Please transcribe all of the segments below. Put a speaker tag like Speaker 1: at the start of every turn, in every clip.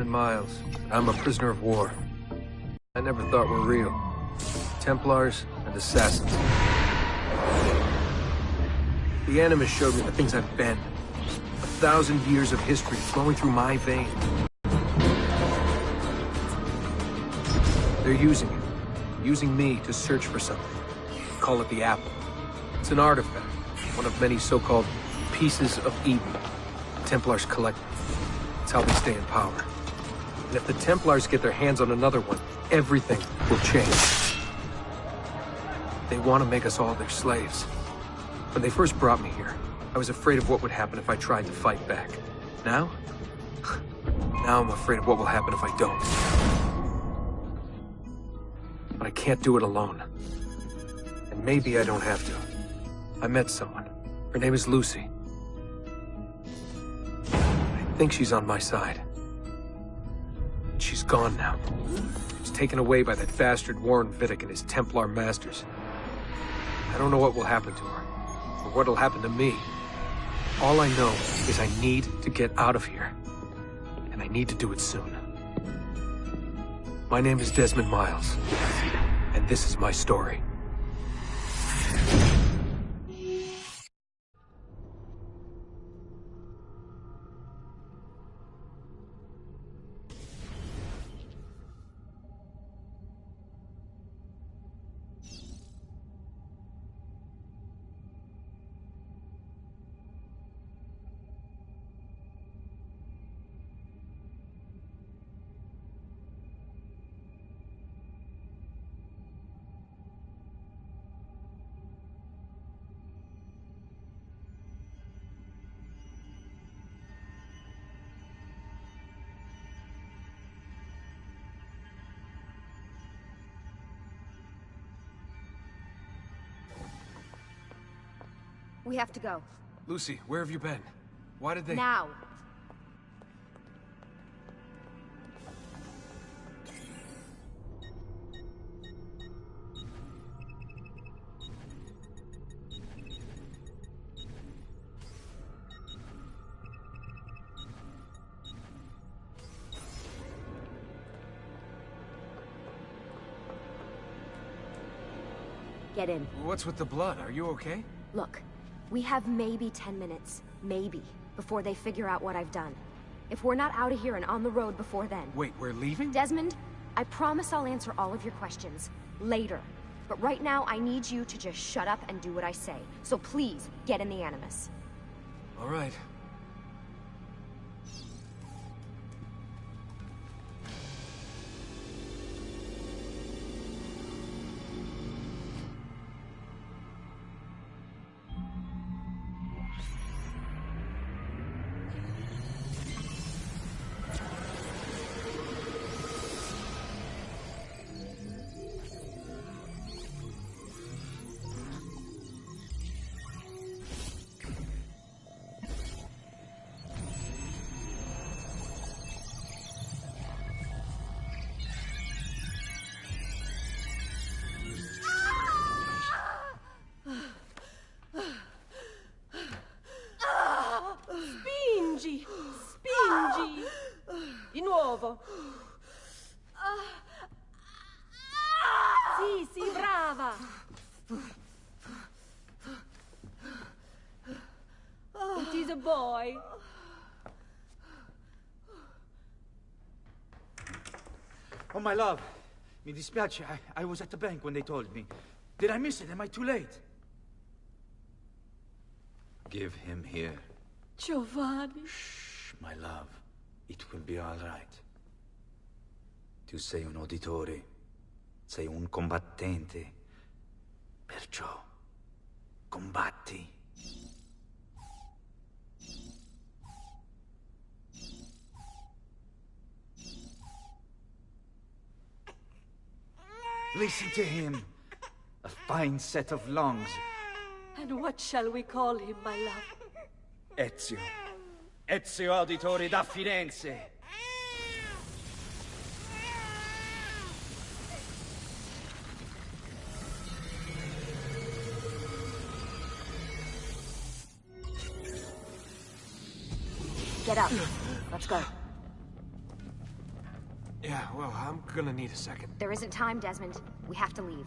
Speaker 1: Miles. I'm a prisoner of war. I never thought were real. Templars and assassins. The Animus showed me the things I've been. 1,000 years of history flowing through my veins. They're using it. Using me to search for something. Call it the Apple. It's an artifact. One of many so-called pieces of Eden. The Templars collect them. It's how they stay in power. And if the Templars get their hands on another one, everything will change. They want to make us all their slaves. When they first brought me here, I was afraid of what would happen if I tried to fight back. Now? Now I'm afraid of what will happen if I don't. But I can't do it alone. And maybe I don't have to. I met someone. Her name is Lucy. I think she's on my side. She's gone now. She's taken away by that bastard Warren Vidic and his Templar masters. I don't know what will happen to her, or what'll happen to me. All I know is I need to get out of here. And I need to do it soon. My name is Desmond Miles, and this is my story.
Speaker 2: We have to go.
Speaker 1: Lucy, where have you been? Why did they...
Speaker 2: Now! Get in.
Speaker 1: What's with the blood? Are you okay?
Speaker 2: Look, we have maybe 10 minutes, maybe, before they figure out what I've done. If we're not out of here and on the road before then...
Speaker 1: Wait, we're leaving?
Speaker 2: Desmond, I promise I'll answer all of your questions later. But right now, I need you to just shut up and do what I say. So please, get in the Animus.
Speaker 1: All right.
Speaker 3: Spingi! Di nuovo! Sì, sì, brava! It is a boy.
Speaker 4: Oh, my love. Mi dispiace. I was at the bank when they told me. Did I miss it? Am I too late? Give him here.
Speaker 3: Giovanni.
Speaker 4: Shh, my love. It will be all right. Tu sei un uditore. Sei un combattente. Perciò, combatti. Listen to him. A fine set of lungs.
Speaker 3: And what shall we call him, my love?
Speaker 4: Ezio. Ezio Auditore da Firenze.
Speaker 2: Get up. Let's go.
Speaker 1: Yeah, well, I'm gonna need a second.
Speaker 2: There isn't time, Desmond. We have to leave.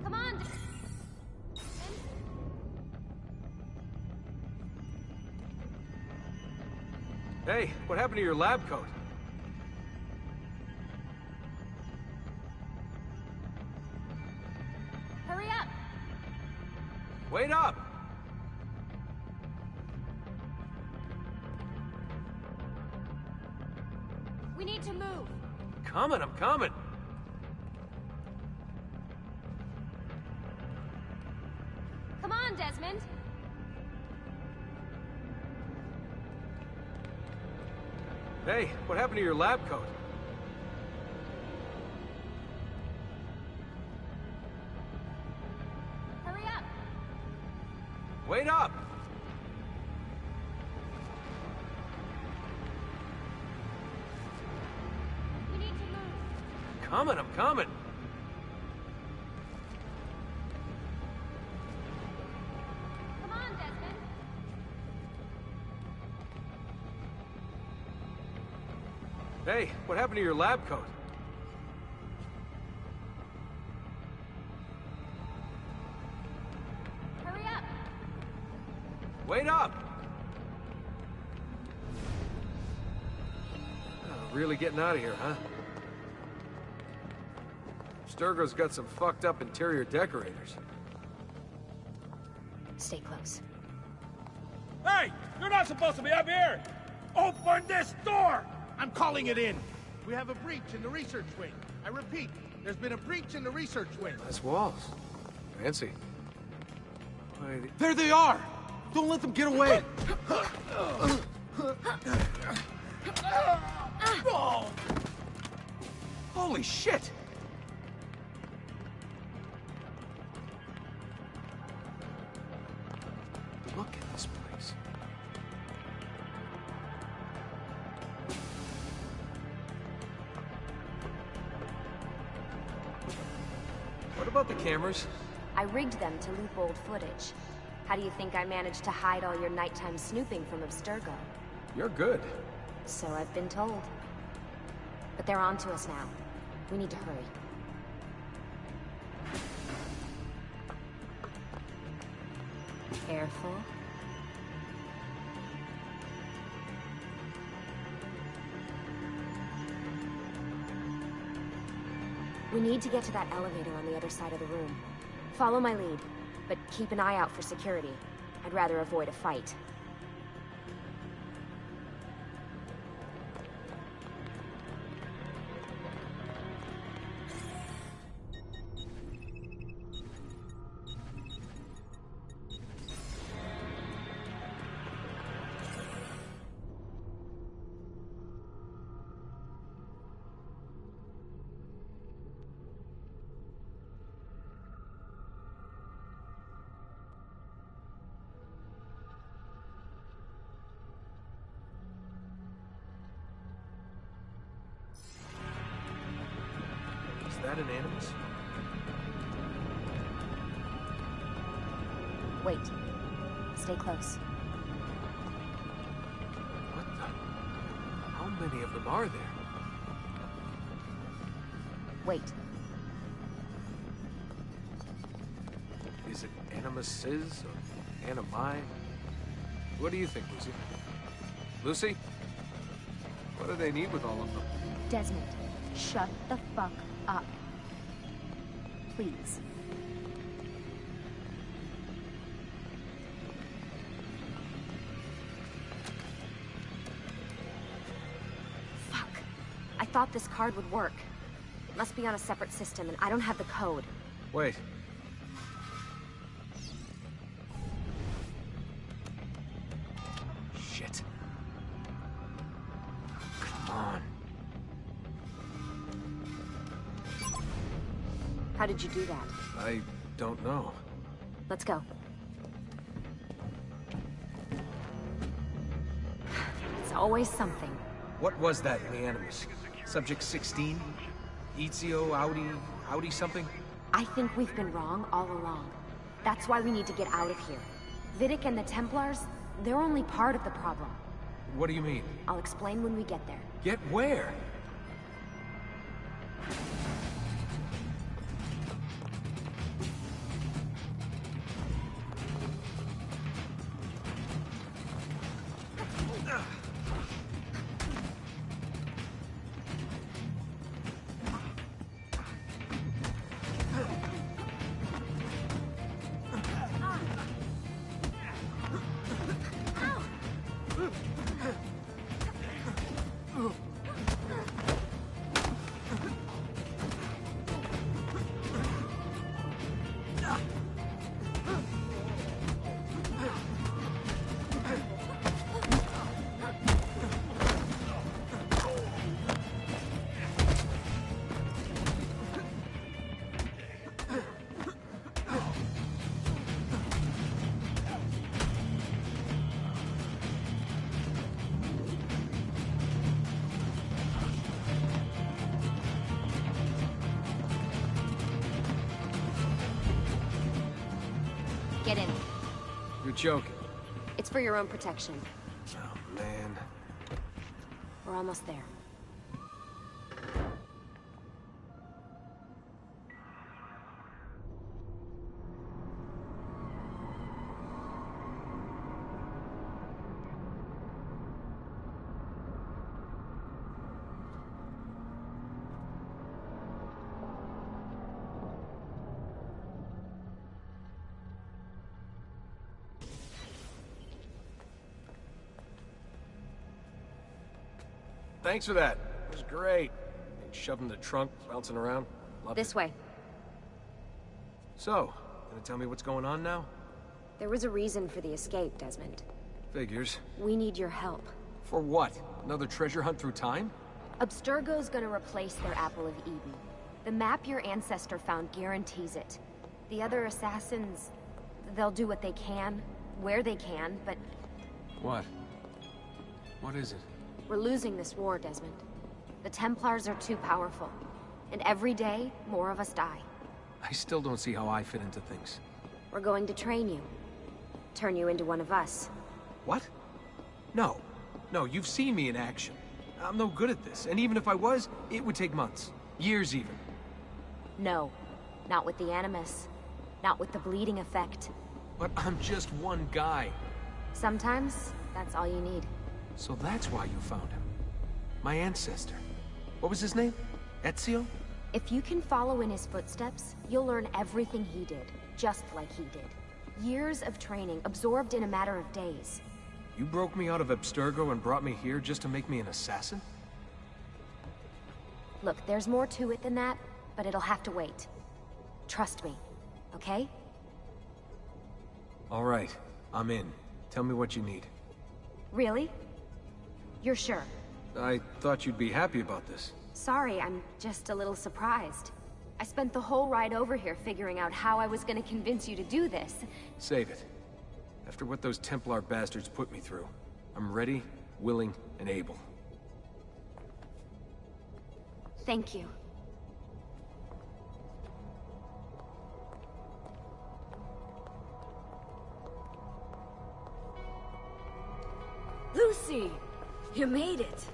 Speaker 2: Come on!
Speaker 1: Hey, what happened to your lab coat?
Speaker 2: Hurry up!
Speaker 1: Wait up!
Speaker 2: We need to move.
Speaker 1: I'm coming.
Speaker 2: Come on, Desmond.
Speaker 1: Hey, what happened to your lab coat?
Speaker 2: Hurry up!
Speaker 1: Wait up!
Speaker 2: We need to move.
Speaker 1: I'm coming.
Speaker 2: Come on, Desmond.
Speaker 1: Hey, what happened to your lab coat?
Speaker 2: Hurry up!
Speaker 1: Wait up! Oh, really getting out of here, huh? Sturgo's got some fucked up interior decorators.
Speaker 2: Stay close.
Speaker 5: Hey! You're not supposed to be up here! Open this door! I'm calling it in!
Speaker 6: We have a breach in the research wing. I repeat, there's been a breach in the research wing.
Speaker 1: Nice walls. Fancy. Why,
Speaker 4: There they are! Don't let them get away! Holy shit! Look at this place. What about the cameras?
Speaker 2: I rigged them to loop old footage. How do you think I managed to hide all your nighttime snooping from Abstergo?
Speaker 1: You're good.
Speaker 2: So I've been told. But they're on to us now. We need to hurry. Careful. We need to get to that elevator on the other side of the room. Follow my lead, but keep an eye out for security. I'd rather avoid a fight.
Speaker 1: Is that an animus?
Speaker 2: Wait. Stay close.
Speaker 1: What the? How many of them are there?
Speaker 2: Wait.
Speaker 1: Is it animuses or animi? What do you think, Lucy? Lucy? What do they need with all of them?
Speaker 2: Desmond, shut the fuck up. Please. Fuck. I thought this card would work. It must be on a separate system, and I don't have the code.
Speaker 1: Wait. Shit. Come on.
Speaker 2: How did you do that?
Speaker 1: I don't know.
Speaker 2: Let's go. It's always something.
Speaker 1: What was that in the Animus? Subject 16? Ezio, Audi something?
Speaker 2: I think we've been wrong all along. That's why we need to get out of here. Vidic and the Templars, they're only part of the problem.
Speaker 1: What do you mean?
Speaker 2: I'll explain when we get there.
Speaker 1: Get where?
Speaker 2: Get in.
Speaker 1: You're joking.
Speaker 2: It's for your own protection.
Speaker 1: Oh, man.
Speaker 2: We're almost there.
Speaker 1: Thanks for that. It was great. Being shoved in the trunk, bouncing around. Loved
Speaker 2: This
Speaker 1: it.
Speaker 2: way.
Speaker 1: So, gonna tell me what's going on now?
Speaker 2: There was a reason for the escape, Desmond.
Speaker 1: Figures.
Speaker 2: We need your help.
Speaker 1: For what? Another treasure hunt through time?
Speaker 2: Abstergo's gonna replace their Apple of Eden. The map your ancestor found guarantees it. The other assassins, they'll do what they can, where they can, but
Speaker 1: What? What is it?
Speaker 2: we're losing this war, Desmond. The Templars are too powerful. And every day, more of us die.
Speaker 1: I still don't see how I fit into things.
Speaker 2: We're going to train you. Turn you into one of us.
Speaker 1: What? No. No, you've seen me in action. I'm no good at this, and even if I was, it would take months. Years even.
Speaker 2: No. Not with the Animus. Not with the bleeding effect.
Speaker 1: But I'm just one guy.
Speaker 2: Sometimes, that's all you need.
Speaker 1: So that's why you found him. My ancestor. What was his name? Ezio?
Speaker 2: If you can follow in his footsteps, you'll learn everything he did, just like he did. Years of training, absorbed in a matter of days.
Speaker 1: You broke me out of Abstergo and brought me here just to make me an assassin?
Speaker 2: Look, there's more to it than that, but it'll have to wait. Trust me, okay?
Speaker 1: All right, I'm in. Tell me what you need.
Speaker 2: Really? You're sure?
Speaker 1: I thought you'd be happy about this.
Speaker 2: Sorry, I'm just a little surprised. I spent the whole ride over here figuring out how I was gonna convince you to do this.
Speaker 1: Save it. After what those Templar bastards put me through, I'm ready, willing, and able.
Speaker 2: Thank you.
Speaker 3: Lucy! You made it!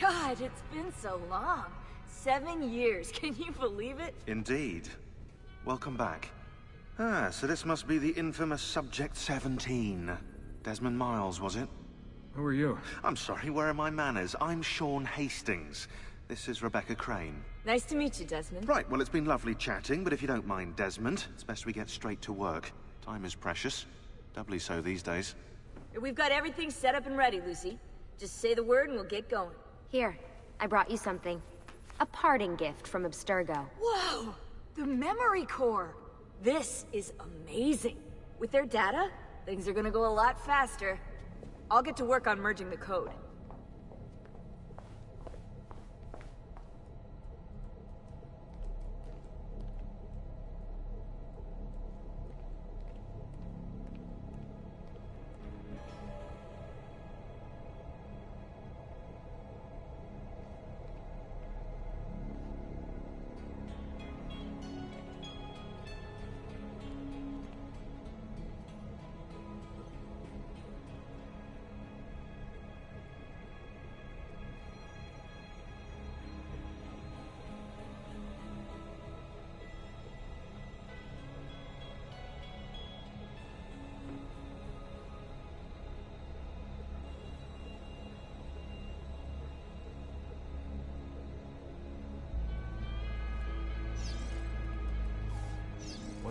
Speaker 3: God, it's been so long. 7 years, can you believe it?
Speaker 7: Indeed. Welcome back. Ah, so this must be the infamous Subject 17. Desmond Miles, was it?
Speaker 1: Who are you?
Speaker 7: I'm sorry, where are my manners? I'm Sean Hastings. This is Rebecca Crane.
Speaker 3: Nice to meet you, Desmond.
Speaker 7: Right, well, it's been lovely chatting, but if you don't mind, Desmond, it's best we get straight to work. Time is precious. Doubly so these days.
Speaker 3: We've got everything set up and ready, Lucy. Just say the word and we'll get going.
Speaker 2: Here, I brought you something. A parting gift from Abstergo.
Speaker 3: Whoa! The memory core! This is amazing. With their data, things are gonna go a lot faster. I'll get to work on merging the code.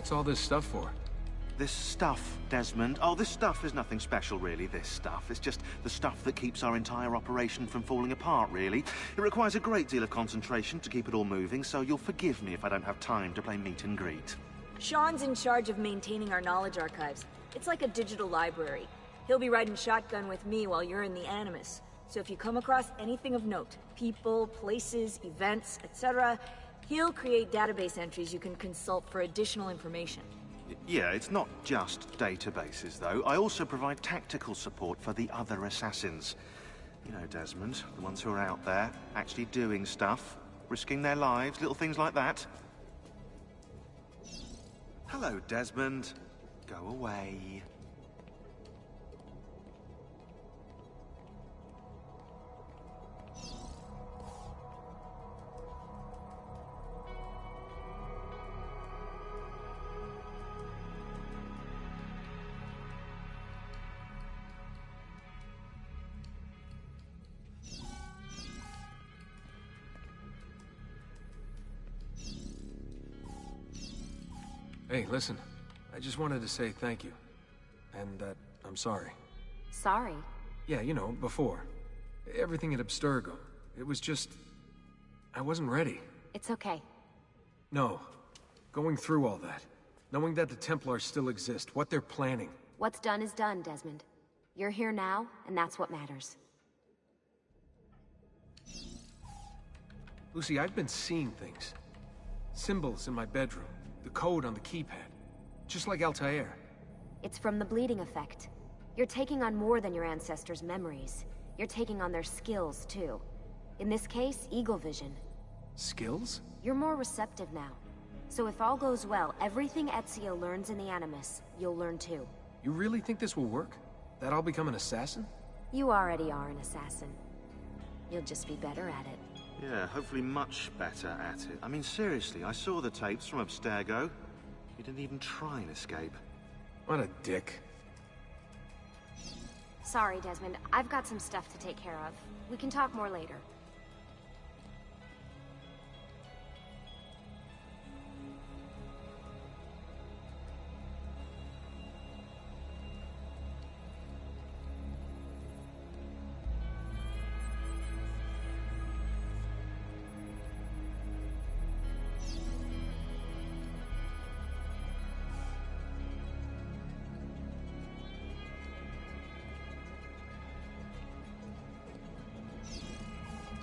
Speaker 1: What's all this stuff for?
Speaker 7: This stuff, Desmond. Oh, this stuff is nothing special, really, this stuff. It's just the stuff that keeps our entire operation from falling apart, really. It requires a great deal of concentration to keep it all moving, so you'll forgive me if I don't have time to play meet and greet.
Speaker 3: Sean's in charge of maintaining our knowledge archives. It's like a digital library. He'll be riding shotgun with me while you're in the Animus. So if you come across anything of note, people, places, events, etc., he'll create database entries you can consult for additional information.
Speaker 7: Yeah, it's not just databases, though. I also provide tactical support for the other assassins. You know, Desmond, the ones who are out there, actually doing stuff, risking their lives, little things like that. Hello, Desmond. Go away.
Speaker 1: Hey, listen. I just wanted to say thank you. And that I'm sorry.
Speaker 2: Sorry?
Speaker 1: Yeah, you know, before. Everything at Abstergo. It was just... I wasn't ready.
Speaker 2: It's okay.
Speaker 1: No. Going through all that. Knowing that the Templars still exist, what they're planning.
Speaker 2: What's done is done, Desmond. You're here now, and that's what matters.
Speaker 1: Lucy, I've been seeing things. Symbols in my bedroom. The code on the keypad. Just like Altair.
Speaker 2: It's from the bleeding effect. You're taking on more than your ancestors' memories. You're taking on their skills, too. In this case, Eagle Vision.
Speaker 1: Skills?
Speaker 2: You're more receptive now. So if all goes well, everything Ezio learns in the Animus, you'll learn too.
Speaker 1: You really think this will work? That I'll become an assassin?
Speaker 2: You already are an assassin. You'll just be better at it.
Speaker 7: Yeah, hopefully much better at it. I mean, seriously, I saw the tapes from Abstergo. You didn't even try and escape.
Speaker 1: What a dick.
Speaker 2: Sorry, Desmond. I've got some stuff to take care of. We can talk more later.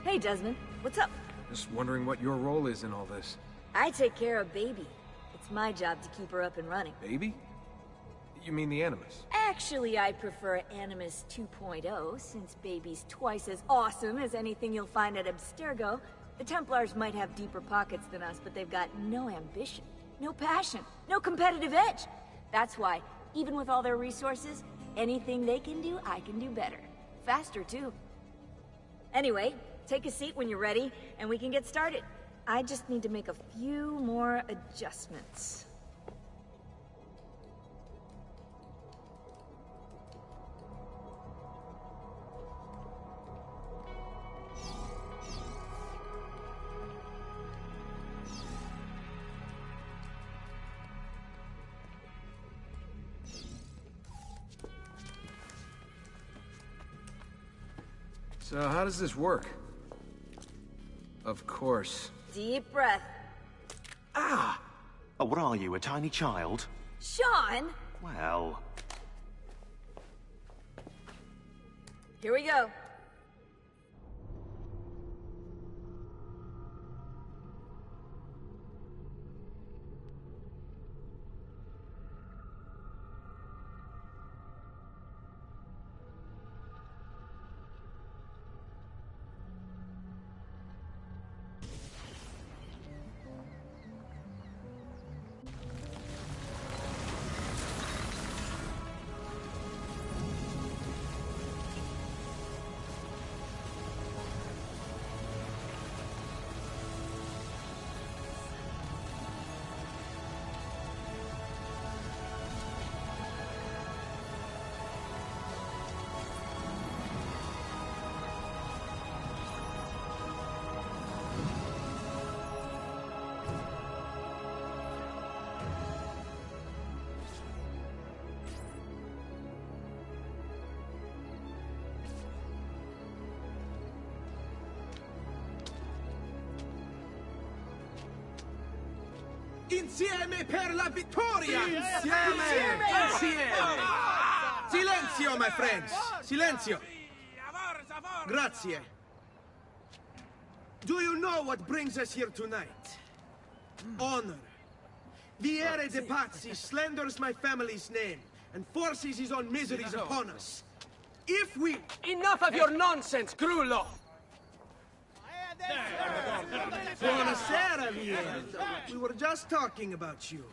Speaker 3: Hey, Desmond. What's up?
Speaker 1: Just wondering what your role is in all this.
Speaker 3: I take care of Baby. It's my job to keep her up and running.
Speaker 1: Baby? You mean the Animus?
Speaker 3: Actually, I prefer Animus 2.0, since Baby's twice as awesome as anything you'll find at Abstergo. The Templars might have deeper pockets than us, but they've got no ambition, no passion, no competitive edge. That's why, even with all their resources, anything they can do, I can do better. Faster, too. Anyway, take a seat when you're ready, and we can get started. I just need to make a few more adjustments.
Speaker 1: So how does this work? Of course.
Speaker 3: Deep breath.
Speaker 7: Ah! Oh, what are you, a tiny child?
Speaker 3: Sean!
Speaker 7: Well...
Speaker 3: Here we go.
Speaker 8: Insieme per la vittoria!
Speaker 6: Insieme!
Speaker 8: Insieme! Silenzio, my friends! Silenzio! Grazie. Do you know what brings us here tonight? Honor. Viere de Pazzi slanders my family's name and forces his own miseries upon us. If we...
Speaker 9: Enough of your nonsense, Grullo!
Speaker 8: Buonasera, Viere. We were just talking about you.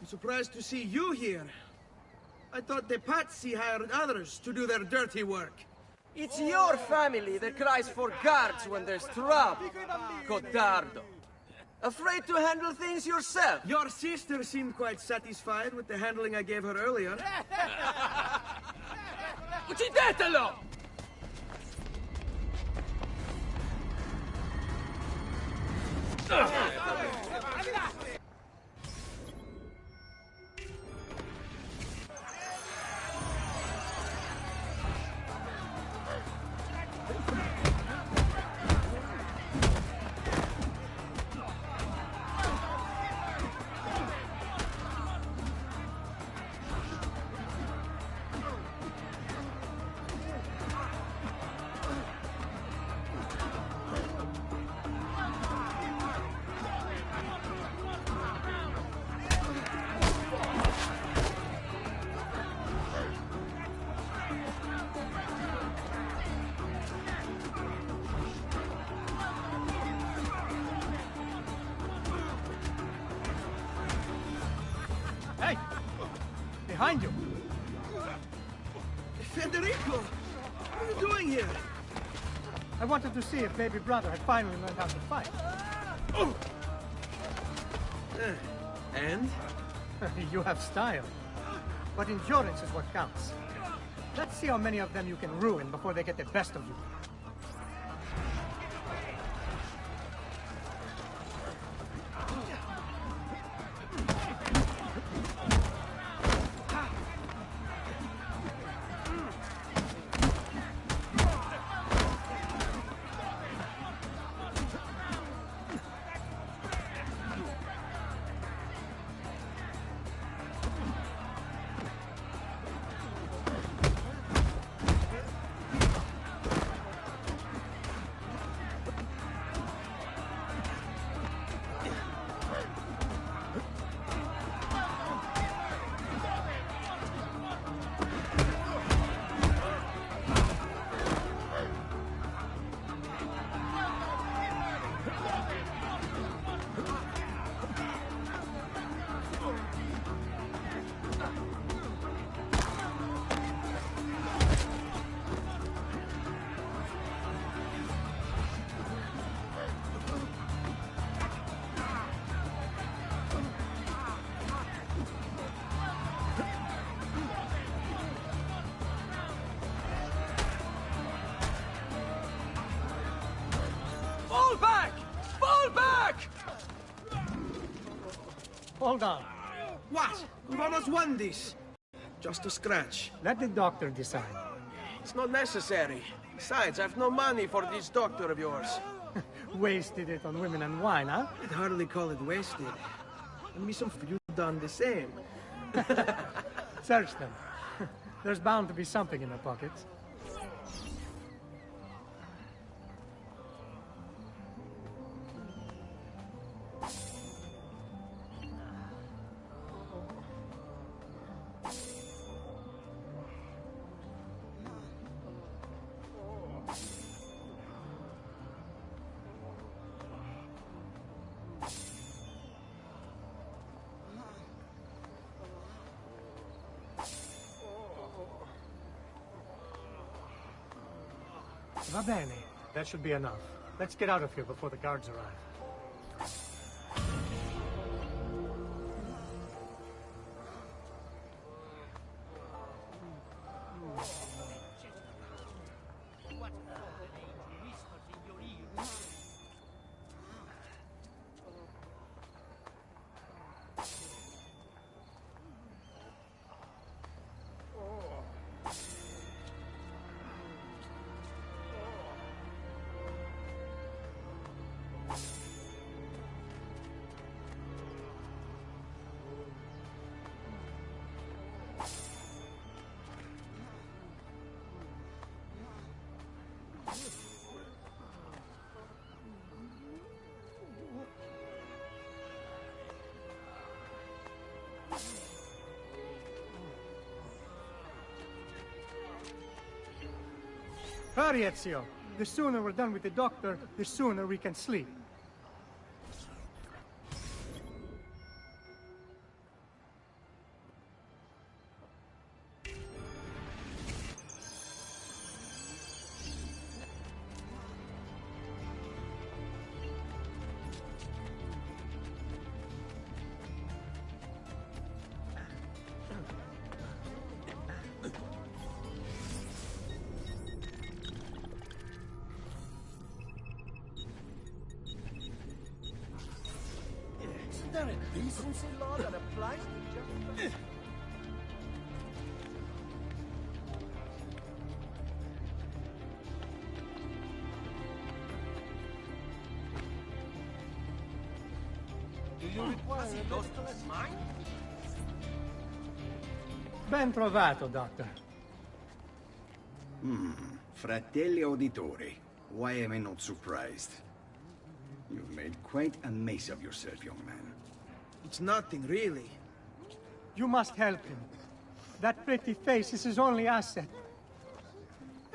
Speaker 8: I'm surprised to see you here. I thought the Pazzi hired others to do their dirty work.
Speaker 9: It's your family that cries for guards when there's trouble, Codardo. Afraid to handle things yourself?
Speaker 8: Your sister seemed quite satisfied with the handling I gave her earlier.
Speaker 9: Uccidetelo!
Speaker 6: Hey! Behind you!
Speaker 8: Federico! What are you doing here?
Speaker 6: I wanted to see if baby brother had finally learned how to fight.
Speaker 8: And?
Speaker 6: You have style. But endurance is what counts. Let's see how many of them you can ruin before they get the best of you.
Speaker 9: Fall back! Fall back!
Speaker 6: Hold on.
Speaker 8: What? We've almost won this. Just a scratch.
Speaker 6: Let the doctor decide.
Speaker 9: It's not necessary. Besides, I've no money for this doctor of yours.
Speaker 6: Wasted it on women and wine, huh?
Speaker 8: I'd hardly call it wasted. And me some for you done the same.
Speaker 6: Search them. There's bound to be something in the pockets. Va bene. That should be enough. Let's get out of here before the guards arrive. Hurry, Ezio. The sooner we're done with the doctor, the sooner we can sleep.
Speaker 9: Isn't there a decency law that applies to just... Do you require a medical mine?
Speaker 6: Ben trovato, Doctor.
Speaker 10: Fratelli Auditori, why am I not surprised? You've made quite a mess of yourself, young man.
Speaker 8: It's nothing, really.
Speaker 6: You must help him. That pretty face is his only asset.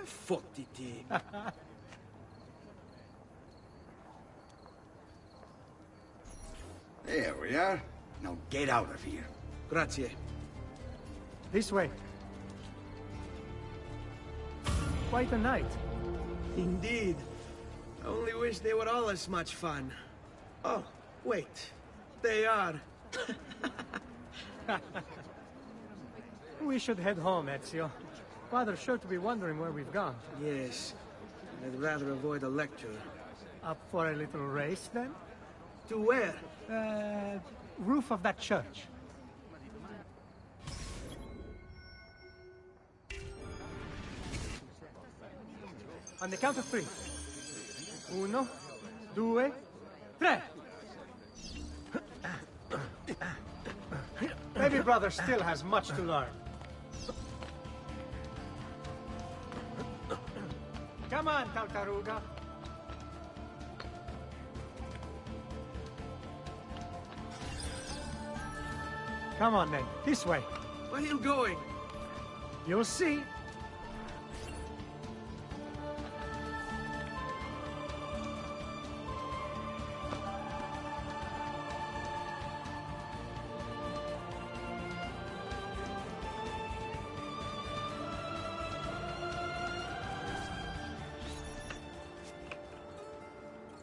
Speaker 8: Fottiti.
Speaker 10: There we are. Now get out of here.
Speaker 8: Grazie.
Speaker 6: This way. Quite a night.
Speaker 8: Indeed. I only wish they were all as much fun. Oh, wait. They are.
Speaker 6: We should head home, Ezio. Father's sure to be wondering where we've gone.
Speaker 8: Yes. I'd rather avoid a lecture.
Speaker 6: Up for a little race, then?
Speaker 8: To where?
Speaker 6: Roof of that church. On the count of 3. 1, 2, 3. Baby brother still has much to learn. Come on, Tartaruga. Come on, then. This way.
Speaker 8: Where are you going?
Speaker 6: You'll see.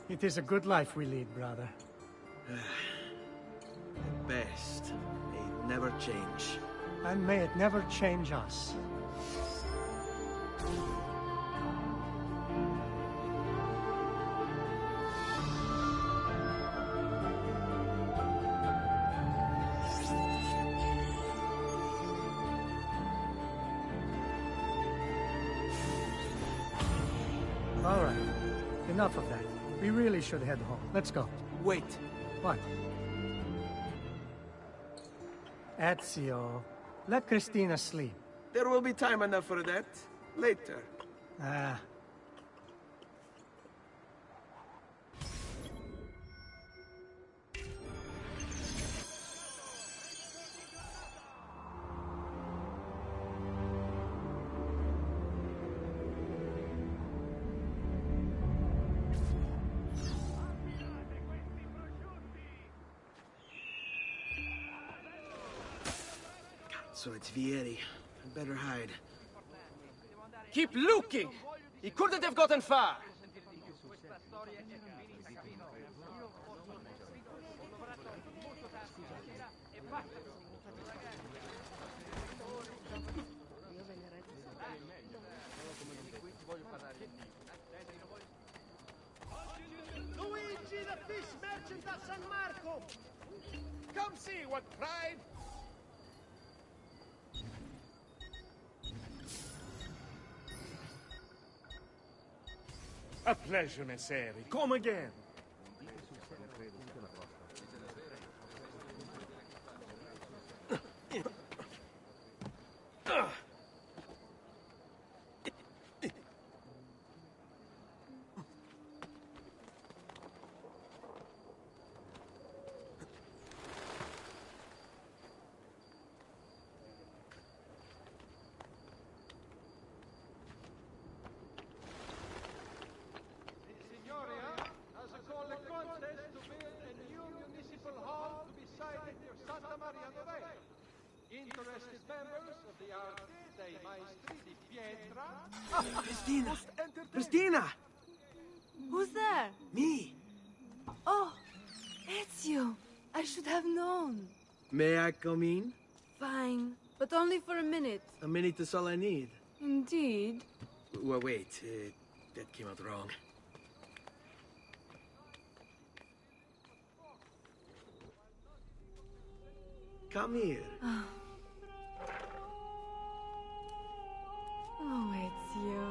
Speaker 6: It is a good life we lead, brother.
Speaker 8: At best, may never change.
Speaker 6: And may it never change us. All right. Enough of that. We really should head home. Let's go.
Speaker 8: Wait.
Speaker 6: What? Ezio, let Christina sleep.
Speaker 9: There will be time enough for that. Later.
Speaker 6: Ah.
Speaker 8: So it's Vieri. I better hide.
Speaker 9: Keep looking! He couldn't have gotten far!
Speaker 5: Luigi, the fish merchant of San Marco! Come see what pride! A pleasure, Messeri. Come again. interested members of the RMT dei Maestri di Pietra.
Speaker 8: Christina! Christina!
Speaker 11: Who's there?
Speaker 8: Me!
Speaker 11: Oh, Ezio. I should have known.
Speaker 8: May I come in?
Speaker 11: Fine, but only for a minute.
Speaker 8: A minute is all I need.
Speaker 11: Indeed.
Speaker 8: Well, wait. That came out wrong. Come here.
Speaker 11: Oh, Ezio.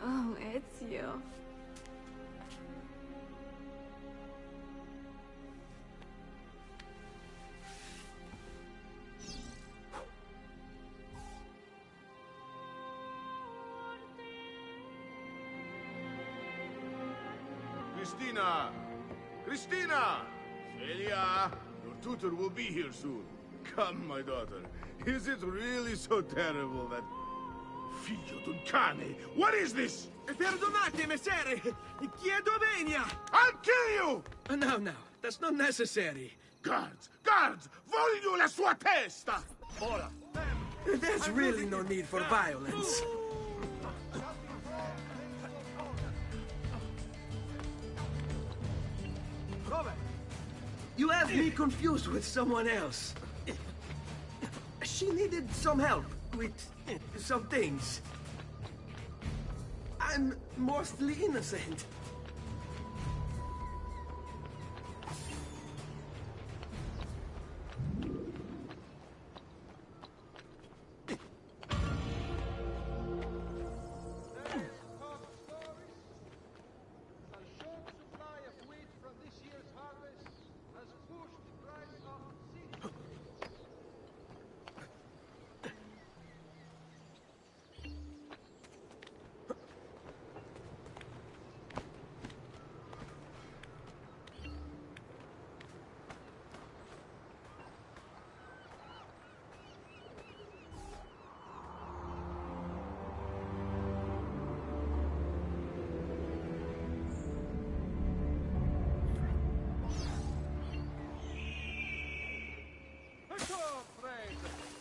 Speaker 11: Oh, Ezio.
Speaker 5: Christina! Christina! Celia, your tutor will be here soon. Come, my daughter. Is it really so terrible that... Figlio d'un cane! What is this?
Speaker 8: Perdonate, messere! Chiedo venia!
Speaker 5: I'll kill you!
Speaker 8: No, that's not necessary.
Speaker 5: Guards! Guards! Voglio la sua testa! Ora!
Speaker 8: There's really no need for violence. You have me confused with someone else. She needed some help with some things. I'm mostly innocent.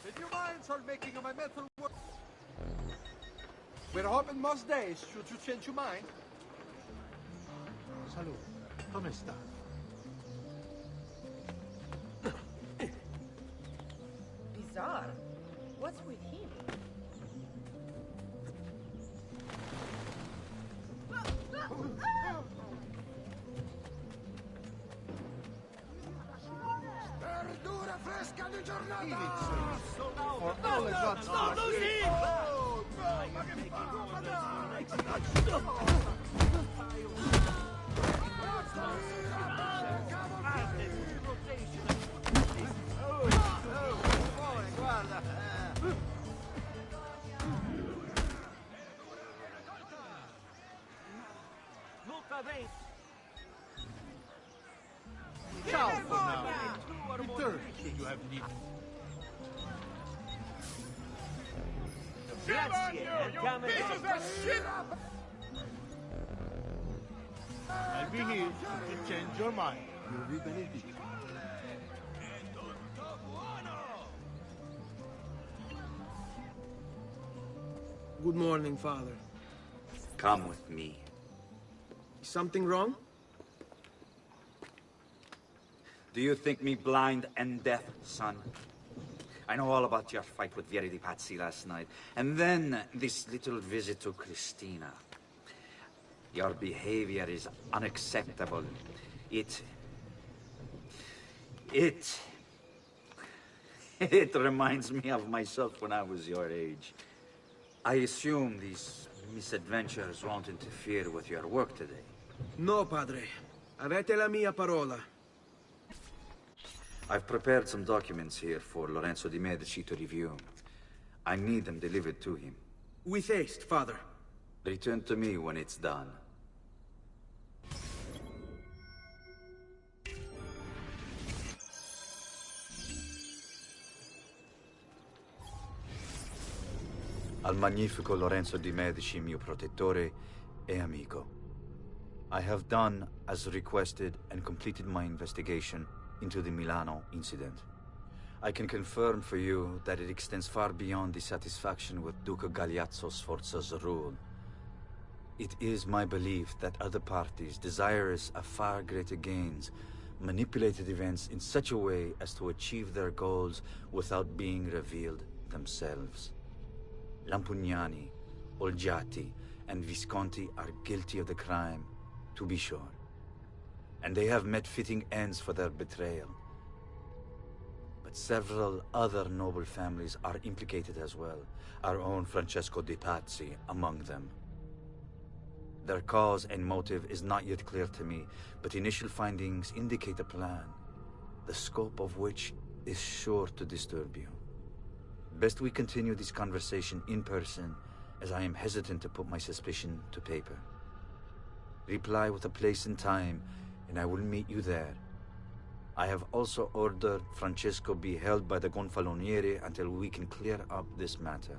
Speaker 5: Did you mind for making my metal work? We're open most days. Should you change your mind?
Speaker 6: Salud. Come sta?
Speaker 12: Bizarre. What's with him?
Speaker 5: Verdura fresca di giornata!
Speaker 6: For all the gods.
Speaker 5: No, Lucy! Oh, no, ma che
Speaker 9: Guarda!
Speaker 6: Ciao for now. Return if you have need.
Speaker 5: Shame on you pieces of shit!
Speaker 6: I'll be here to change your mind. You'll be benedict.
Speaker 8: Good morning, Father.
Speaker 13: Come with me.
Speaker 8: Something wrong?
Speaker 13: Do you think me blind and deaf, son? I know all about your fight with Vieri di Pazzi last night. And then this little visit to Christina. Your behavior is unacceptable. It reminds me of myself when I was your age. I assume these misadventures won't interfere with your work today.
Speaker 8: No, Padre. Avete la mia parola.
Speaker 13: I've prepared some documents here for Lorenzo di Medici to review. I need them delivered to him.
Speaker 8: With haste, Father.
Speaker 13: Return to me when it's done.
Speaker 4: Al magnifico Lorenzo di Medici, mio protettore e amico. I have done as requested and completed my investigation into the Milano incident. I can confirm for you that it extends far beyond dissatisfaction with Duca Galeazzo Sforza's rule. It is my belief that other parties, desirous of far greater gains, manipulated events in such a way as to achieve their goals without being revealed themselves. Lampugnani, Olgiati, and Visconti are guilty of the crime, to be sure. And they have met fitting ends for their betrayal. But several other noble families are implicated as well, our own Francesco de' Pazzi among them. Their cause and motive is not yet clear to me, but initial findings indicate a plan, the scope of which is sure to disturb you. Best we continue this conversation in person, as I am hesitant to put my suspicion to paper. Reply with a place and time, and I will meet you there. I have also ordered Francesco be held by the Gonfaloniere until we can clear up this matter.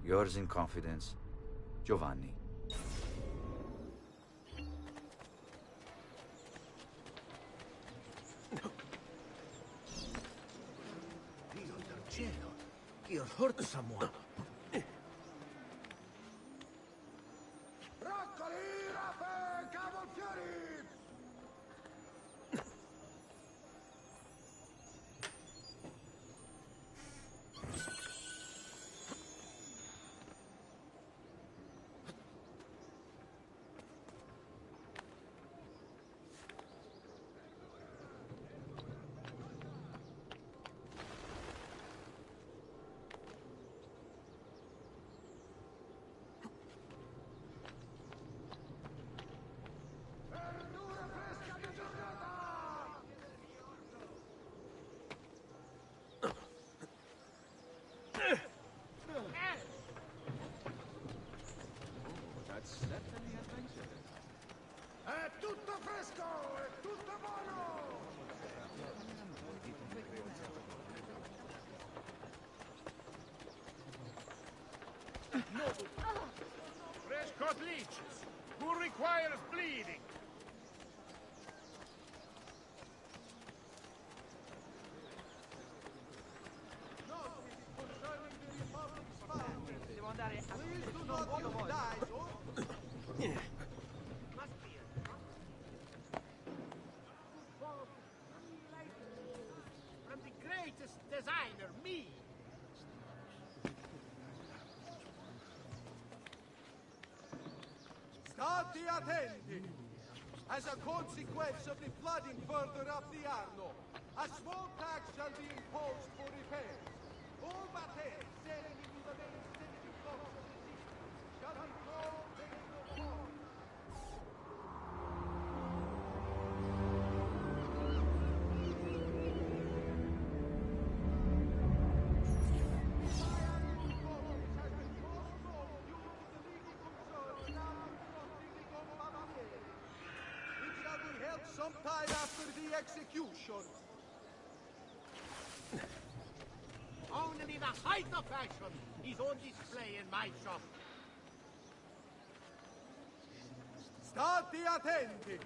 Speaker 4: Yours in confidence, Giovanni.
Speaker 1: Dio del cielo, he hurt someone.
Speaker 5: È tutto fresco! È tutto buono!
Speaker 14: Fresh cut leeches. Who requires bleeding?
Speaker 9: Devo andare a...
Speaker 14: From the greatest designer, me!
Speaker 8: State attenti! As a consequence of the flooding further up the Arno, a small tax shall be imposed for repairs. All materials selling into the main city blocks of the city shall be closed and removed. Sometime after the execution.
Speaker 14: Only the height of fashion is on display in my shop.
Speaker 8: State attenti!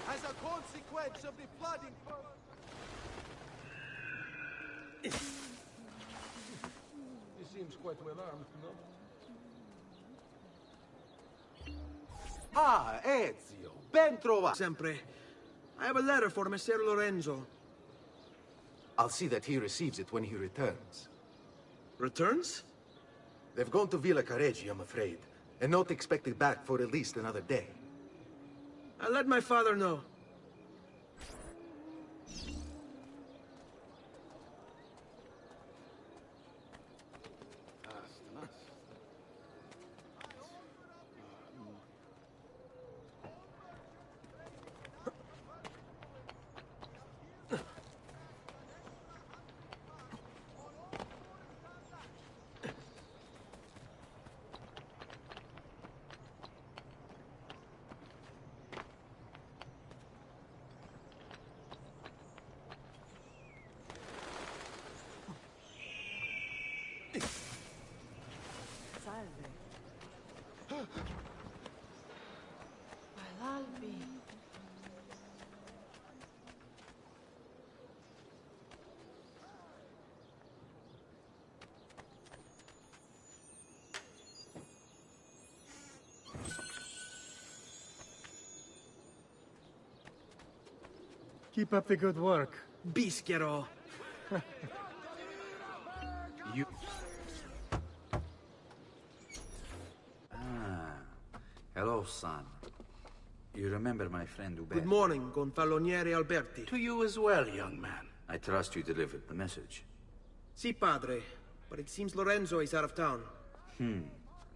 Speaker 8: As a consequence of the flooding...
Speaker 15: He seems quite well armed, no?
Speaker 8: Ah, Ezio! Ben trovato! Sempre. I have a letter for Messer Lorenzo.
Speaker 16: I'll see that he receives it when he returns.
Speaker 8: Returns?
Speaker 16: They've gone to Villa Careggi, I'm afraid, and not expected back for at least another day.
Speaker 8: I'll let my father know.
Speaker 6: Keep up the good work.
Speaker 8: Bischero.
Speaker 13: You... Ah. Hello, son. You remember my friend Hubert?
Speaker 8: Good morning, Gonfaloniere Alberti.
Speaker 17: To you as well, young man.
Speaker 13: I trust you delivered the message.
Speaker 8: Si, padre. But it seems Lorenzo is out of town.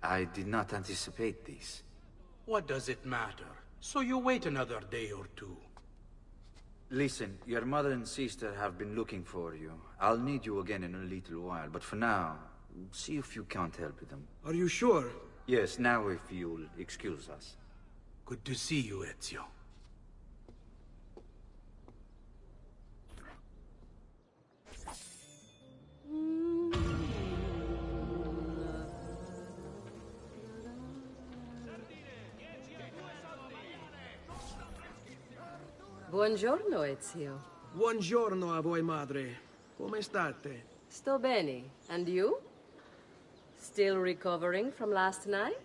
Speaker 13: I did not anticipate this.
Speaker 17: What does it matter? So you wait another day or two.
Speaker 13: Listen, your mother and sister have been looking for you. I'll need you again in a little while, but for now, see if you can't help them.
Speaker 8: Are you sure?
Speaker 13: Yes, now if you'll excuse us.
Speaker 17: Good to see you, Ezio.
Speaker 18: Buongiorno, Ezio.
Speaker 8: Buongiorno a voi, madre. Come state?
Speaker 18: Sto bene. And you? Still recovering from last night?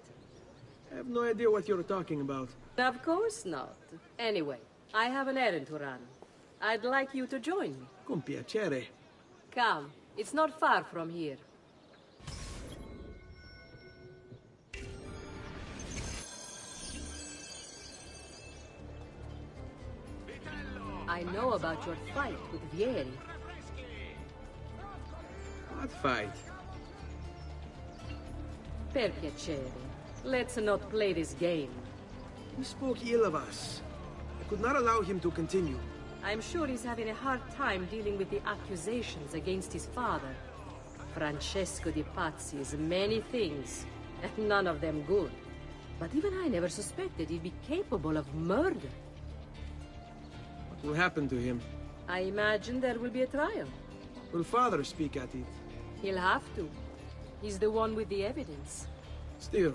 Speaker 8: I have no idea what you're talking about.
Speaker 18: Of course not. Anyway, I have an errand to run. I'd like you to join me.
Speaker 8: Con piacere.
Speaker 18: Come. It's not far from here. I know about your fight with Vieri.
Speaker 8: What fight?
Speaker 18: Per piacere. Let's not play this game.
Speaker 8: He spoke ill of us. I could not allow him to continue.
Speaker 18: I'm sure he's having a hard time dealing with the accusations against his father. Francesco di Pazzi is many things, and none of them good. But even I never suspected he'd be capable of murder.
Speaker 8: What will happen to him?
Speaker 18: I imagine there will be a trial.
Speaker 8: Will father speak at it?
Speaker 18: He'll have to. He's the one with the evidence.
Speaker 8: Still,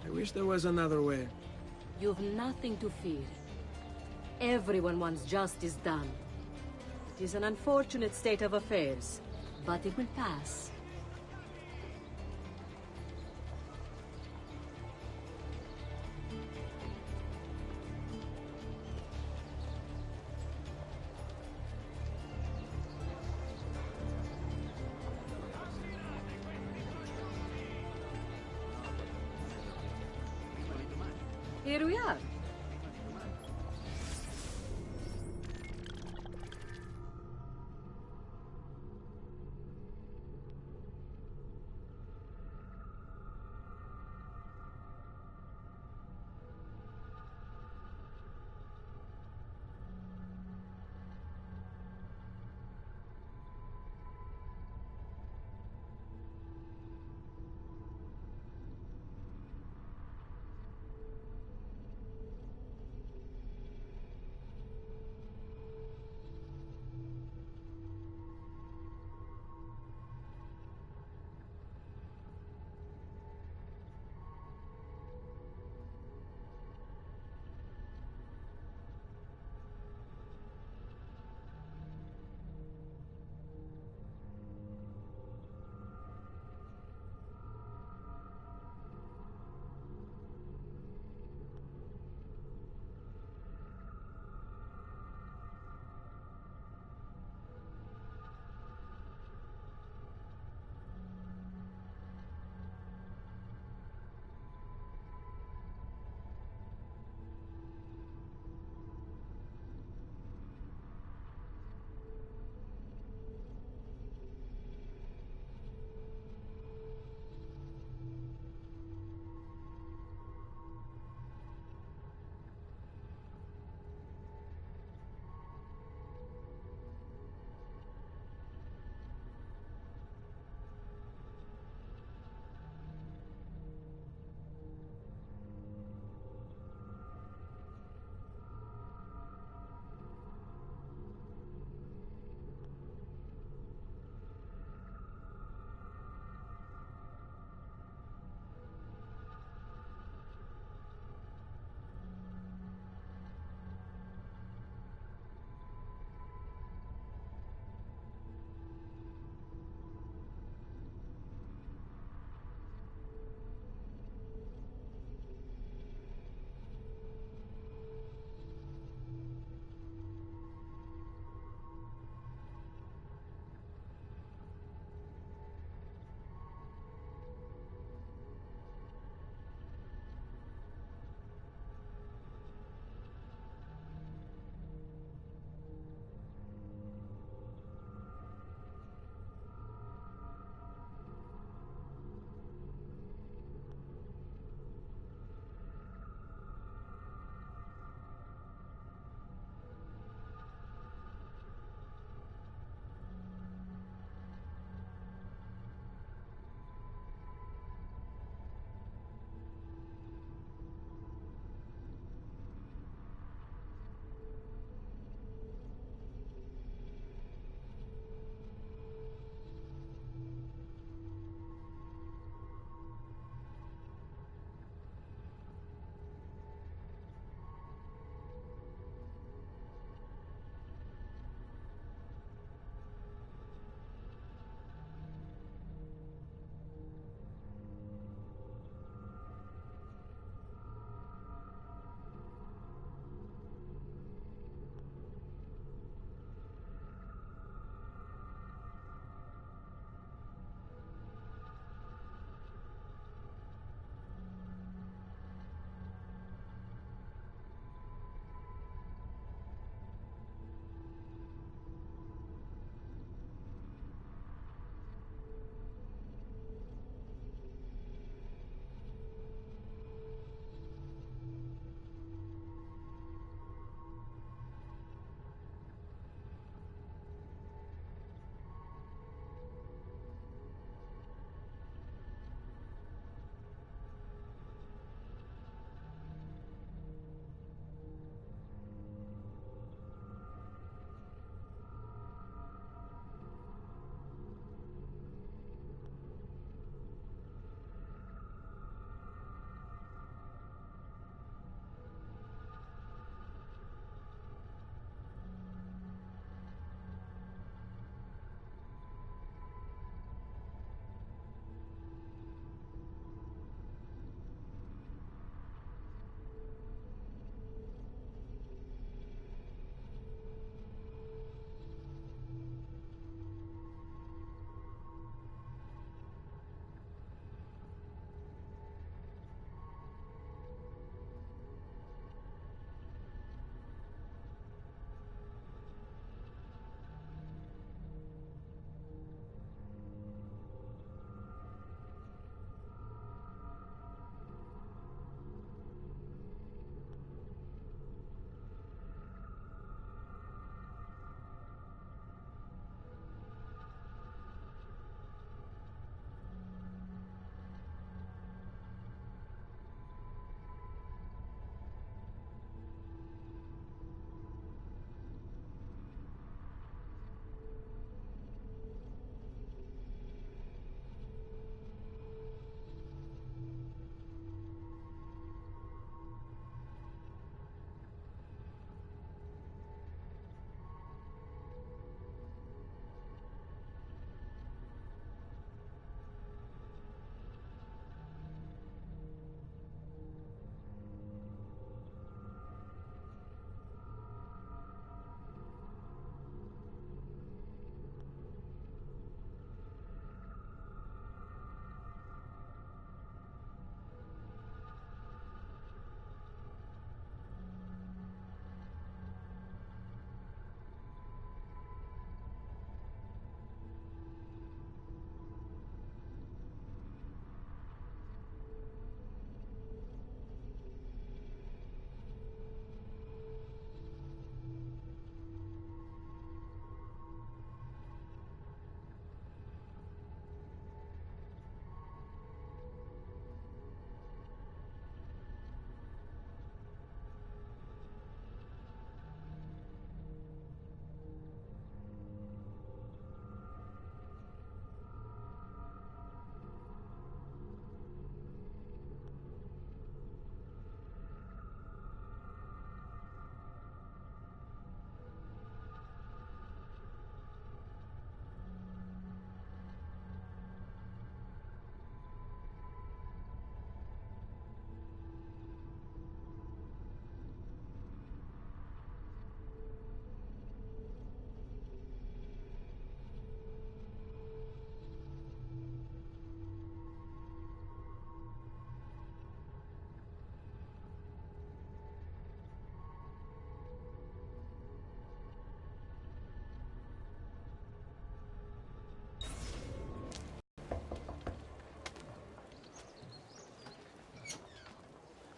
Speaker 8: I wish there was another way.
Speaker 18: You've nothing to fear. Everyone wants justice done. It is an unfortunate state of affairs, but it will pass. Here we are.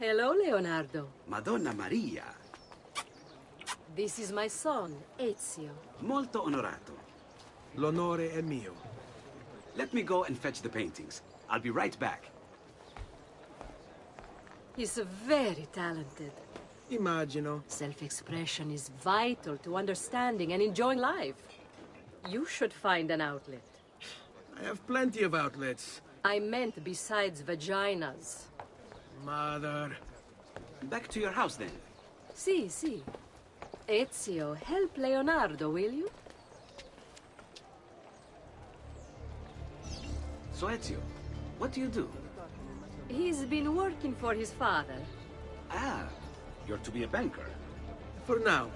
Speaker 18: Hello, Leonardo.
Speaker 19: Madonna Maria.
Speaker 18: This is my son, Ezio.
Speaker 19: Molto onorato.
Speaker 8: L'onore è mio.
Speaker 19: Let me go and fetch the paintings. I'll be right back.
Speaker 18: He's very talented.
Speaker 8: Immagino.
Speaker 18: Self-expression is vital to understanding and enjoying life. You should find an outlet.
Speaker 8: I have plenty of outlets.
Speaker 18: I meant besides vaginas.
Speaker 8: Mother.
Speaker 19: Back to your house, then.
Speaker 18: Si, si. Ezio, help Leonardo, will you?
Speaker 19: So, Ezio, what do you do?
Speaker 18: He's been working for his father.
Speaker 19: Ah, you're to be a banker.
Speaker 8: For now.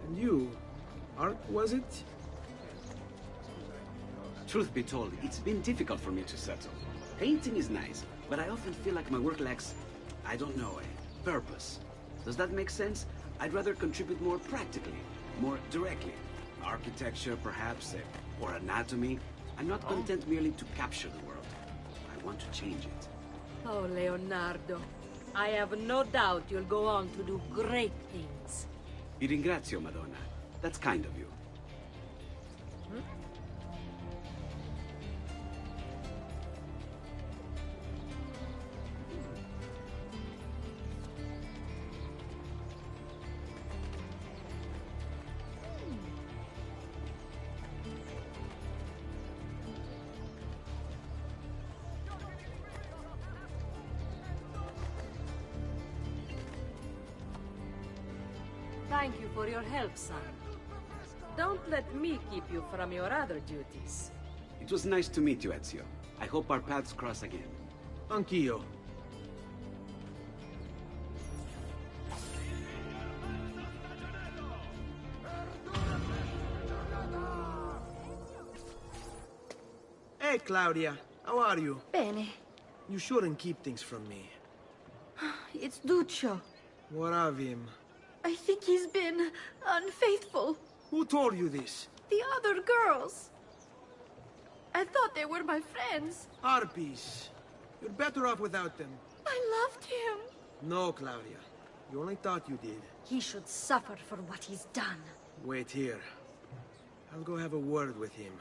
Speaker 8: And you, art was it?
Speaker 19: Truth be told, it's been difficult for me to settle. Painting is nice, but I often feel like my work lacks, I don't know, a purpose. Does that make sense? I'd rather contribute more practically, more directly. Architecture, perhaps, or anatomy. I'm not content merely to capture the world. I want to change it.
Speaker 18: Oh, Leonardo. I have no doubt you'll go on to do great things.
Speaker 19: Vi ringrazio, Madonna. That's kind of you.
Speaker 18: Thank you for your help, son. Don't let me keep you from your other duties.
Speaker 19: It was nice to meet you, Ezio. I hope our paths cross again.
Speaker 8: Anch'io. Hey, Claudia. How are you?
Speaker 20: Bene.
Speaker 8: You shouldn't keep things from me.
Speaker 20: It's Duccio.
Speaker 8: What of him?
Speaker 20: I think he's been unfaithful.
Speaker 8: Who told you this?
Speaker 20: The other girls. I thought they were my friends.
Speaker 8: Harpies. You're better off without them.
Speaker 20: I loved him.
Speaker 8: No, Claudia. You only thought you did.
Speaker 20: He should suffer for what he's done.
Speaker 8: Wait here. I'll go have a word with him.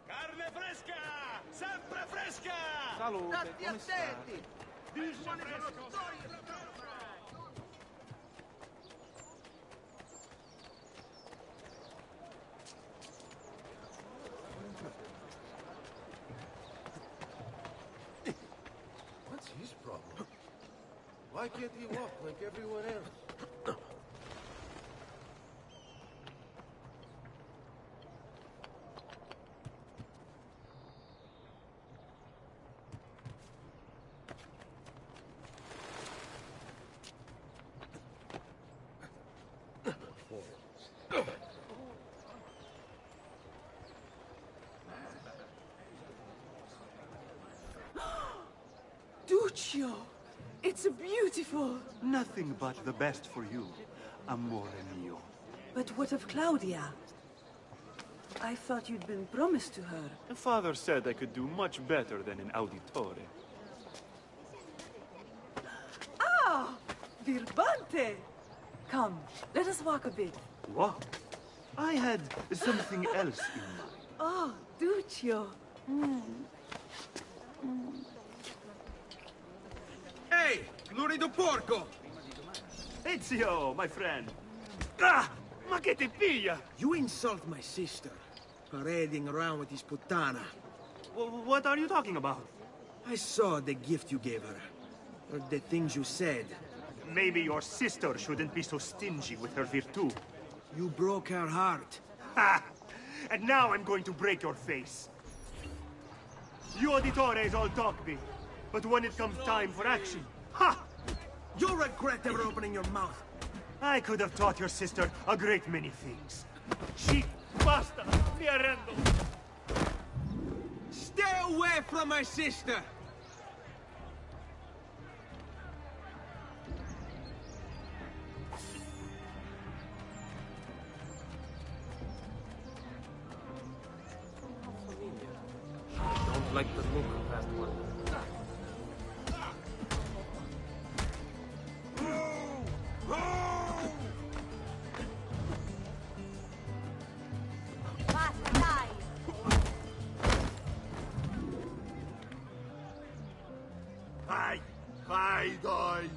Speaker 14: Carne fresca! Sempre fresca!
Speaker 16: Salute,
Speaker 14: State
Speaker 16: come sta?
Speaker 14: attenti! This one is a notorious
Speaker 16: What's his problem? Why can't he walk like everyone else?
Speaker 20: Duccio! It's beautiful.
Speaker 21: Nothing but the best for you, amore mio.
Speaker 22: But what of Claudia? I thought you'd been promised to her.
Speaker 21: Father said I could do much better than an auditore.
Speaker 22: Ah! Birbante! Come, let us walk a bit.
Speaker 21: What? I had something else in mind.
Speaker 22: Oh, Duccio.
Speaker 8: Hey! Lurido porco!
Speaker 21: Ezio, my friend. Ah! Ma che ti piglia?
Speaker 8: You insult my sister. Parading around with this puttana.
Speaker 21: What are you talking about?
Speaker 8: I saw the gift you gave her. Heard the things you said.
Speaker 21: Maybe your sister shouldn't be so stingy with her virtù.
Speaker 8: You broke her heart.
Speaker 21: Ha! And now I'm going to break your face. You auditores all talk big, but when it comes time for action, ha!
Speaker 8: You'll regret ever opening your mouth.
Speaker 21: I could have taught your sister a great many things. She... Basta! Mi arrendo!
Speaker 8: Stay away from my sister!
Speaker 1: Don't like the look of that one.
Speaker 5: Vai! Vai, dai!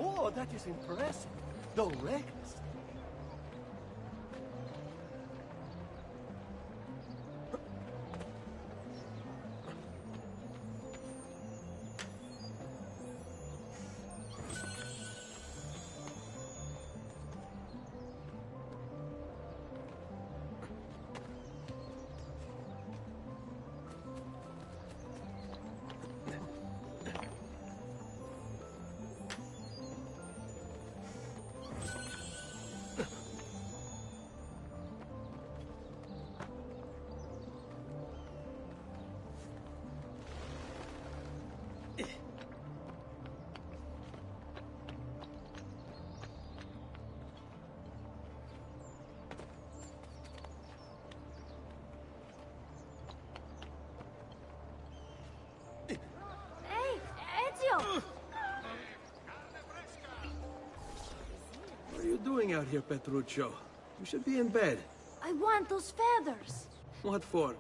Speaker 22: Oh, that is impressive. Though reckless.
Speaker 3: Hey, Ezio!
Speaker 8: What are you doing out here, Petruccio? You should be in bed.
Speaker 3: I want those feathers.
Speaker 8: What for?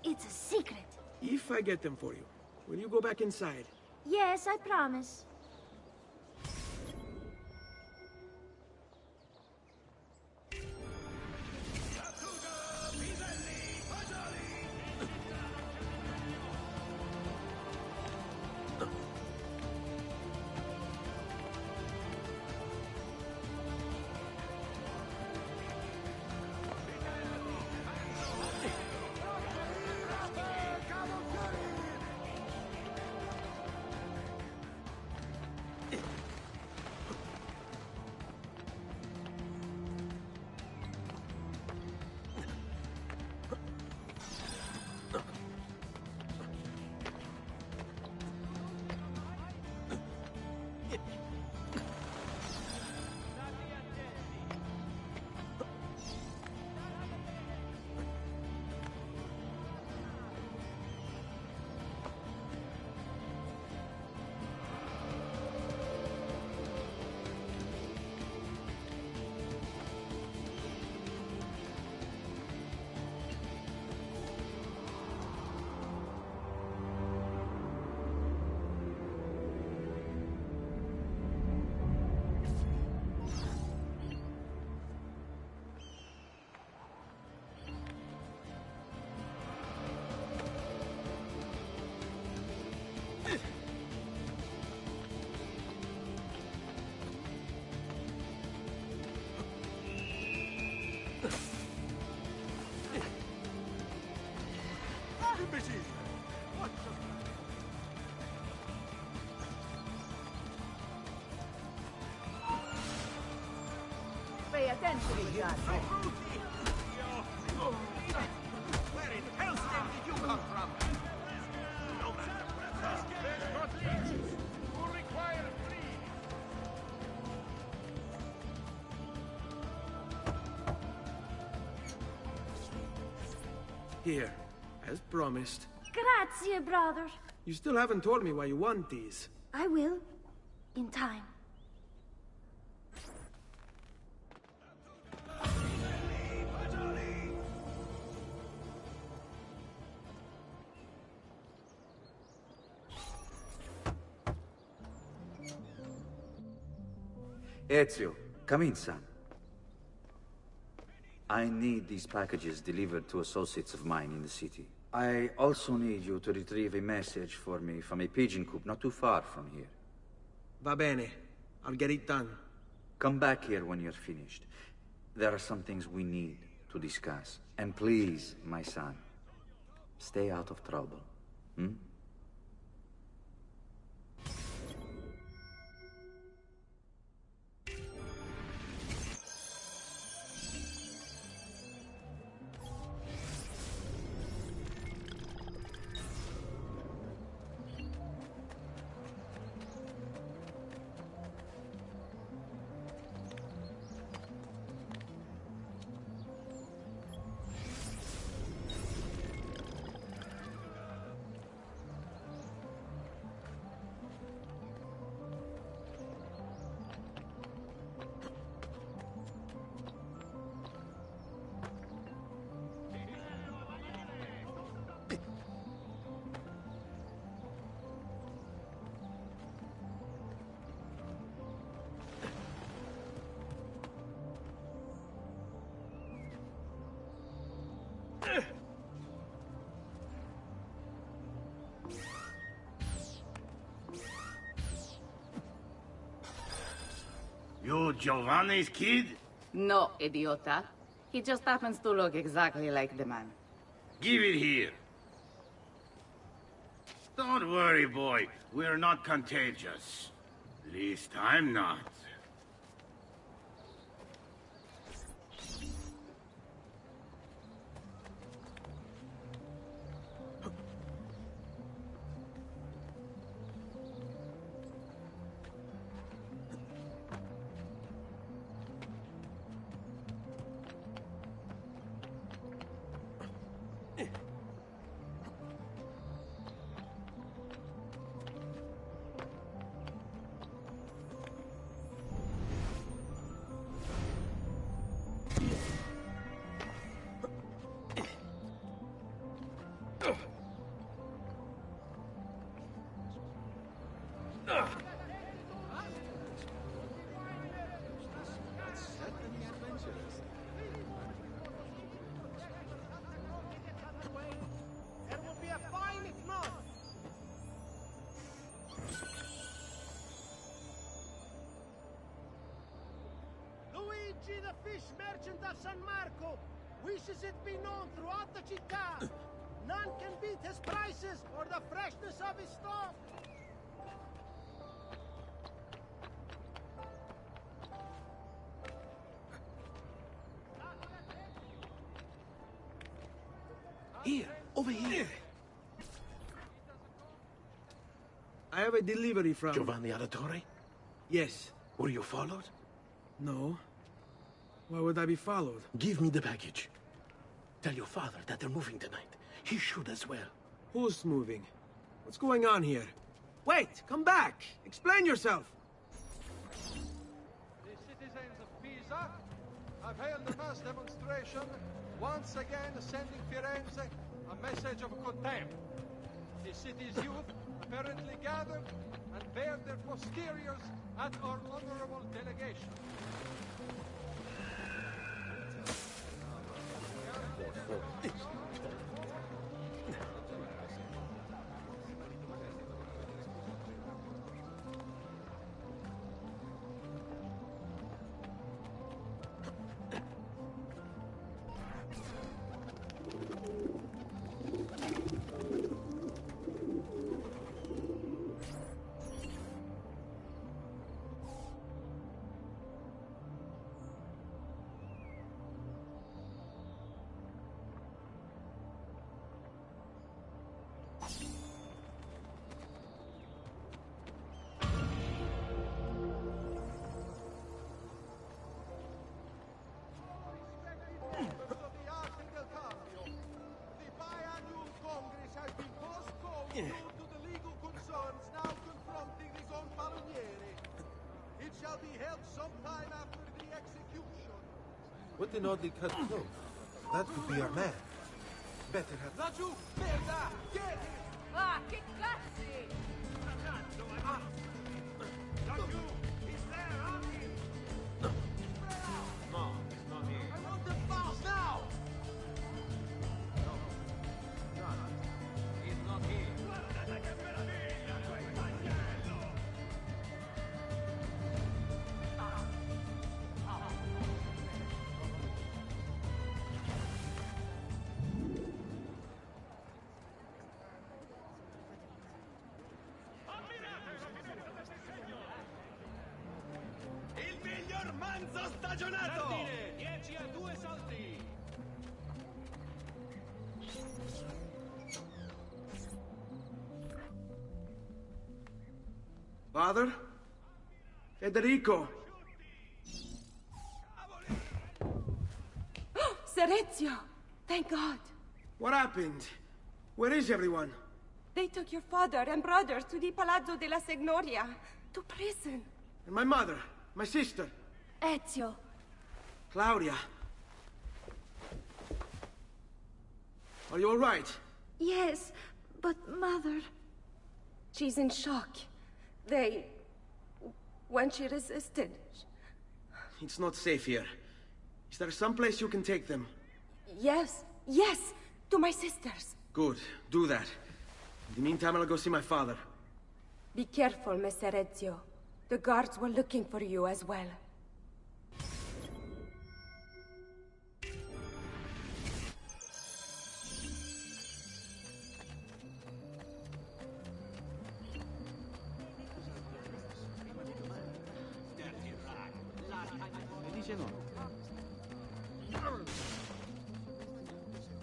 Speaker 3: It's a secret.
Speaker 8: If I get them for you, will you go back inside?
Speaker 3: Yes, I promise.
Speaker 22: Pay attention, ragazzi.
Speaker 14: Where in hell's name did you come from? No matter. There's not leeches who require free.
Speaker 8: Here, as promised.
Speaker 3: Grazie, brother.
Speaker 8: You still haven't told me why you want these.
Speaker 3: I will. In time.
Speaker 13: Ezio, come in, son. I need these packages delivered to associates of mine in the city. I also need you to retrieve a message for me from a pigeon coop not too far from here.
Speaker 8: Va bene. I'll get it done.
Speaker 13: Come back here when you're finished. There are some things we need to discuss. And please, my son, stay out of trouble. Hmm?
Speaker 14: You Giovanni's kid?
Speaker 2: No, idiota. He just happens to look exactly like the man.
Speaker 14: Give it here. Don't worry, boy. We're not contagious. Least I'm not. The fish merchant of San Marco wishes it be known throughout the città. None can beat his prices or the freshness of his stock.
Speaker 8: Here, over here. I have a delivery from...
Speaker 16: Giovanni Auditore?
Speaker 8: Yes.
Speaker 16: Were you followed?
Speaker 8: No. Why would I be followed?
Speaker 16: Give me the package. Tell your father that they're moving tonight. He should as well.
Speaker 8: Who's moving? What's going on here? Wait! Come back! Explain yourself!
Speaker 15: The citizens of Pisa have held a mass demonstration, once again sending Firenze a message of contempt. The city's youth apparently gathered and bared their posteriors at our honorable delegation. Due to the legal concerns now confronting the Gonfaloniere. It shall be held sometime after the execution.
Speaker 16: What an oddly cut cloak. That could be our man. Better have...
Speaker 14: Laggiù, merda! Get him!
Speaker 20: Ah, che cazzi!
Speaker 14: Laggiù! He's there, on him!
Speaker 16: No, it's not here.
Speaker 14: I want the boss!
Speaker 21: Pranzo stagionato!
Speaker 14: Sardine, 10 a 2 salti!
Speaker 8: Father? Federico!
Speaker 11: Serezio! Thank God!
Speaker 8: What happened? Where is everyone?
Speaker 20: They took your father and brothers to the Palazzo della Signoria, to prison.
Speaker 8: And my mother? My sister?
Speaker 3: Ezio.
Speaker 8: Claudia? Are you all right?
Speaker 20: Yes, but Mother... She's in shock. When she resisted...
Speaker 8: It's not safe here. Is there some place you can take them?
Speaker 20: Yes, to my sisters.
Speaker 8: Good, do that. In the meantime, I'll go see my father.
Speaker 20: Be careful, Messer Ezio. The guards were looking for you as well.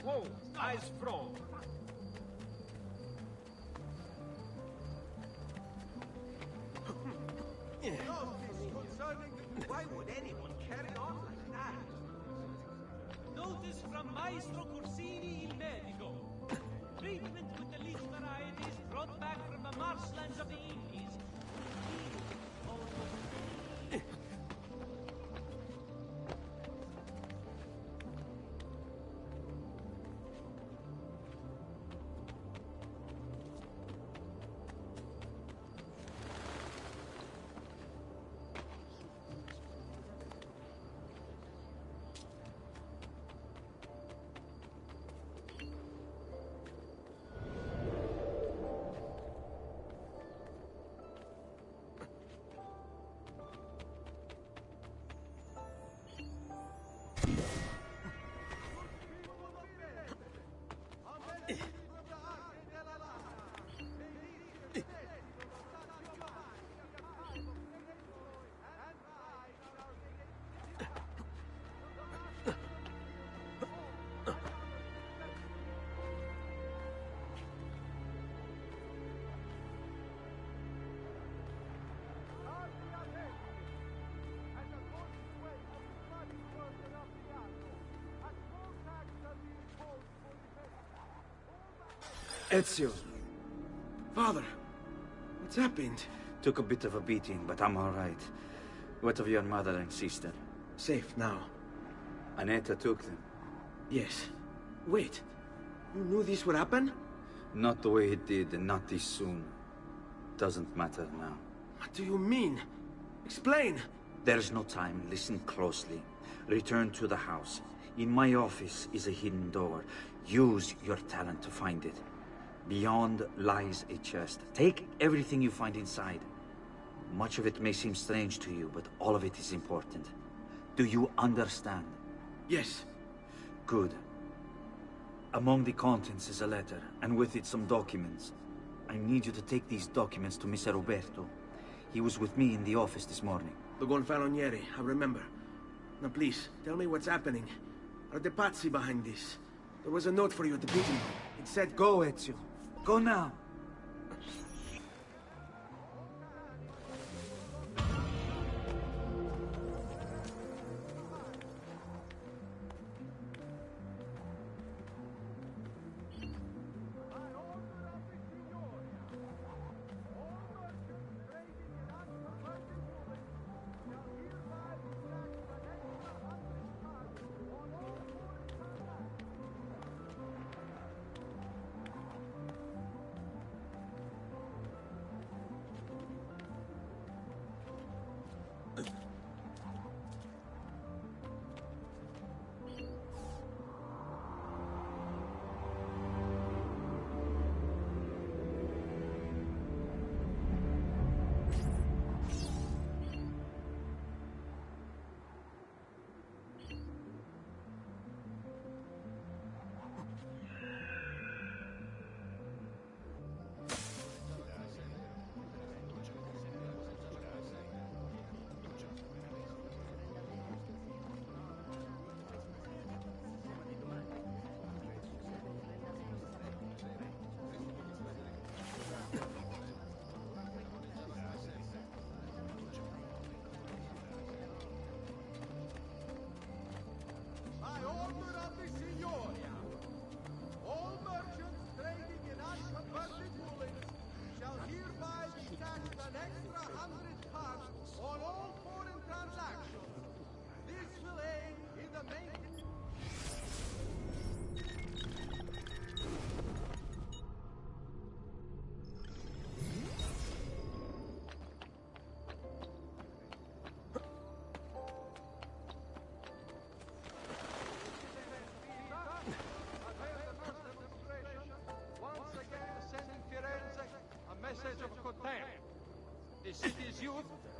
Speaker 14: Whoa, eyes front. Why would anyone carry on like that? Notice from Maestro Corsini il medico. Treatment with the leaf varieties brought back from the marshlands of the Indies.
Speaker 8: Ezio. Father, what's happened?
Speaker 13: Took a bit of a beating, but I'm all right. What of your mother and sister?
Speaker 8: Safe now.
Speaker 13: Annetta took them.
Speaker 8: Yes. Wait. You knew this would happen?
Speaker 13: Not the way it did, and not this soon. Doesn't matter now.
Speaker 8: What do you mean? Explain!
Speaker 13: There's no time. Listen closely. Return to the house. In my office is a hidden door. Use your talent to find it. Beyond lies a chest. Take everything you find inside. Much of it may seem strange to you, but all of it is important. Do you understand?
Speaker 8: Yes.
Speaker 13: Good. Among the contents is a letter, and with it some documents. I need you to take these documents to Mr. Roberto. He was with me in the office this morning.
Speaker 8: The Gonfalonieri, I remember. Now please, tell me what's happening. Are the Pazzi behind this? There was a note for you at the meeting. It said, "Go, Ezio. Go now."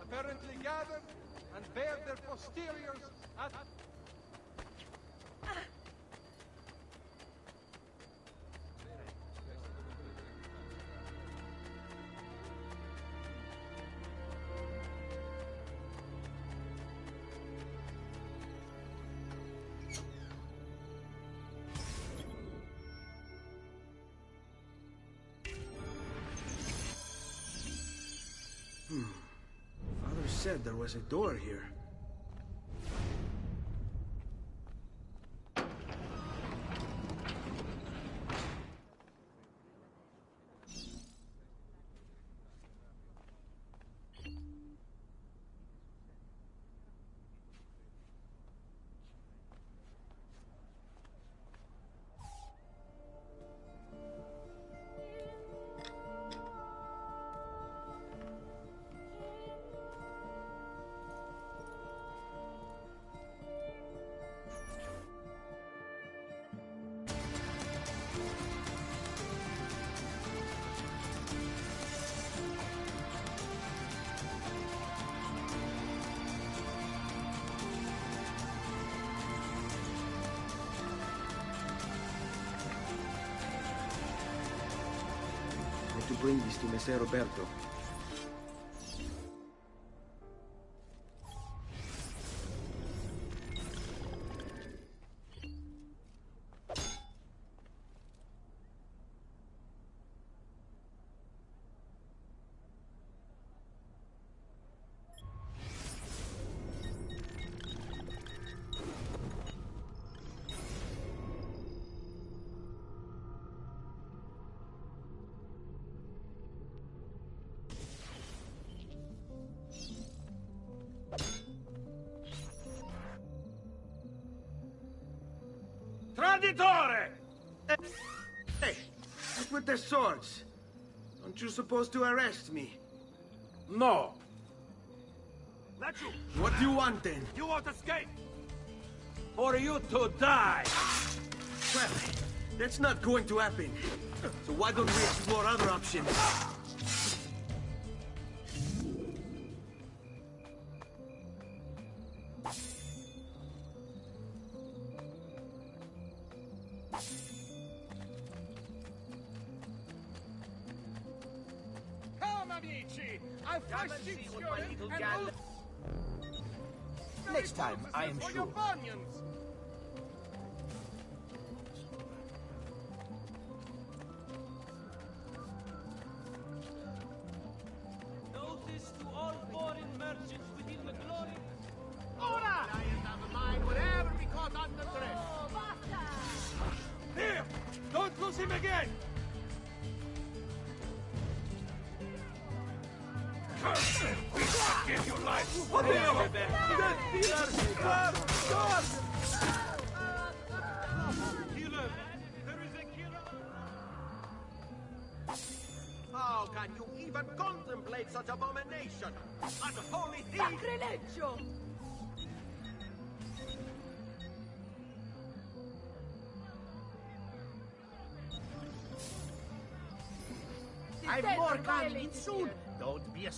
Speaker 15: apparently gathered and bared their posteriors at...
Speaker 8: Father said there was a door here. To bring this to Messer Roberto.
Speaker 21: Traditore! Hey, what's with the swords? Aren't you supposed to arrest me?
Speaker 14: No.
Speaker 21: What do you want then?
Speaker 14: You want to escape? For you to die!
Speaker 21: Well, that's not going to happen. So why don't we explore other options?
Speaker 14: Come, amici! I'll first teach you and
Speaker 7: Next time, I am
Speaker 14: for
Speaker 7: sure.
Speaker 14: your bunions!
Speaker 10: Notice to all foreign merchants within the glory.
Speaker 14: Ora! Lions have a mind whatever we caught under dress.
Speaker 20: Oh, basta!
Speaker 14: Here! Don't lose him again! Curse him! We give you life! What are you?
Speaker 10: Killer! There is a killer!
Speaker 14: How can you even contemplate such abomination? Unholy thief!
Speaker 20: Sacrilegio!
Speaker 14: I've more coming in soon! Don't be a...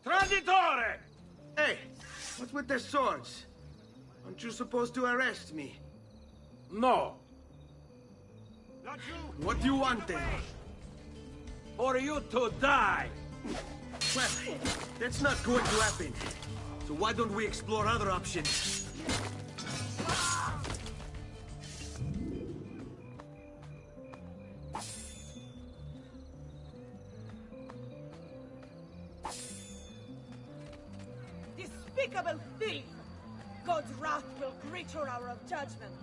Speaker 21: Traditore! Hey, what's with the swords? Aren't you supposed to arrest me?
Speaker 14: No.
Speaker 21: What do you want then?
Speaker 14: For you to die!
Speaker 21: Well, that's not going to happen. So why don't we explore other options?
Speaker 22: Despicable thief! God's wrath will greet your hour of judgment.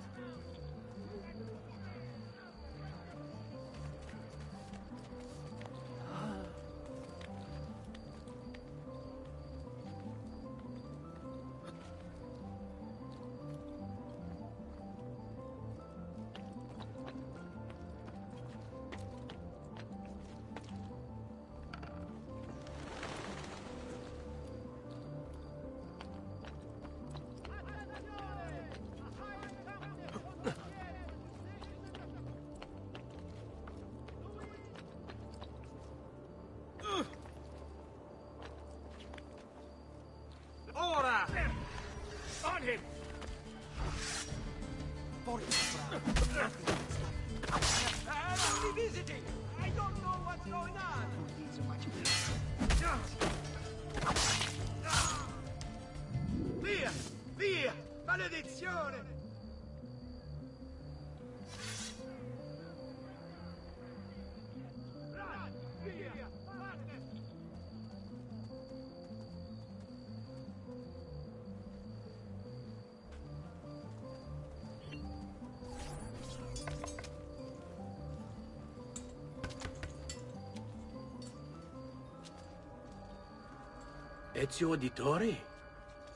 Speaker 17: Ezio Auditore?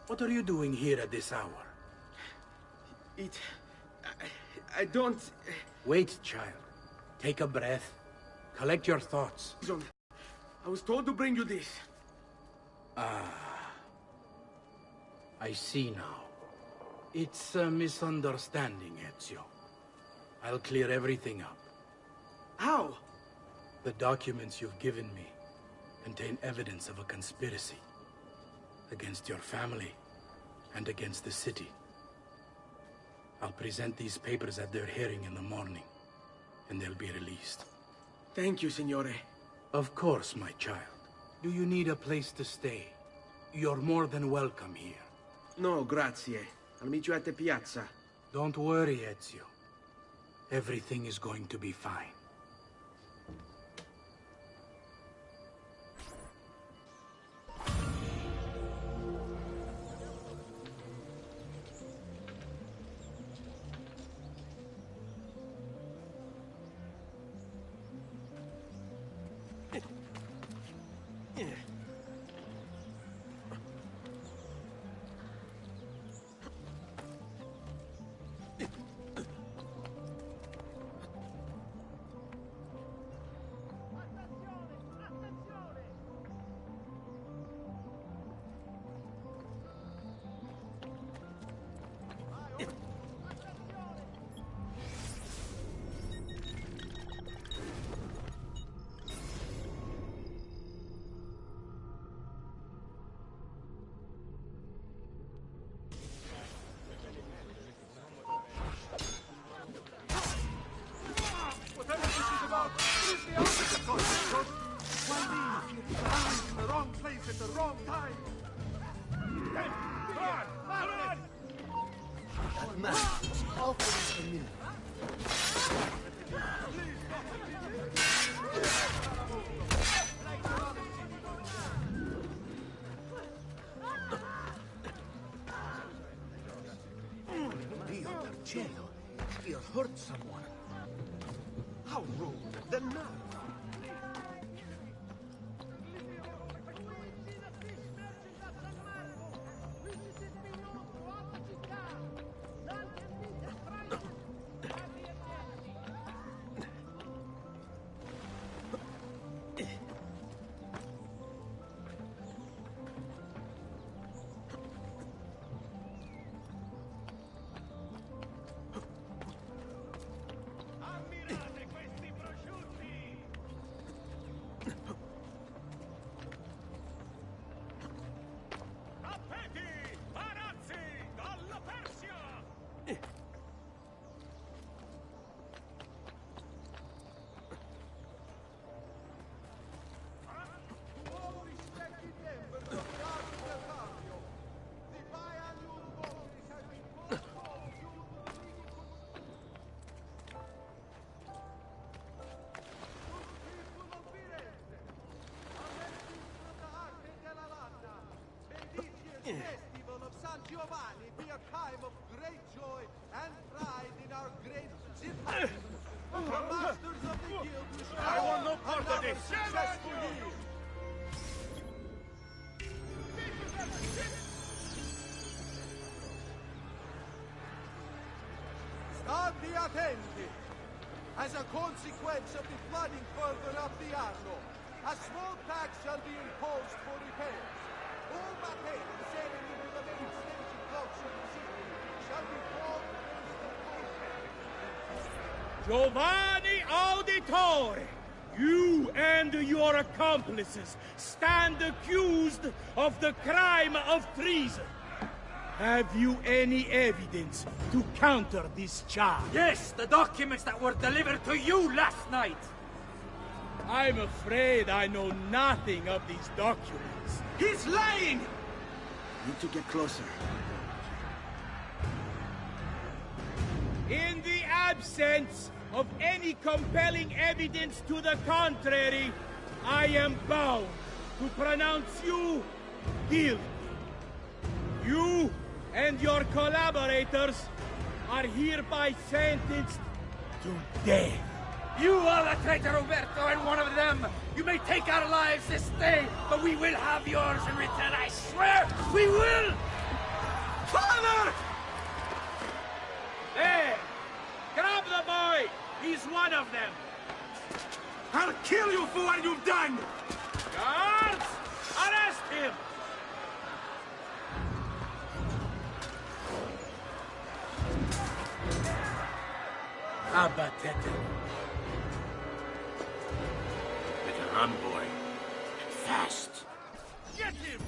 Speaker 17: What are you doing here at this hour?
Speaker 8: I don't...
Speaker 17: Wait, child. Take a breath. Collect your thoughts.
Speaker 8: I was told to bring you this.
Speaker 17: Ah. I see now. It's a misunderstanding, Ezio. I'll clear everything up.
Speaker 8: How?
Speaker 17: The documents you've given me contain evidence of a conspiracy against your family and against the city. I'll present these papers at their hearing in the morning, and they'll be released.
Speaker 8: Thank you, Signore.
Speaker 17: Of course, my child. Do you need a place to stay? You're more than welcome here.
Speaker 8: No, grazie. I'll meet you at the piazza.
Speaker 17: Don't worry, Ezio. Everything is going to be fine.
Speaker 16: You hurt someone. How rude. The nerve.
Speaker 15: Festival of San Giovanni be a time of great joy and pride in our great city. The masters of the guild wish
Speaker 5: I want no part of this.
Speaker 15: successful year. State attenti! As a consequence of the flooding further up the Arno, a small tax shall be imposed for repairs. All materials sailing into the main staging docks of the city shall be brought
Speaker 10: Giovanni Auditore, you and your accomplices stand accused of the crime of treason. Have you any evidence to counter this charge?
Speaker 13: Yes, the documents that were delivered to you last night.
Speaker 10: I'm afraid I know nothing of these documents.
Speaker 8: He's lying!
Speaker 19: Need to get closer.
Speaker 10: In the absence of any compelling evidence to the contrary, I am bound to pronounce you guilty. You and your collaborators are hereby sentenced to death. You are the traitor, Roberto, and one of them. You may take our lives this day, but we will have yours in return, I swear! We will! Father! There! Grab the boy! He's one of them!
Speaker 8: I'll kill you for what you've done!
Speaker 10: Guards! Arrest him! Abatete.
Speaker 8: Better run, boy. Fast.
Speaker 10: Get him!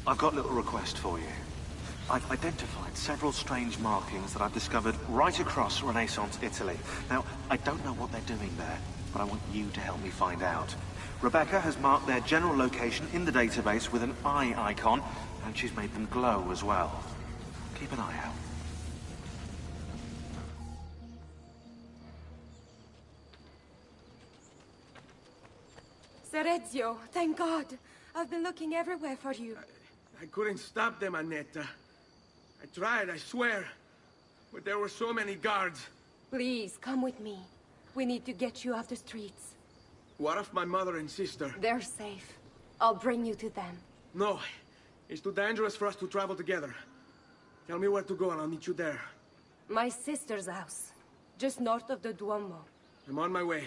Speaker 7: I've got a little request for you. I've identified several strange markings that I've discovered right across Renaissance Italy. Now, I don't know what they're doing there, but I want you to help me find out. Rebecca has marked their general location in the database with an eye icon, and she's made them glow as well. Keep an eye out.
Speaker 11: Serezio, thank God. I've been looking everywhere for you.
Speaker 8: I couldn't stop them, Annetta. I tried, I swear. But there were so many guards.
Speaker 11: Please, come with me. We need to get you off the streets.
Speaker 8: What of my mother and sister?
Speaker 11: They're safe. I'll bring you to them.
Speaker 8: No. It's too dangerous for us to travel together. Tell me where to go and I'll meet you there.
Speaker 11: My sister's house. Just north of the Duomo.
Speaker 8: I'm on my way.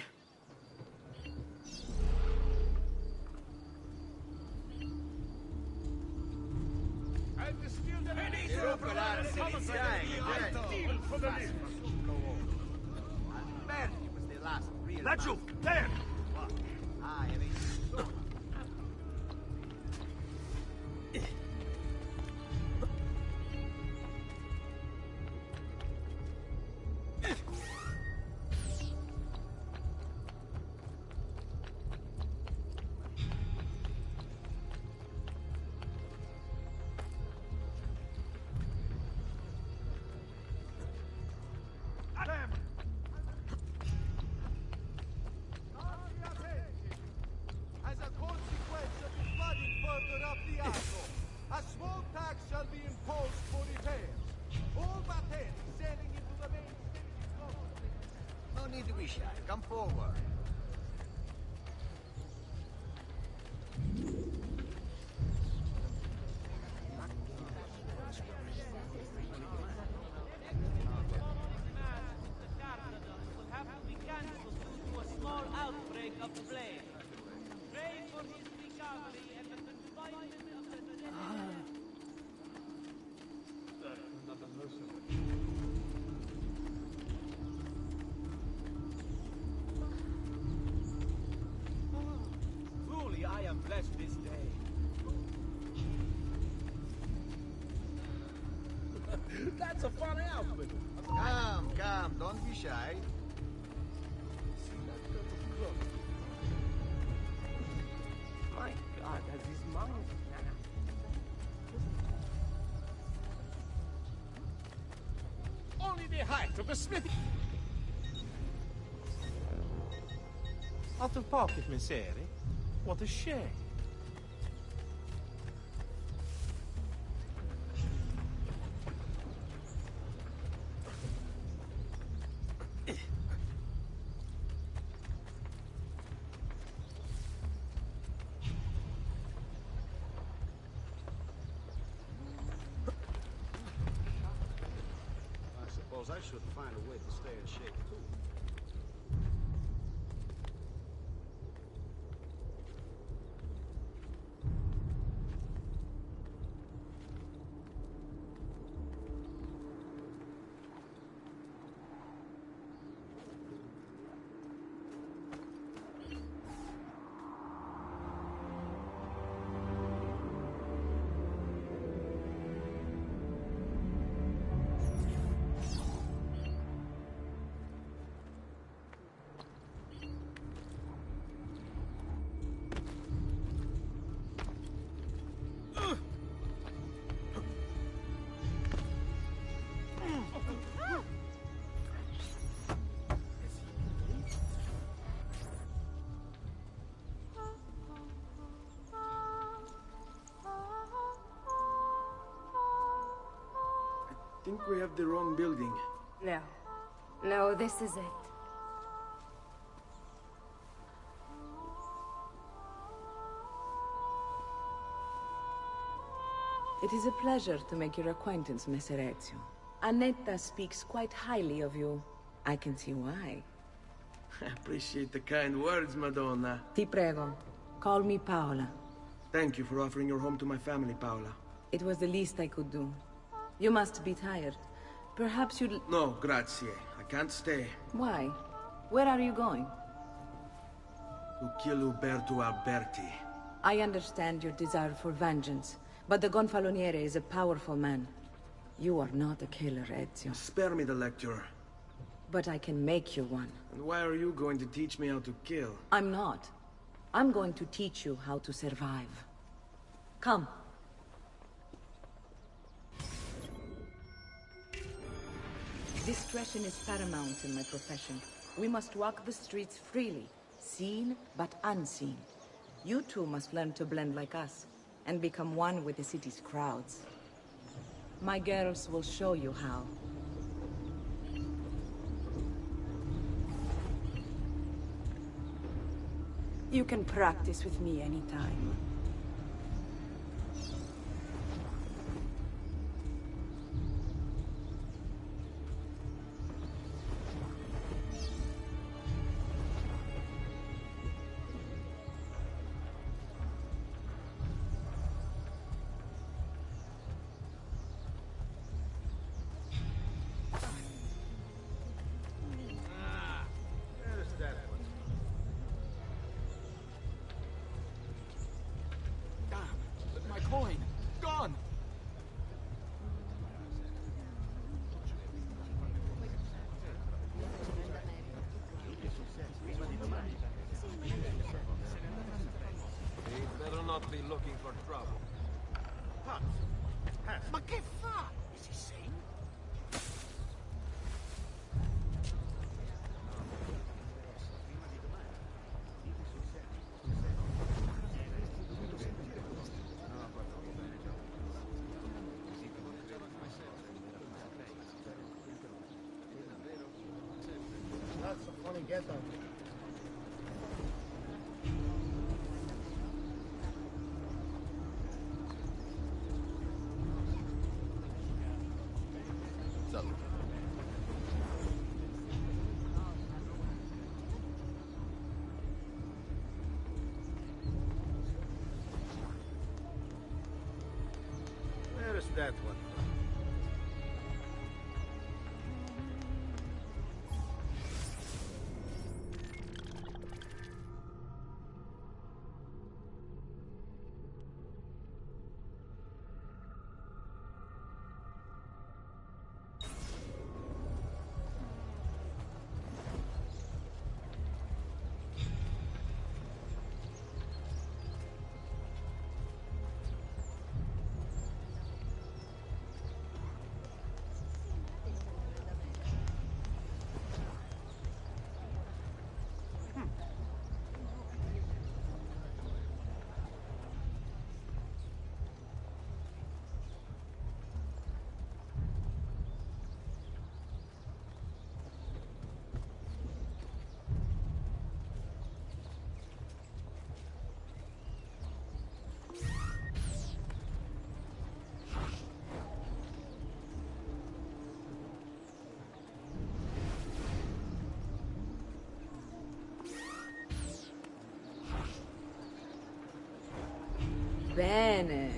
Speaker 10: Laggiù, there!
Speaker 15: As a consequence of the flooding further up the Arno, a small tax shall be imposed for repairs. All batteries sailing into the main city.
Speaker 12: No need to be shy. Come forward.
Speaker 10: Truly, I am blessed this day. That's a funny outfit.
Speaker 12: Come, don't be shy.
Speaker 10: My God, has his mind. Only the height of the smithy. Out of pocket, Messere? What a shame.
Speaker 12: suppose I should find a way to stay in shape, too.
Speaker 8: I think we have the wrong building.
Speaker 11: No. No, this is it.
Speaker 4: It is a pleasure to make your acquaintance, Messer Ezio. Annetta speaks quite highly of you. I can see why.
Speaker 8: I appreciate the kind words, Madonna.
Speaker 4: Ti prego. Call me Paola.
Speaker 8: Thank you for offering your home to my family, Paola.
Speaker 4: It was the least I could do. You must be tired. Perhaps you'd...
Speaker 8: No, grazie. I can't stay.
Speaker 4: Why? Where are you going?
Speaker 8: To kill Uberto Alberti.
Speaker 4: I understand your desire for vengeance, but the Gonfaloniere is a powerful man. You are not a killer, Ezio.
Speaker 8: Spare me the lecture.
Speaker 4: But I can make you one.
Speaker 8: And why are you going to teach me how to kill?
Speaker 4: I'm not. I'm going to teach you how to survive. Come. Discretion is paramount in my profession. We must walk the streets freely, seen but unseen. You too must learn to blend like us, and become one with the city's crowds. My girls will show you how.
Speaker 22: You can practice with me anytime.
Speaker 12: There's that one.
Speaker 1: Damn, my coin! Gone! They better not be looking for trouble.
Speaker 12: Ma che fa? Is he sane?
Speaker 14: That's a funny get-up.
Speaker 12: Where's that one?
Speaker 4: Bene.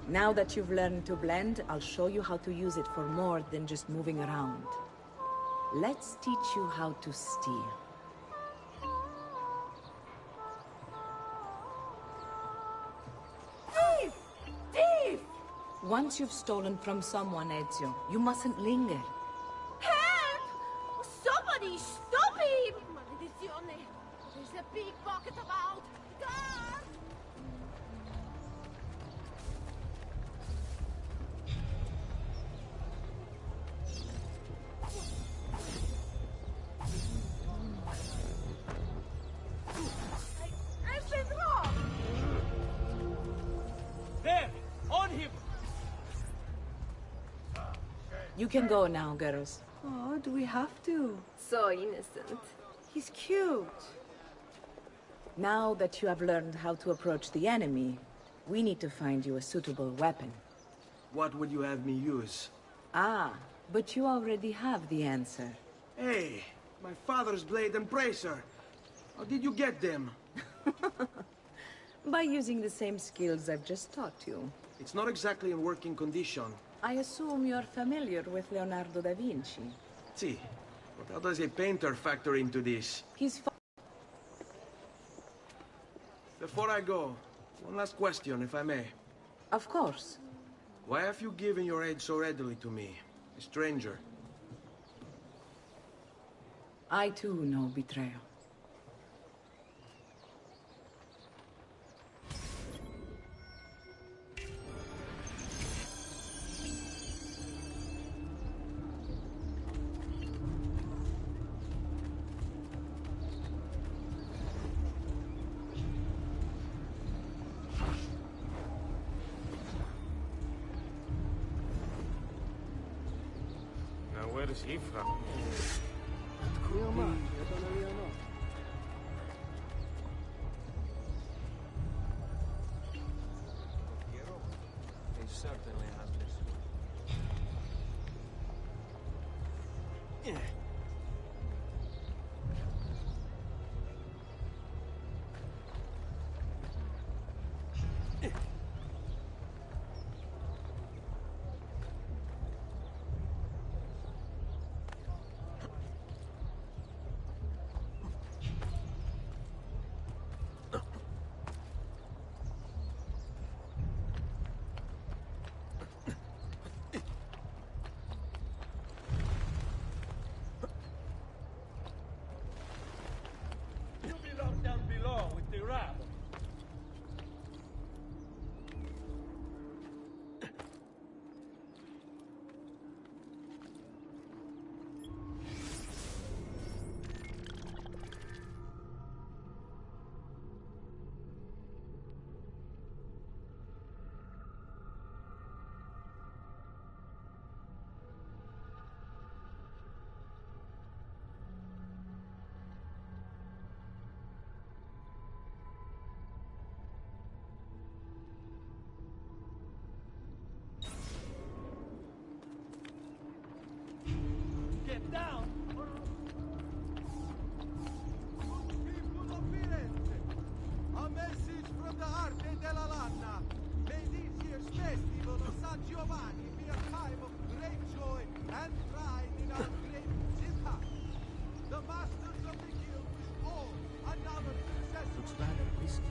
Speaker 4: Now that you've learned to blend, I'll show you how to use it for more than just moving around. Let's teach you how to steal.
Speaker 22: Thief! Thief!
Speaker 4: Once you've stolen from someone, Ezio, you mustn't linger.
Speaker 20: Help! Somebody stop him! Maledizione! There's a big pocket about! Guard! I've been wrong!
Speaker 10: There! On him!
Speaker 4: You can go now, girls.
Speaker 22: Oh, do we have to?
Speaker 11: So innocent.
Speaker 22: He's cute.
Speaker 4: Now that you have learned how to approach the enemy, we need to find you a suitable weapon.
Speaker 8: What would you have me use?
Speaker 4: Ah, but you already have the answer.
Speaker 8: Hey, my father's blade and bracer. How did you get them?
Speaker 4: By using the same skills I've just taught you.
Speaker 8: It's not exactly in working condition.
Speaker 4: I assume you're familiar with Leonardo da Vinci.
Speaker 8: See, but how does a painter factor into this? Before I go, one last question, if I may.
Speaker 4: Of course.
Speaker 8: Why have you given your aid so readily to me, a stranger?
Speaker 4: I too know betrayal.
Speaker 5: Now where is he from?
Speaker 1: He certainly has this.
Speaker 10: You belong down below with the rabble. Get down!
Speaker 15: People of Firenze, a message from the Arte della Lana. May this year's festival of San Giovanni be a time of great joy and pride in our great città. The masters of the guild wish all another successful...
Speaker 1: Looks rather risky.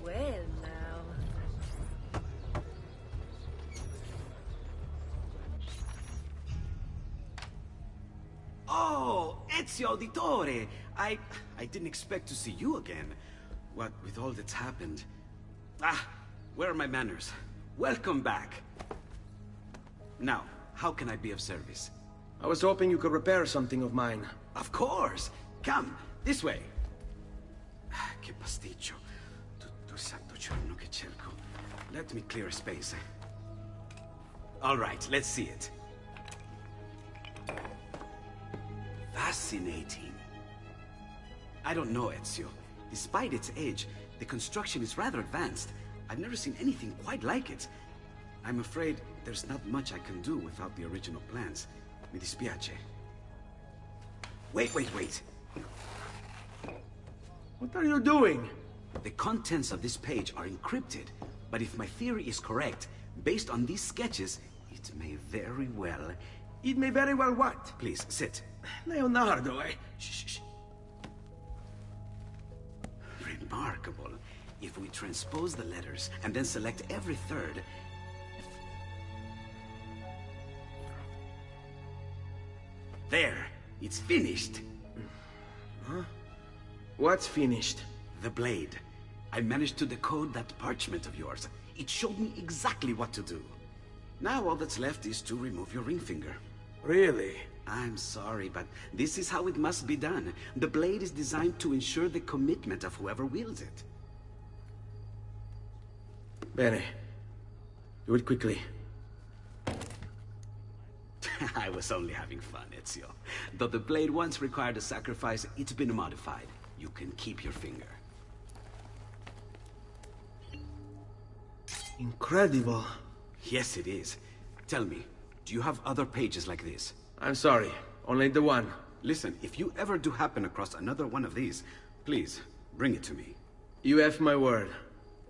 Speaker 4: Well, now.
Speaker 19: Oh, Ezio Auditore! I didn't expect to see you again. What with all that's happened. Ah, where are my manners? Welcome back. Now, how can I be of service?
Speaker 8: I was hoping you could repair something of mine.
Speaker 19: Of course! Come, this way! Che pasticcio. Tutto il santo giorno che cerco. Let me clear a space. All right, let's see it. Fascinating. I don't know, Ezio. Despite its age, the construction is rather advanced. I've never seen anything quite like it. I'm afraid there's not much I can do without the original plans. Mi dispiace. Wait.
Speaker 8: What are you doing?
Speaker 19: The contents of this page are encrypted, but if my theory is correct, based on these sketches, it may very well...
Speaker 8: It may very well what?
Speaker 19: Please, sit.
Speaker 8: Leonardo,
Speaker 19: Shh. Remarkable. If we transpose the letters and then select every third... There! It's finished!
Speaker 8: Huh? What's finished?
Speaker 19: The blade. I managed to decode that parchment of yours. It showed me exactly what to do. Now all that's left is to remove your ring finger.
Speaker 8: Really?
Speaker 19: I'm sorry, but this is how it must be done. The blade is designed to ensure the commitment of whoever wields it.
Speaker 8: Bene. Do it quickly.
Speaker 19: I was only having fun, Ezio. Though the blade once required a sacrifice, it's been modified. You can keep your finger.
Speaker 8: Incredible.
Speaker 19: Yes, it is. Tell me, do you have other pages like this?
Speaker 8: I'm sorry, only the one.
Speaker 19: Listen, if you ever do happen across another one of these, please, bring it to me.
Speaker 8: You have my word.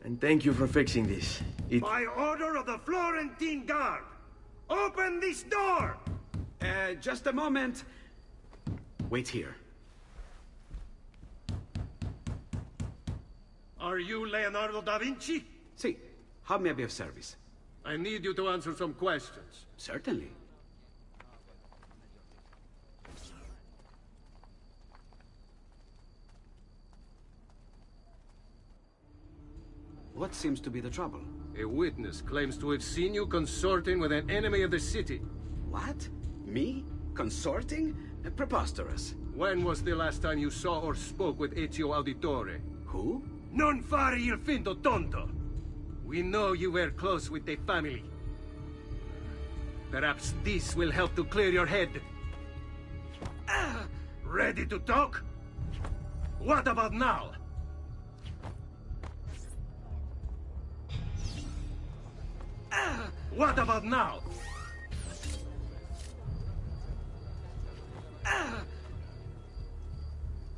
Speaker 8: And thank you for fixing this.
Speaker 21: By order of the Florentine Guard! Open this door!
Speaker 19: Just a moment. Wait here.
Speaker 21: Are you Leonardo da Vinci?
Speaker 19: Si. How may I be of service?
Speaker 21: I need you to answer some questions.
Speaker 19: Certainly. What seems to be the trouble?
Speaker 21: A witness claims to have seen you consorting with an enemy of the city.
Speaker 19: What? Me? Consorting? Preposterous.
Speaker 21: When was the last time you saw or spoke with Ezio Auditore?
Speaker 19: Who?
Speaker 21: Non fare il finto tonto! We know you were close with the family. Perhaps this will help to clear your head. Ready to talk? What about now? What about now?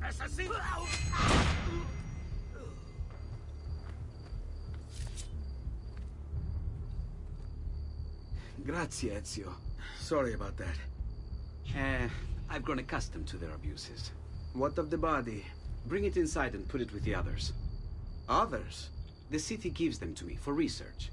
Speaker 21: Assassino!
Speaker 19: Grazie, Ezio.
Speaker 8: Sorry about that.
Speaker 19: I've grown accustomed to their abuses.
Speaker 8: What of the body?
Speaker 19: Bring it inside and put it with the others.
Speaker 8: Others?
Speaker 19: The city gives them to me for research.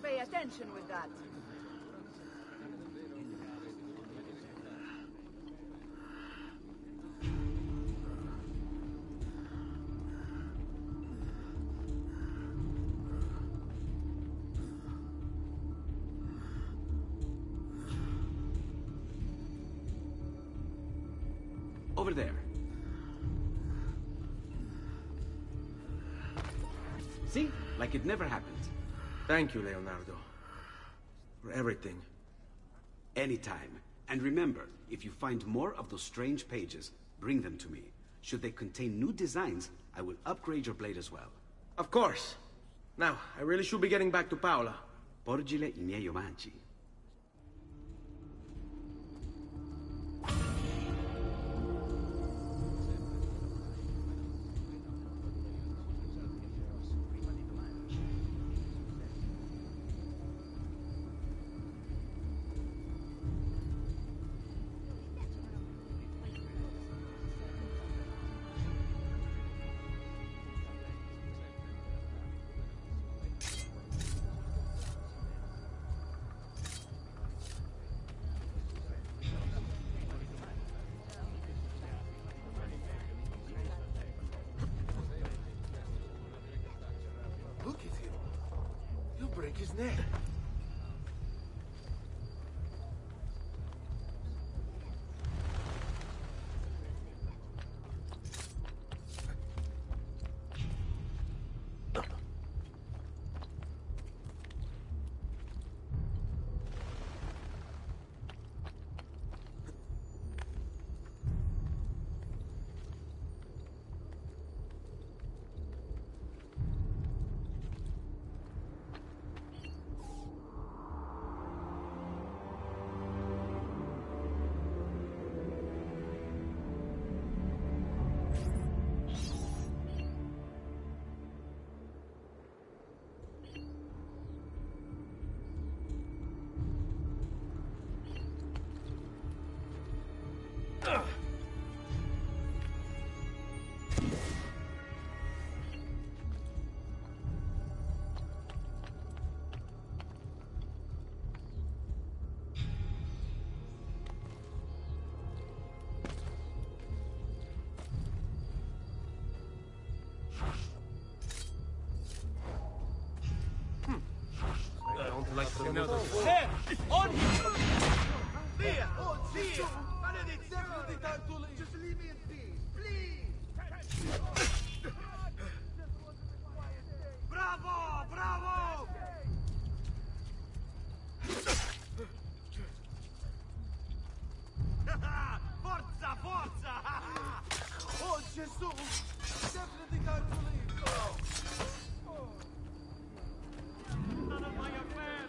Speaker 3: Pay attention with that.
Speaker 19: Over there. See? Like it never happened.
Speaker 8: Thank you, Leonardo. For everything.
Speaker 19: Anytime. And remember, if you find more of those strange pages, bring them to me. Should they contain new designs, I will upgrade your blade as well.
Speaker 8: Of course. Now, I really should be getting back to Paola.
Speaker 19: Porgile I miei omaggi.
Speaker 16: Look at him. He'll break his neck.
Speaker 1: another.
Speaker 10: There! On him!
Speaker 8: Via! Via! Definitely time to leave. Just leave me in peace, please! Bravo! Bravo! Forza! Forza! Oh, Jesus! Definitely time to leave.
Speaker 15: None of my affair,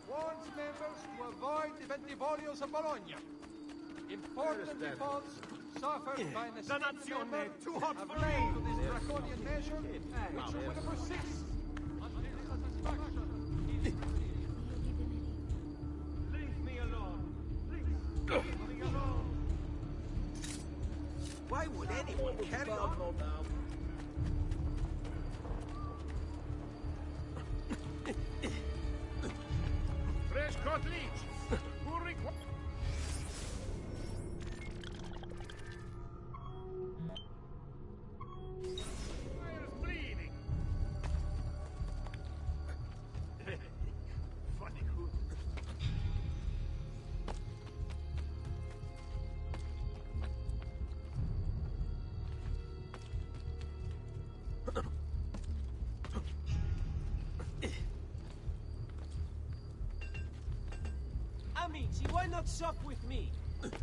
Speaker 15: warns members to avoid the Bentivolios of Bologna. Important defaults suffered by an esteemed member
Speaker 8: too hot
Speaker 15: have
Speaker 8: for
Speaker 15: led to
Speaker 8: me.
Speaker 15: this draconian measure, which will persist until satisfaction is received.
Speaker 8: Leave me alone. Leave me alone. Why would anyone carry on?
Speaker 10: Fresh cut leech! Who requires... bleeding!
Speaker 8: Funny hood.
Speaker 6: Amici, why not shop with me?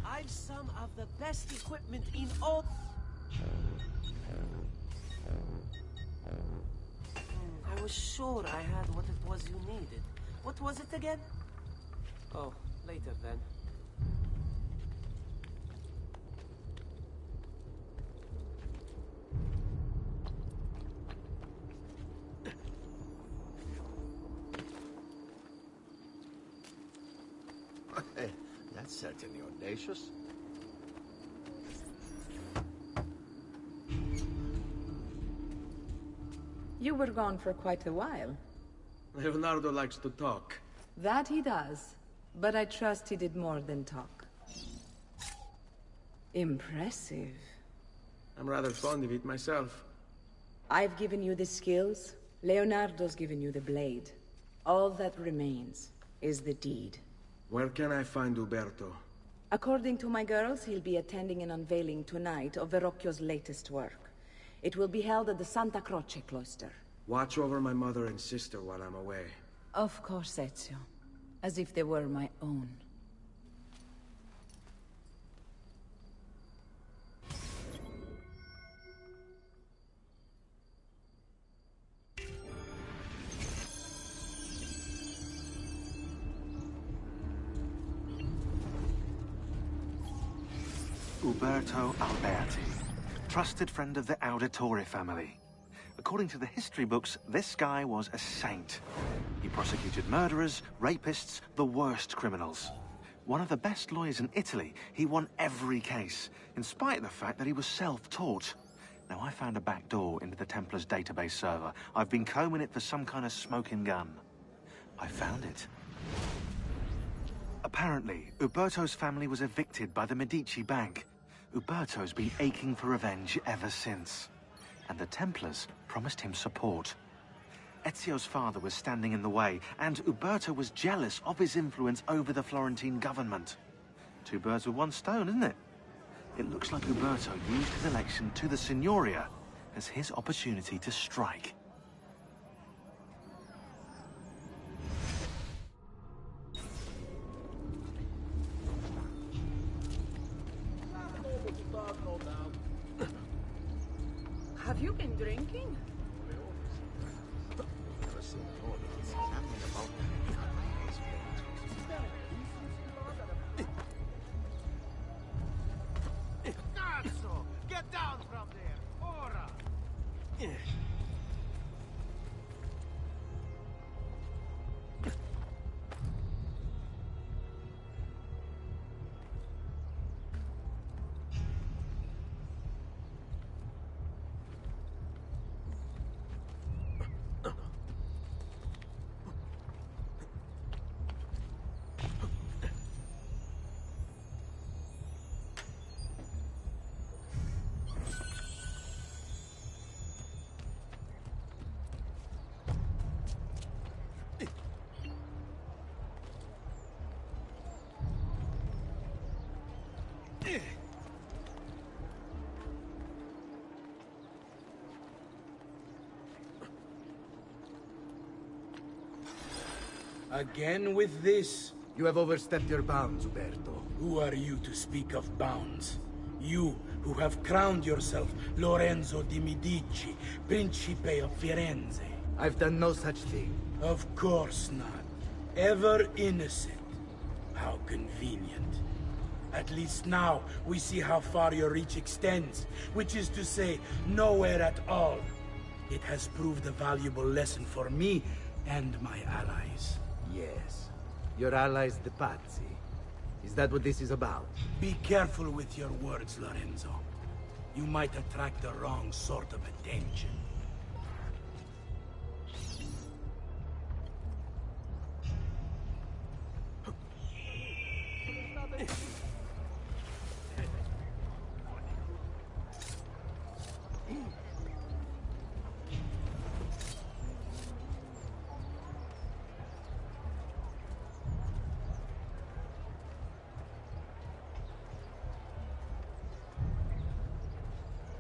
Speaker 6: I've some of the best equipment in all... I was sure I had what it was you needed. What was it again? Oh, later then.
Speaker 9: Hey, that's certainly audacious.
Speaker 4: You were gone for quite a while.
Speaker 8: Leonardo likes to talk.
Speaker 4: That he does. But I trust he did more than talk. Impressive.
Speaker 8: I'm rather fond of it myself.
Speaker 4: I've given you the skills. Leonardo's given you the blade. All that remains is the deed.
Speaker 8: Where can I find Uberto?
Speaker 4: According to my girls, he'll be attending an unveiling tonight of Verrocchio's latest work. It will be held at the Santa Croce cloister.
Speaker 8: Watch over my mother and sister while I'm away.
Speaker 4: Of course, Ezio. As if they were my own.
Speaker 7: Uberto Alberti, trusted friend of the Auditore family. According to the history books, this guy was a saint. He prosecuted murderers, rapists, the worst criminals. One of the best lawyers in Italy, he won every case, in spite of the fact that he was self-taught. Now, I found a back door into the Templars' database server. I've been combing it for some kind of smoking gun. I found it. Apparently, Uberto's family was evicted by the Medici Bank. Uberto's been aching for revenge ever since. And the Templars promised him support. Ezio's father was standing in the way, and Uberto was jealous of his influence over the Florentine government. Two birds with one stone, isn't it? It looks like Uberto used his election to the Signoria as his opportunity to strike.
Speaker 4: Have you been drinking?
Speaker 14: Cazzo! Get down from there! Ora!
Speaker 17: Again with this?
Speaker 16: You have overstepped your bounds, Uberto.
Speaker 17: Who are you to speak of bounds? You, who have crowned yourself Lorenzo di Medici, Principe of Firenze.
Speaker 16: I've done no such thing.
Speaker 17: Of course not. Ever innocent. How convenient. At least now, we see how far your reach extends, which is to say, nowhere at all. It has proved a valuable lesson for me and my allies.
Speaker 16: Yes. Your allies, the Pazzi. Is that what this is about?
Speaker 17: Be careful with your words, Lorenzo. You might attract the wrong sort of attention.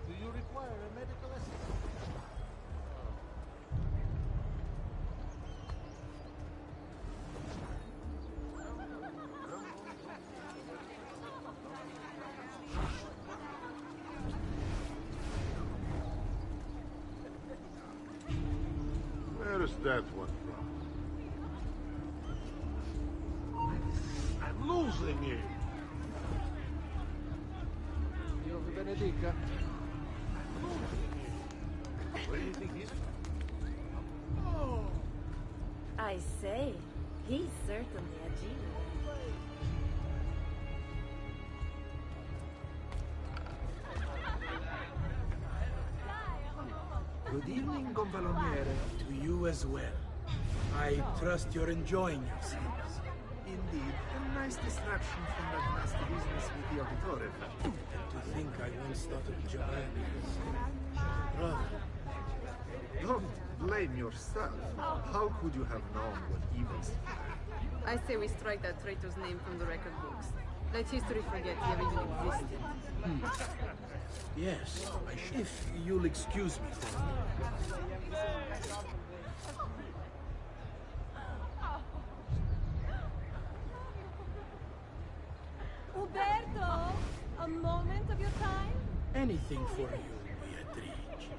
Speaker 14: Do you require a medical assistant?
Speaker 5: Where is that one from? I'm losing it.
Speaker 14: Dio vi benedica.
Speaker 5: Where do you think he's from?
Speaker 3: I say, he's certainly a genius.
Speaker 16: Good evening, Gonfaloniere.
Speaker 17: To you as well. I trust you're enjoying yourselves.
Speaker 16: Indeed, a nice distraction from that nasty business with the Auditore.
Speaker 17: To think I once thought of Giovanni as brother.
Speaker 16: Don't blame yourself. How could you have known what evils?
Speaker 2: I say we strike that traitor's name from the record books. Let history forget he ever even existed.
Speaker 17: Yes, if you'll excuse me for a minute.
Speaker 11: Uberto, a moment of your time?
Speaker 17: Anything for you, Beatrice.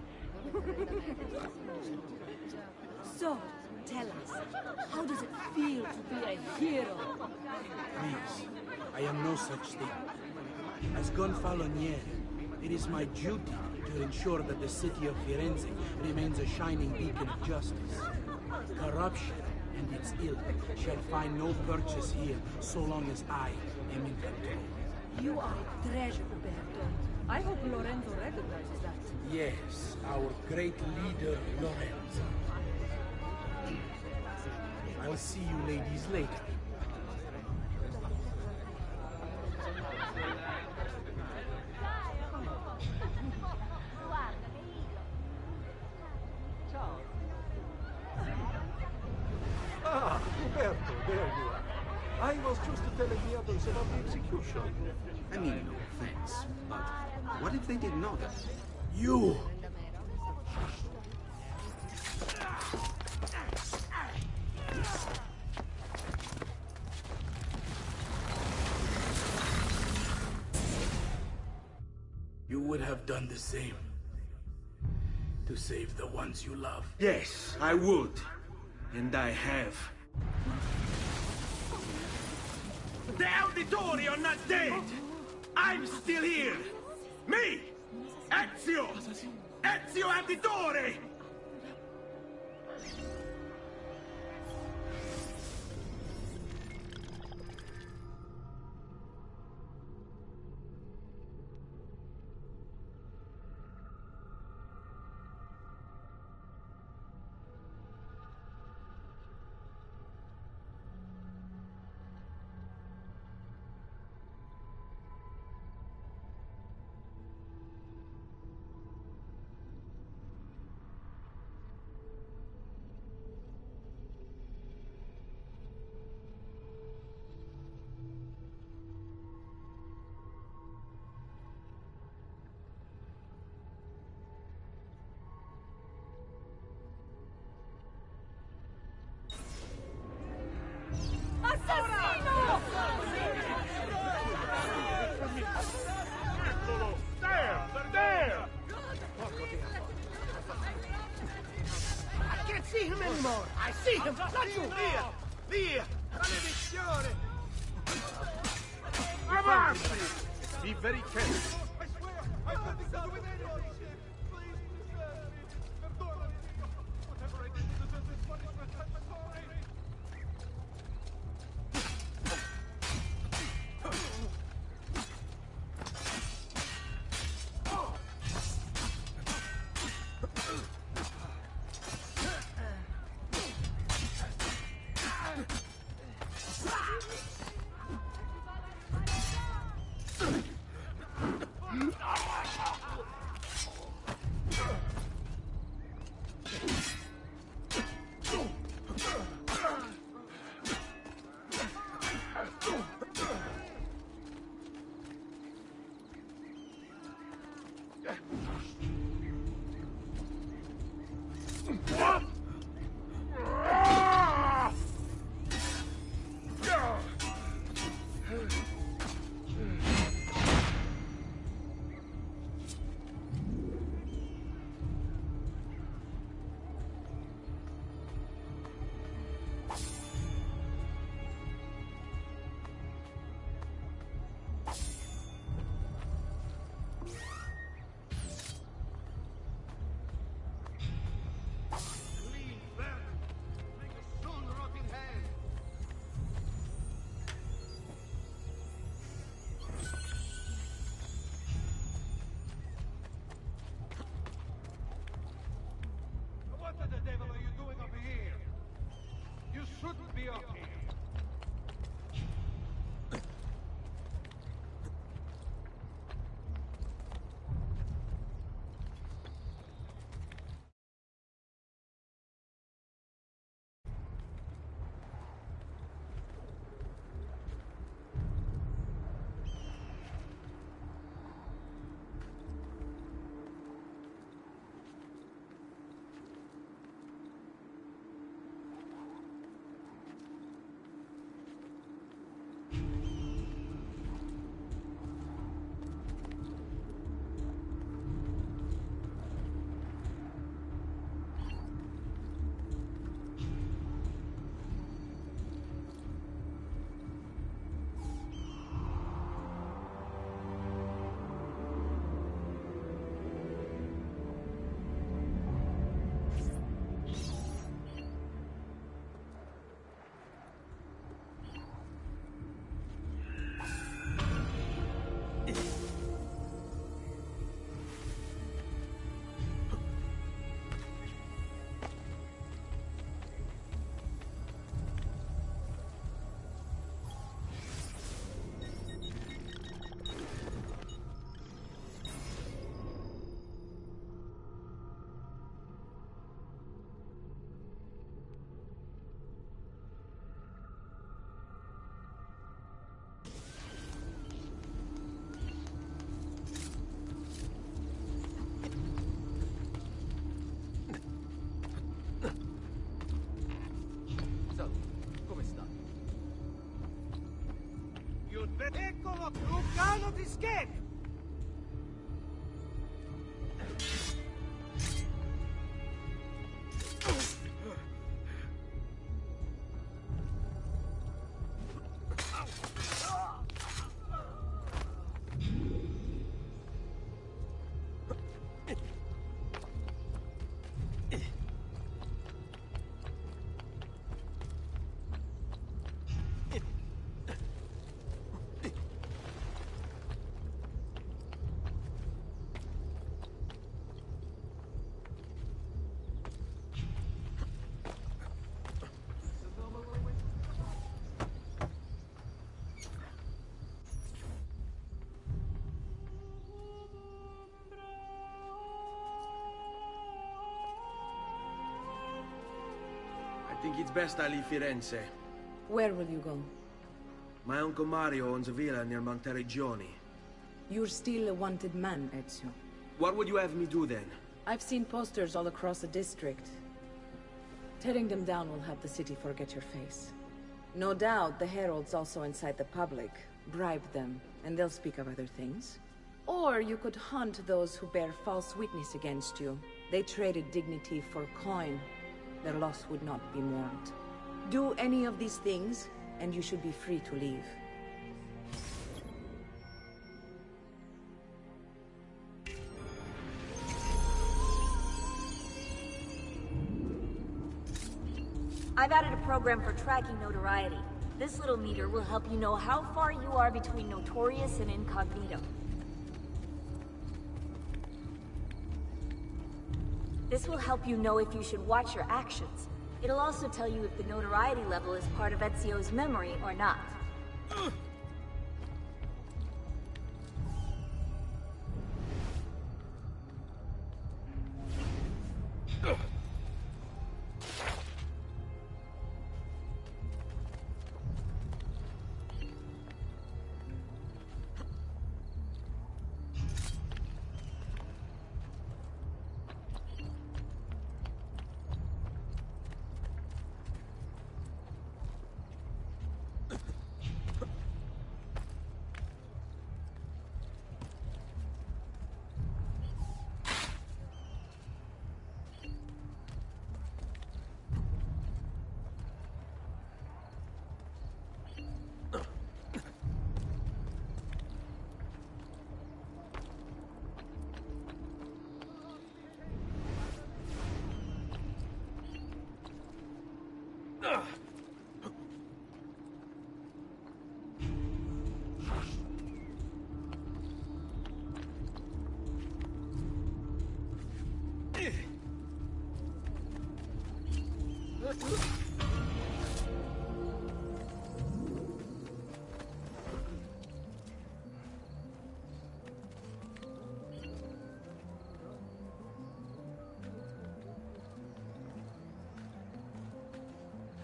Speaker 11: So, tell us, how does it feel to be a hero?
Speaker 17: Please, I am no such thing. As Gonfaloniere, it is my duty to ensure that the city of Firenze remains a shining beacon of justice. Corruption and its ilk shall find no purchase here so long as I am in control.
Speaker 11: You are a treasure, Uberto. I hope Lorenzo recognizes that.
Speaker 17: Yes, our great leader, Lorenzo. I'll see you ladies later.
Speaker 9: Ah, Roberto, there you are. I was just telling the others about the execution.
Speaker 19: I mean, no offense, but what if they did notice?
Speaker 17: You! You would have done the same. To save the ones you love.
Speaker 21: Yes, I would. And I have. The Auditori are not dead! I'm still here! Me! Ezio! Ezio Auditore!
Speaker 8: more! I see him! Not you! Via! Via! Maledizione! Avanti! Be very careful.
Speaker 15: I swear, I've nothing to do with any of this shit. Please, spare me. Perdonami, Dio. Whatever I did to deserve this punishment, I'm sorry. What the devil are you doing up here? You shouldn't be up here. Eccolo! Lucano di scherzo!
Speaker 8: I think it's best I leave Firenze.
Speaker 4: Where will you go?
Speaker 8: My Uncle Mario owns a villa near Monteriggioni.
Speaker 4: You're still a wanted man, Ezio.
Speaker 8: What would you have me do then?
Speaker 4: I've seen posters all across the district. Tearing them down will help the city forget your face. No doubt the heralds also incite the public. Bribe them, and they'll speak of other things. Or you could hunt those who bear false witness against you. They traded dignity for coin. their loss would not be mourned. Do any of these things, and you should be free to leave.
Speaker 3: I've added a program for tracking notoriety. This little meter will help you know how far you are between notorious and incognito. This will help you know if you should watch your actions. It'll also tell you if the notoriety level is part of Ezio's memory or not.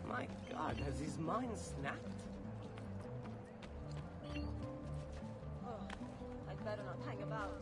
Speaker 6: My God, has his mind snapped?
Speaker 11: Oh, I'd better not hang about.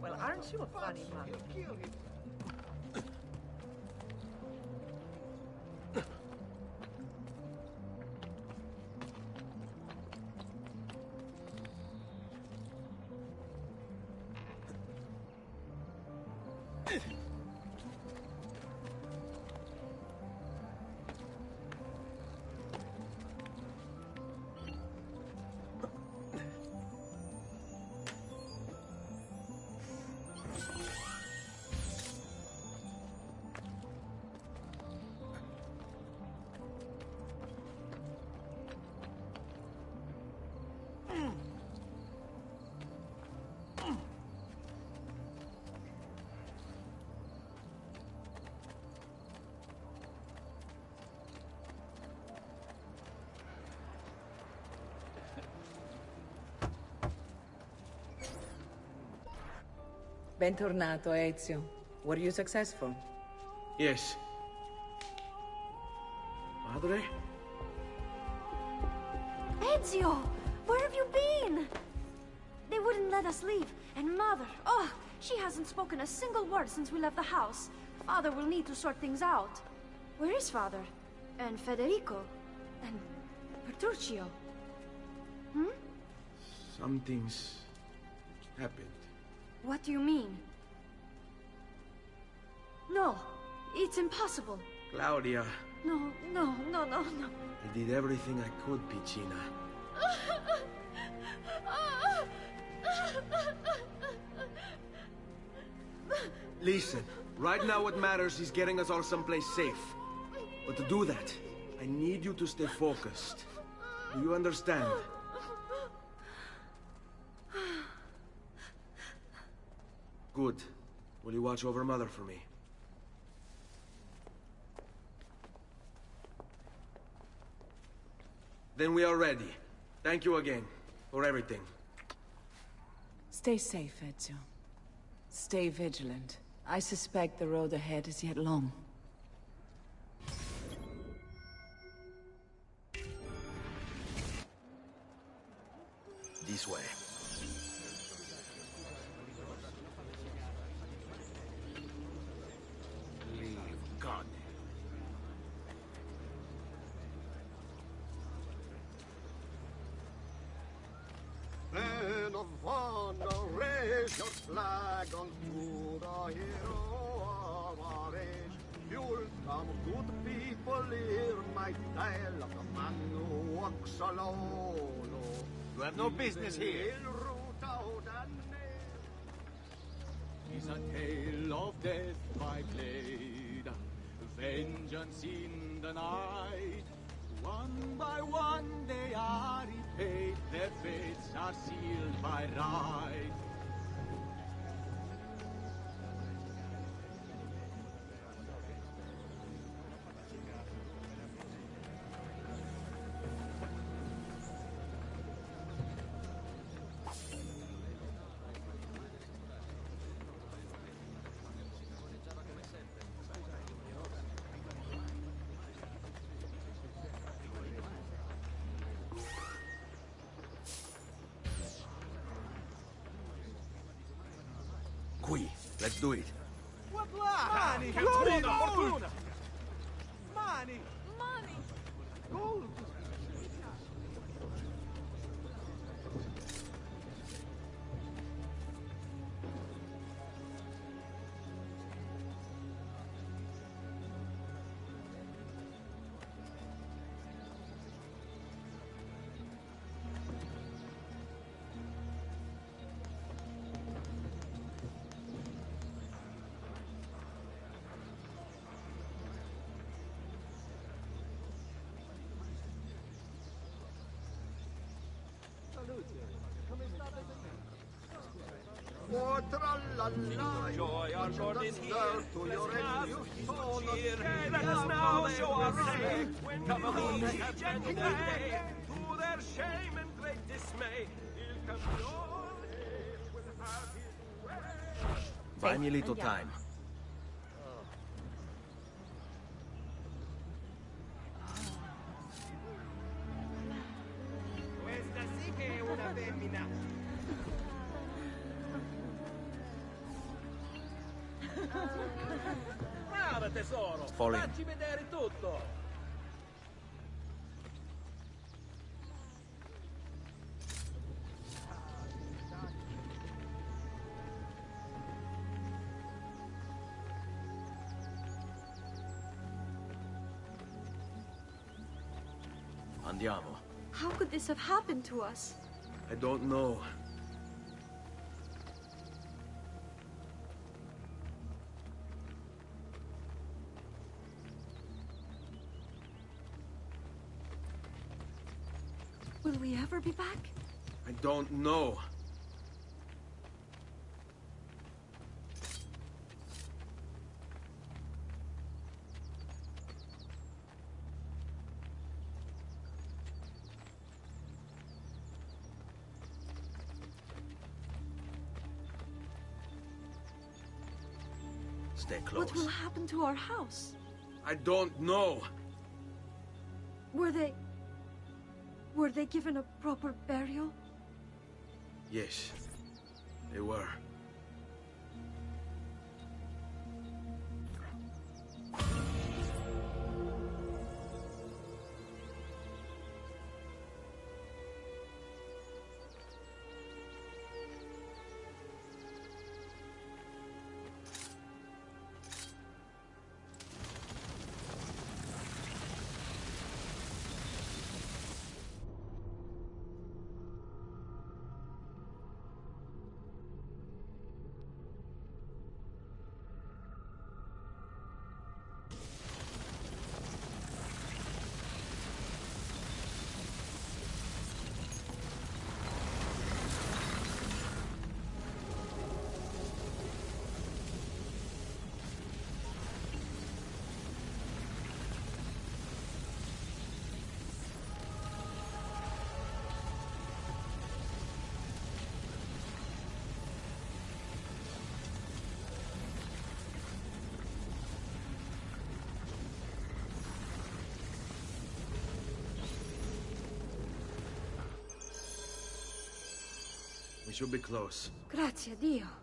Speaker 22: Well, aren't you a funny monkey?
Speaker 4: Bentornato, Ezio. Were you successful?
Speaker 8: Yes. Padre?
Speaker 13: Ezio! Where have you been? They wouldn't let us leave. And Mother, oh, she hasn't spoken a single word since we left the house. Father will need to sort things out. Where is Father? And Federico? And Petruccio? Hmm?
Speaker 8: Something's happened.
Speaker 13: What do you mean? No, it's impossible.
Speaker 8: Claudia,
Speaker 13: No.
Speaker 8: I did everything I could, Piccina. Listen, right now what matters is getting us all someplace safe. But to do that, I need you to stay focused. Do you understand? Good. Will you watch over Mother for me? Then we are ready. Thank you again for everything.
Speaker 4: Stay safe, Ezio. Stay vigilant. I suspect the road ahead is yet long.
Speaker 16: This way.
Speaker 1: Leave, God.
Speaker 14: Men of honor, raise your flag unto the hero of our age. You'll come, good people, hear my tale of the man who walks alone.
Speaker 7: You have no business here.
Speaker 12: Is a tale of death by blade, vengeance in the night. One by one they are repaid, their fates are sealed by right.
Speaker 16: Qui, let's do it.
Speaker 8: Mani!
Speaker 10: Che
Speaker 8: Gold!
Speaker 10: buona fortuna!
Speaker 8: Mani!
Speaker 3: Money!
Speaker 8: Gold!
Speaker 14: Oh, tra-la-la,
Speaker 10: Joy, our Lord is here.
Speaker 14: To
Speaker 10: Bless
Speaker 14: your
Speaker 10: us
Speaker 14: you
Speaker 10: with
Speaker 14: saw
Speaker 10: good cheer.
Speaker 14: the
Speaker 10: Let us now show our strength. When Cavaliers have been their day, to their shame and great dismay, Il Campione will have his way.
Speaker 16: Buy me a little time.
Speaker 10: Questa sì che è una femmina. Brava tesoro,
Speaker 16: Fall in.
Speaker 10: facci vedere tutto.
Speaker 16: Andiamo.
Speaker 13: How could this have happened to us?
Speaker 8: I don't know.
Speaker 13: Will we ever be back?
Speaker 8: I don't know.
Speaker 16: Stay close.
Speaker 13: What will happen to our house?
Speaker 8: I don't know.
Speaker 13: Were they given a proper burial?
Speaker 8: Yes, they were.
Speaker 16: should be close.
Speaker 13: Grazie a Dio.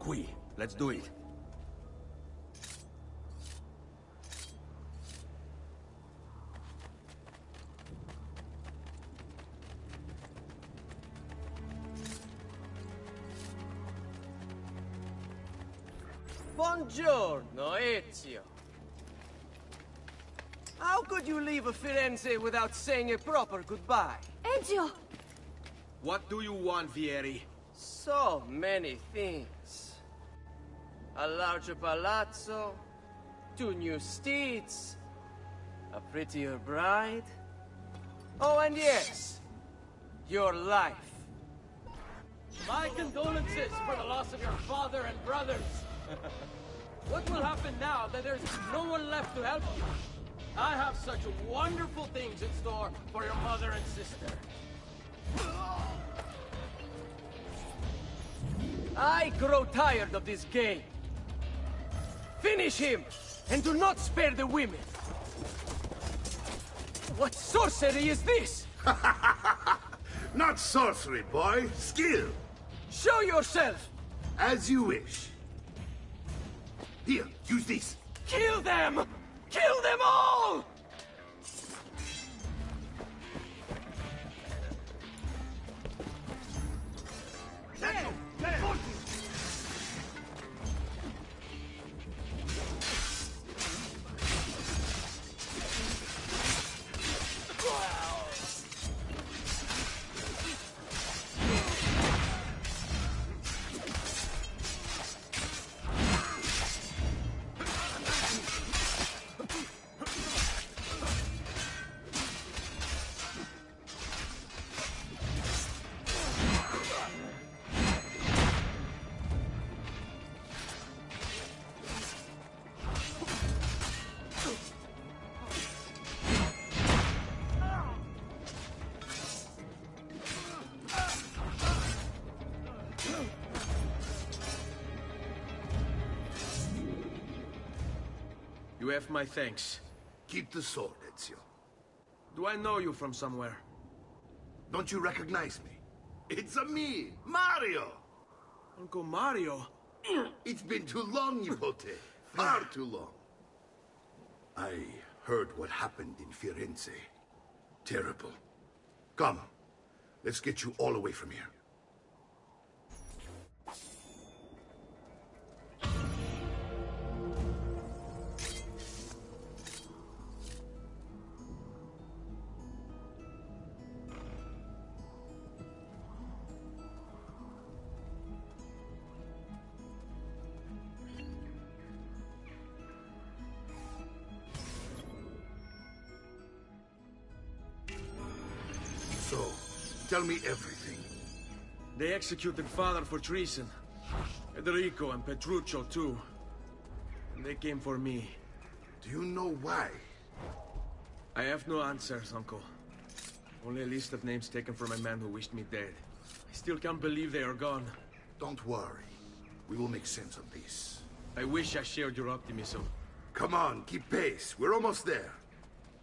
Speaker 18: Qui. Let's do it.
Speaker 6: Buongiorno, Ezio. How could you leave Firenze without saying a proper goodbye?
Speaker 13: Ezio!
Speaker 10: What do you want, Vieri?
Speaker 6: So many things. A larger palazzo, 2 new steeds, a prettier bride. Oh, and yes, your life.
Speaker 20: My condolences for the loss of your father and brothers. What will happen now that there's no one left to help you? I have such wonderful things in store for your mother and sister.
Speaker 6: I grow tired of this game. Finish him, and do not spare the women. What sorcery is this?
Speaker 5: Not sorcery, boy. Skill.
Speaker 6: Show yourself.
Speaker 5: As you wish. Here, use this.
Speaker 6: Kill them! Kill them all!
Speaker 10: You have my thanks.
Speaker 5: Keep the sword, Ezio.
Speaker 10: Do I know you from somewhere?
Speaker 5: Don't you recognize me? It's me, Mario!
Speaker 10: Uncle Mario?
Speaker 5: It's been too long, Nipote. Far too long. I heard what happened in Firenze. Terrible. Come, let's get you all away from here. So, tell me everything.
Speaker 10: They executed father for treason. Federico and Petruccio, too. And they came for me.
Speaker 5: Do you know why?
Speaker 10: I have no answers, Uncle. Only a list of names taken from a man who wished me dead. I still can't believe they are gone.
Speaker 5: Don't worry. We will make sense of this.
Speaker 10: I wish I shared your optimism.
Speaker 5: Come on, keep pace. We're almost there.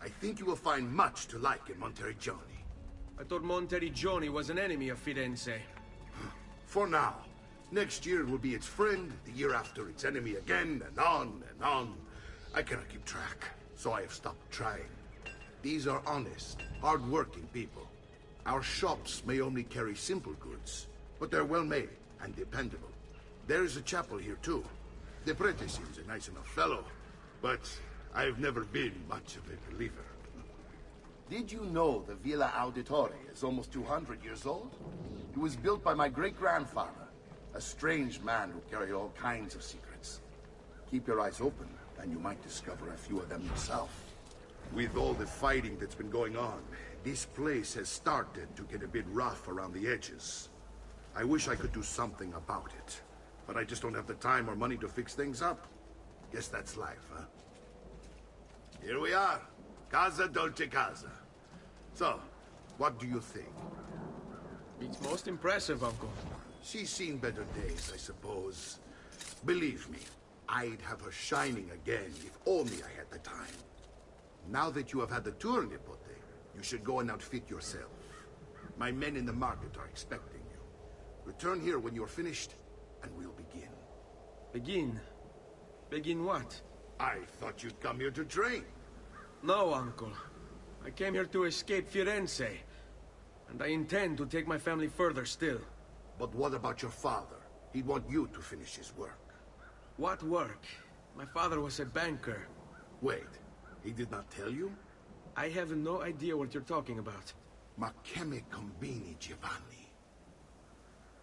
Speaker 5: I think you will find much to like in Monteriggioni.
Speaker 10: I thought Monteriggioni was an enemy of Firenze.
Speaker 5: For now. Next year will be its friend, the year after its enemy again, and on and on. I cannot keep track, so I have stopped trying. These are honest, hard-working people. Our shops may only carry simple goods, but they're well-made and dependable. There is a chapel here, too. The prete seems a nice enough fellow, but I've never been much of a believer.
Speaker 23: Did you know the Villa Auditore is almost 200 years old? It was built by my great-grandfather, a strange man who carried all kinds of secrets. Keep your eyes open, and you might discover a few of them yourself.
Speaker 5: With all the fighting that's been going on, this place has started to get a bit rough around the edges. I wish I could do something about it, but I just don't have the time or money to fix things up. Guess that's life, huh? Here we are. Casa Dolce Casa. So, what do you think?
Speaker 10: It's most impressive, Uncle.
Speaker 5: She's seen better days, I suppose. Believe me, I'd have her shining again if only I had the time. Now that you have had the tour, Nipote, you should go and outfit yourself. My men in the market are expecting you. Return here when you're finished, and we'll begin.
Speaker 8: Begin? Begin what?
Speaker 23: I thought you'd come here to train.
Speaker 8: No, Uncle. I came here to escape Firenze. And I intend to take my family further still.
Speaker 23: But what about your father? He'd want you to finish his work.
Speaker 8: What work? My father was a banker.
Speaker 23: Wait, he did not tell you?
Speaker 8: I have no idea what you're talking about.
Speaker 23: Ma che me combini, Giovanni?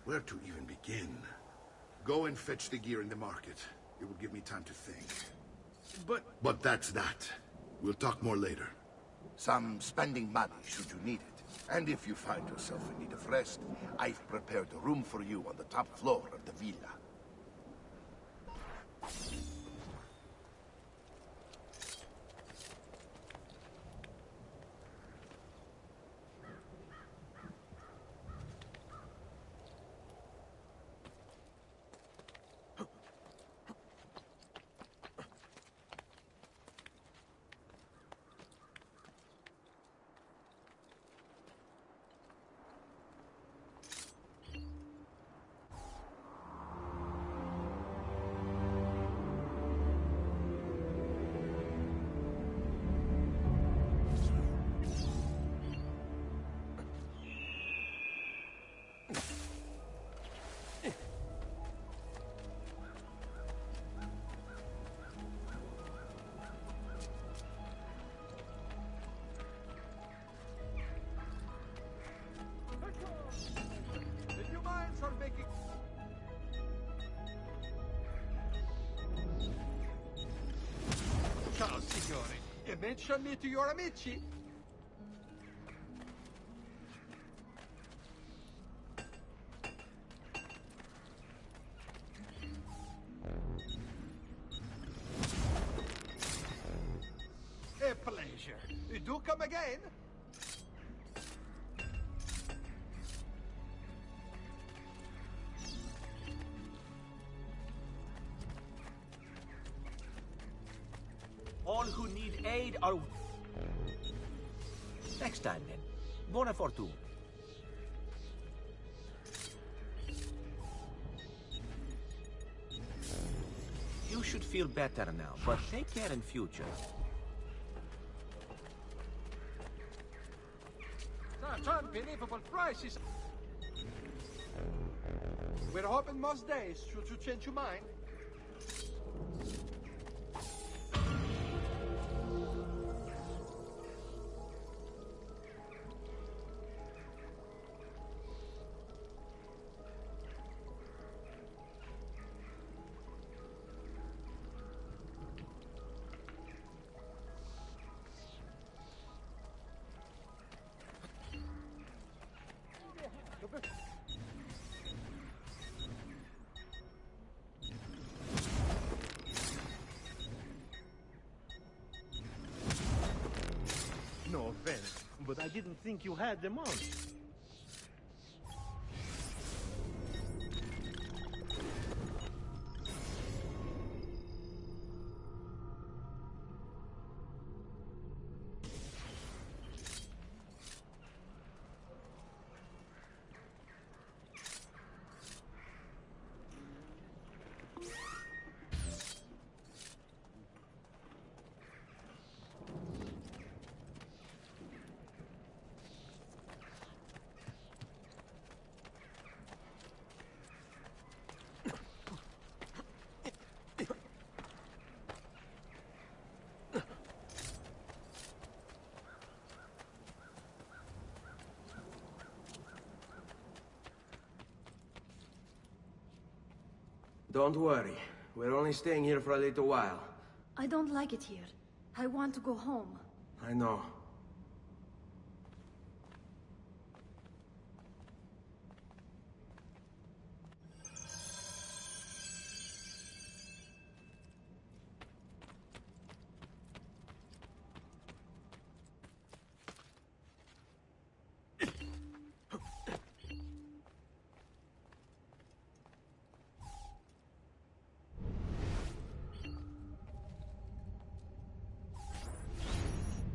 Speaker 23: Where to even begin? Go and fetch the gear in the market. It will give me time to think. But that's that. We'll talk more later. Some spending money should you need it. And if you find yourself in need of rest, I've prepared a room for you on the top floor of the villa.
Speaker 15: The new mines are making... Ciao, signore. E mention me to your amici. A pleasure. You do come again?
Speaker 2: All who need aid are... Next time, then. Buona fortuna. You should feel better now, but take care in future.
Speaker 15: Such unbelievable prices. We're hoping most days. Should you change your mind?
Speaker 21: No offense, but I didn't think you had them on.
Speaker 8: Don't worry. We're only staying here for a little while.
Speaker 13: I don't like it here. I want to go home.
Speaker 8: I know.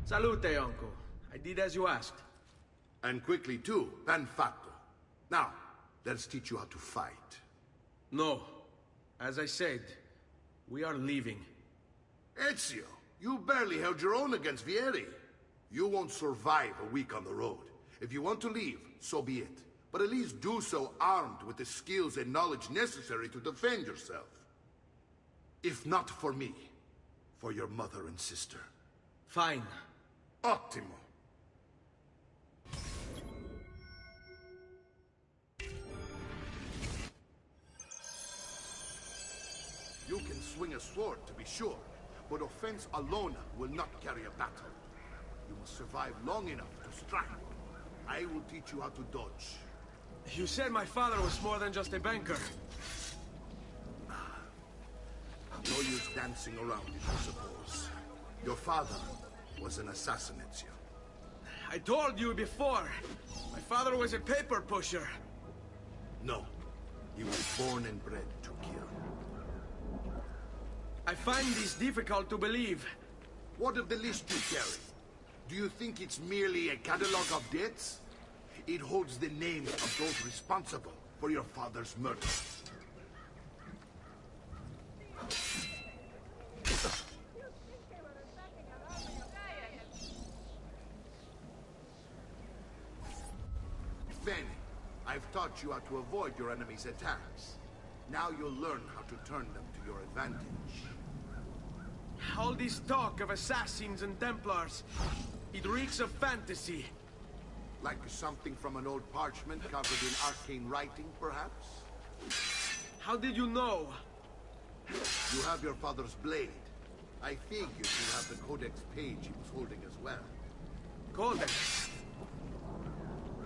Speaker 8: Salute, Uncle. I did as you asked.
Speaker 23: And quickly too, ben fatto. Now, let's teach you how to fight.
Speaker 8: No.
Speaker 1: As I said, we are leaving.
Speaker 23: Ezio, you barely held your own against Vieri. You won't survive a week on the road. If you want to leave, so be it. But at least do so armed with the skills and knowledge necessary to defend yourself. If not for me, for your mother and sister.
Speaker 1: Fine.
Speaker 23: Ottimo. You can swing a sword, to be sure, but offense alone will not carry a battle. You must survive long enough to strike. I will teach you how to dodge.
Speaker 1: You said my father was more than just a banker.
Speaker 23: No use dancing around it, I suppose. Your father was an assassin, Ezio.
Speaker 1: I told you before. My father was a paper pusher.
Speaker 23: No. He was born and bred to kill.
Speaker 1: I find this difficult to believe.
Speaker 23: What of the list you carry? Do you think it's merely a catalog of debts? It holds the names of those responsible for your father's murder. Then, I've taught you how to avoid your enemy's attacks. Now you'll learn how to turn them to your advantage.
Speaker 1: All this talk of assassins and Templars, it reeks of fantasy.
Speaker 23: Like something from an old parchment covered in arcane writing, perhaps?
Speaker 1: How did you know?
Speaker 23: You have your father's blade. I figured you have the codex page he was holding as well.
Speaker 1: Codex?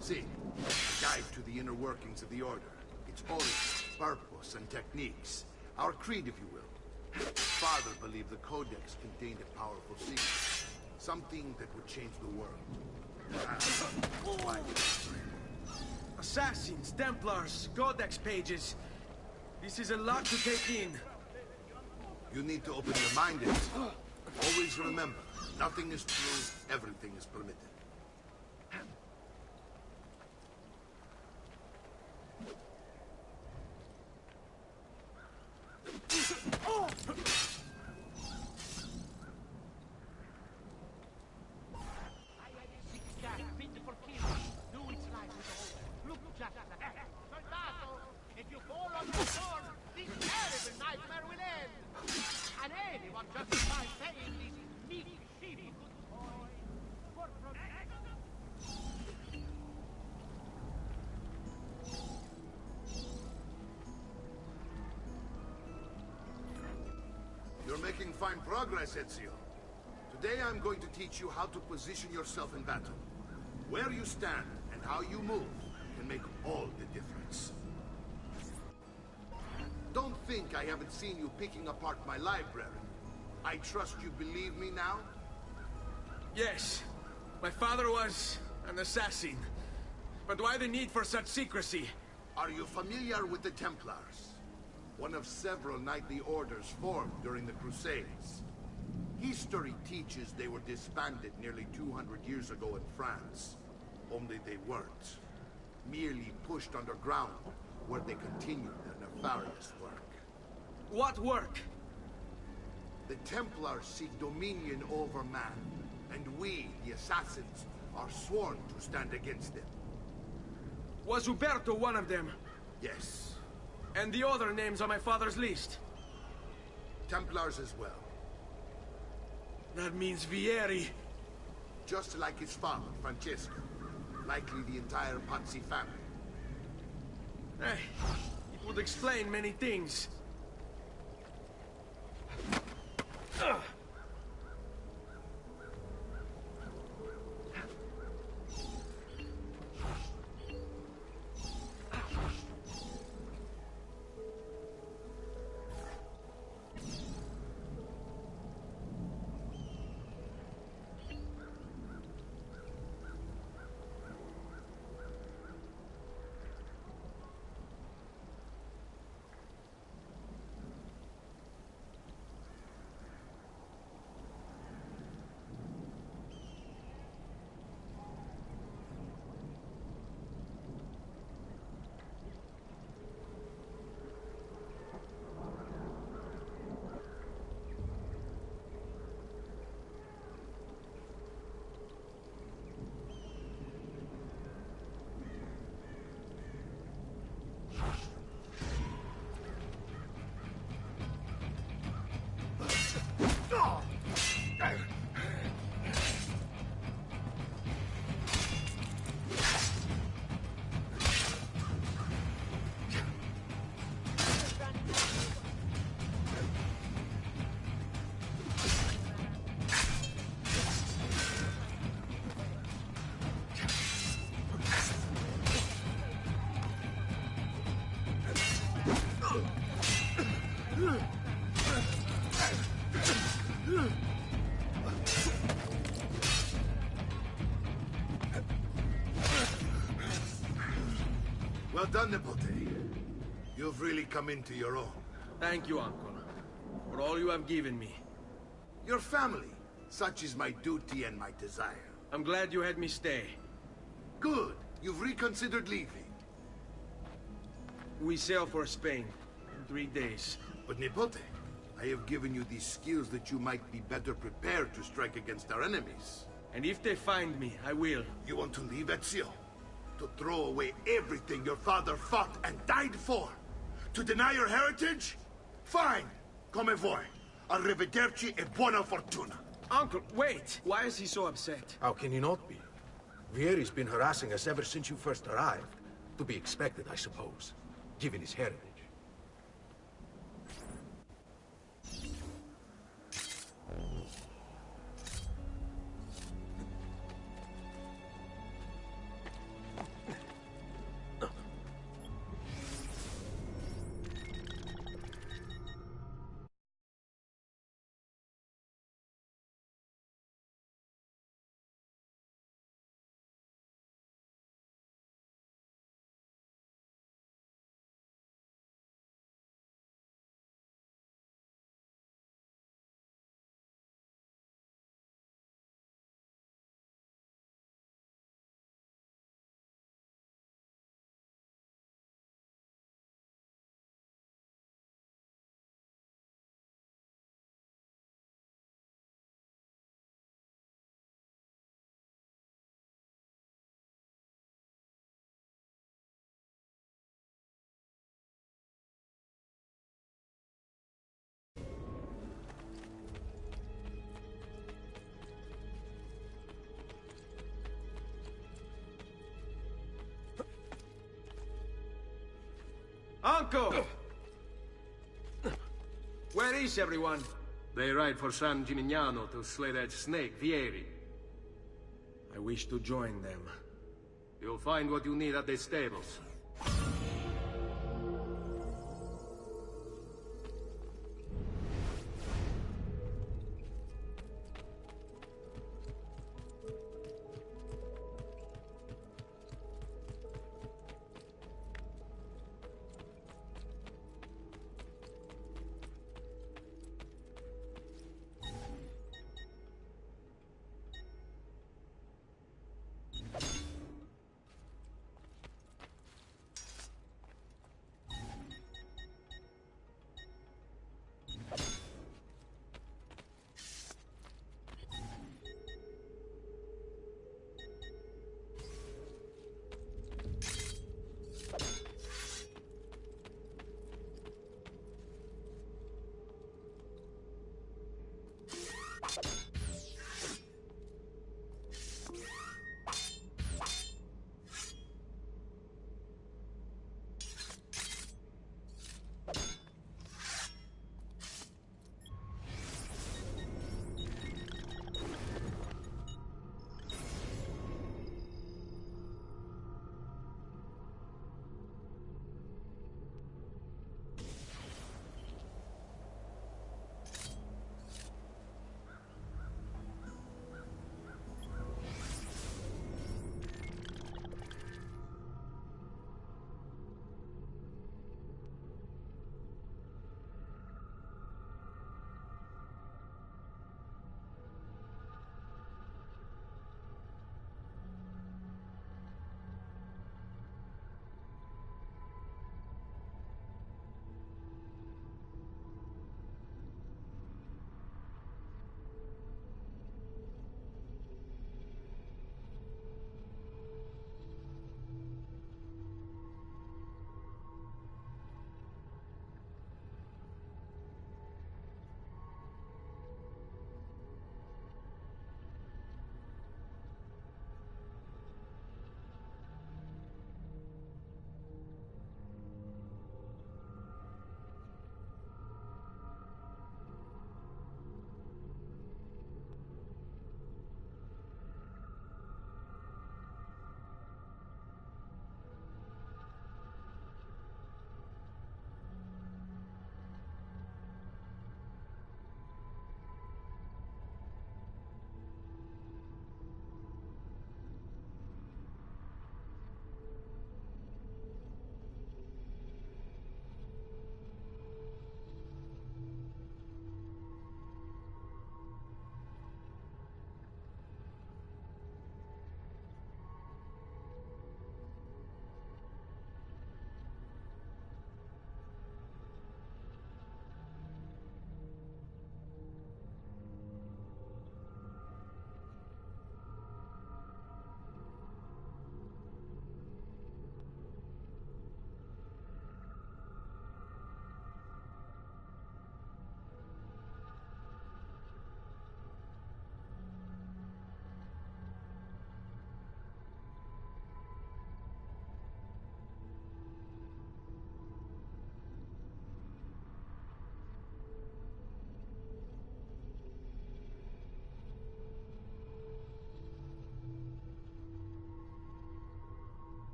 Speaker 23: See, a guide to the inner workings of the Order. Its origin, purpose, and techniques. Our creed, if you will. Father believed the codex contained a powerful secret. Something that would change the world.
Speaker 1: Assassins, Templars, codex pages. This is a lot to take in.
Speaker 23: You need to open your mind, Ezio. Always remember, nothing is true, everything is permitted. You're making fine progress, Ezio. Today I'm going to teach you how to position yourself in battle. Where you stand and how you move can make all the difference. Don't think I haven't seen you picking apart my library. I trust you believe me now?
Speaker 1: Yes. My father was an assassin. But why the need for such secrecy?
Speaker 23: Are you familiar with the Templars? One of several knightly orders formed during the Crusades. History teaches they were disbanded nearly 200 years ago in France. Only they weren't. Merely pushed underground, where they continued their nefarious work.
Speaker 1: What work?
Speaker 23: The Templars seek dominion over man, and we, the assassins, are sworn to stand against them.
Speaker 1: Was Uberto one of them?
Speaker 23: Yes.
Speaker 1: And the other names on my father's list?
Speaker 23: Templars as well.
Speaker 1: That means Vieri.
Speaker 23: Just like his father, Francesco. Likely the entire Pazzi family.
Speaker 1: Hey, it would explain many things.
Speaker 5: Well done, Nipote. You've really come into your own.
Speaker 1: Thank you, Uncle, for all you have given me.
Speaker 5: Your family. Such is my duty and my desire.
Speaker 1: I'm glad you had me stay.
Speaker 5: Good. You've reconsidered leaving.
Speaker 1: We sail for Spain in 3 days.
Speaker 5: But Nipote, I have given you these skills that you might be better prepared to strike against our enemies.
Speaker 1: And if they find me, I will.
Speaker 5: You want to leave Ezio? To throw away everything your father fought and died for? To deny your heritage? Fine. Come vuoi. Arrivederci e buona fortuna.
Speaker 1: Uncle, wait! Why is he so upset?
Speaker 16: How can he not be? Vieri's been harassing us ever since you first arrived. To be expected, I suppose, given his heritage.
Speaker 1: Uncle! Where is everyone?
Speaker 9: They ride for San Gimignano to slay that snake, Vieri.
Speaker 1: I wish to join them.
Speaker 9: You'll find what you need at the stables.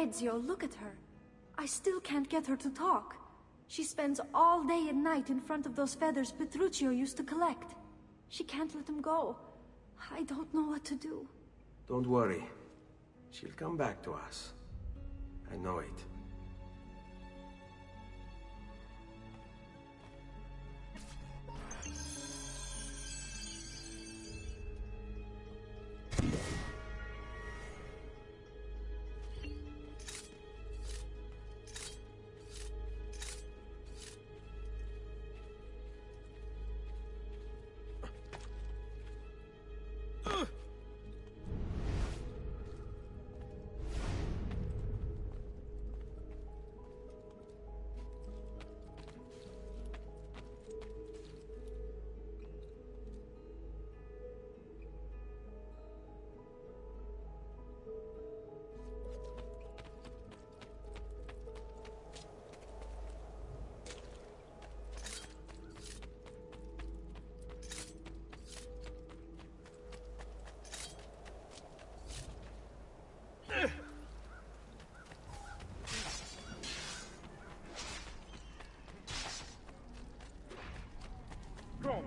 Speaker 13: Ezio, look at her. I still can't get her to talk. She spends all day and night in front of those feathers Petruchio used to collect. She can't let them go. I don't know what to do.
Speaker 17: Don't worry. She'll come back to us. I know it.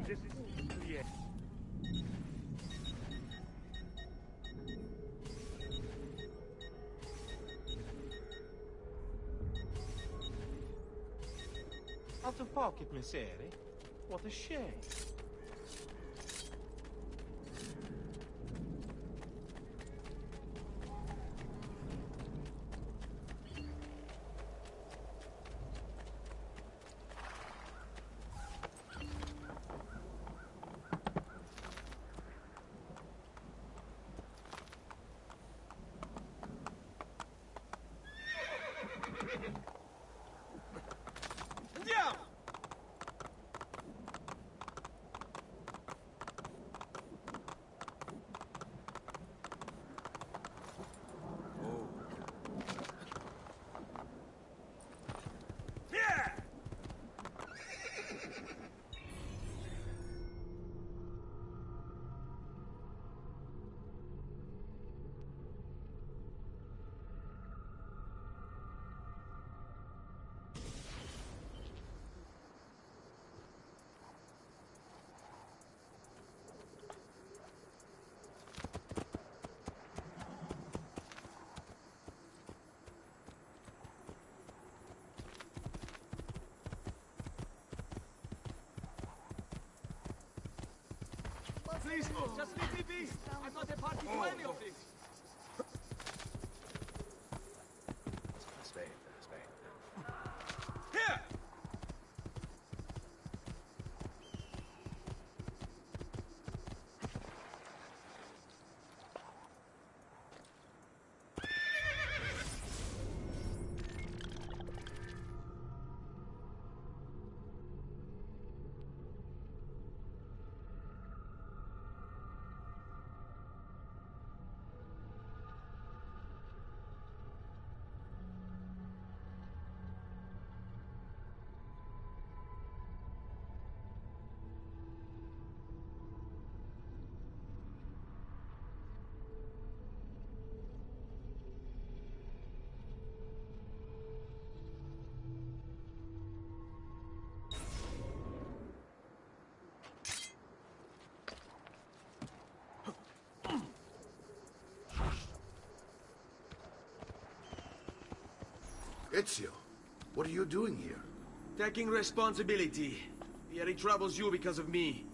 Speaker 10: This is clear.
Speaker 2: Out of pocket, Messere? What a shame.
Speaker 12: Please, just leave me be. I'm not a party to any of this.
Speaker 17: Aspetta, aspetta.
Speaker 12: Here!
Speaker 16: Ezio, what are you doing here?
Speaker 8: Taking responsibility. Vieri troubles you because of me.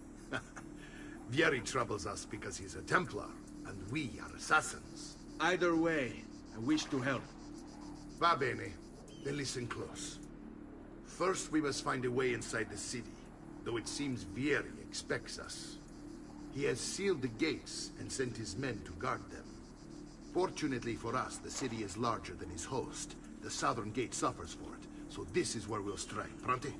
Speaker 16: Vieri troubles us because he's a Templar, and we are assassins.
Speaker 8: Either way, I wish to help.
Speaker 16: Va bene. Then listen close. First, we must find a way inside the city, though it seems Vieri expects us. He has sealed the gates and sent his men to guard them. Fortunately for us, the city is larger than his host. The southern gate suffers for it, so this is where we'll strike. Pronti?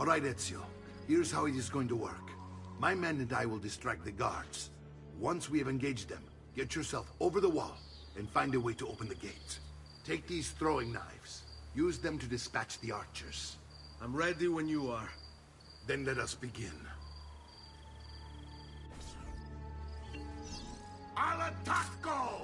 Speaker 16: All right, Ezio. Here's how it is going to work. My men and I will distract the guards. Once we have engaged them, get yourself over the wall and find a way to open the gate. Take these throwing knives. Use them to dispatch the archers.
Speaker 9: I'm ready when you are.
Speaker 16: Then let us begin. Al attacco!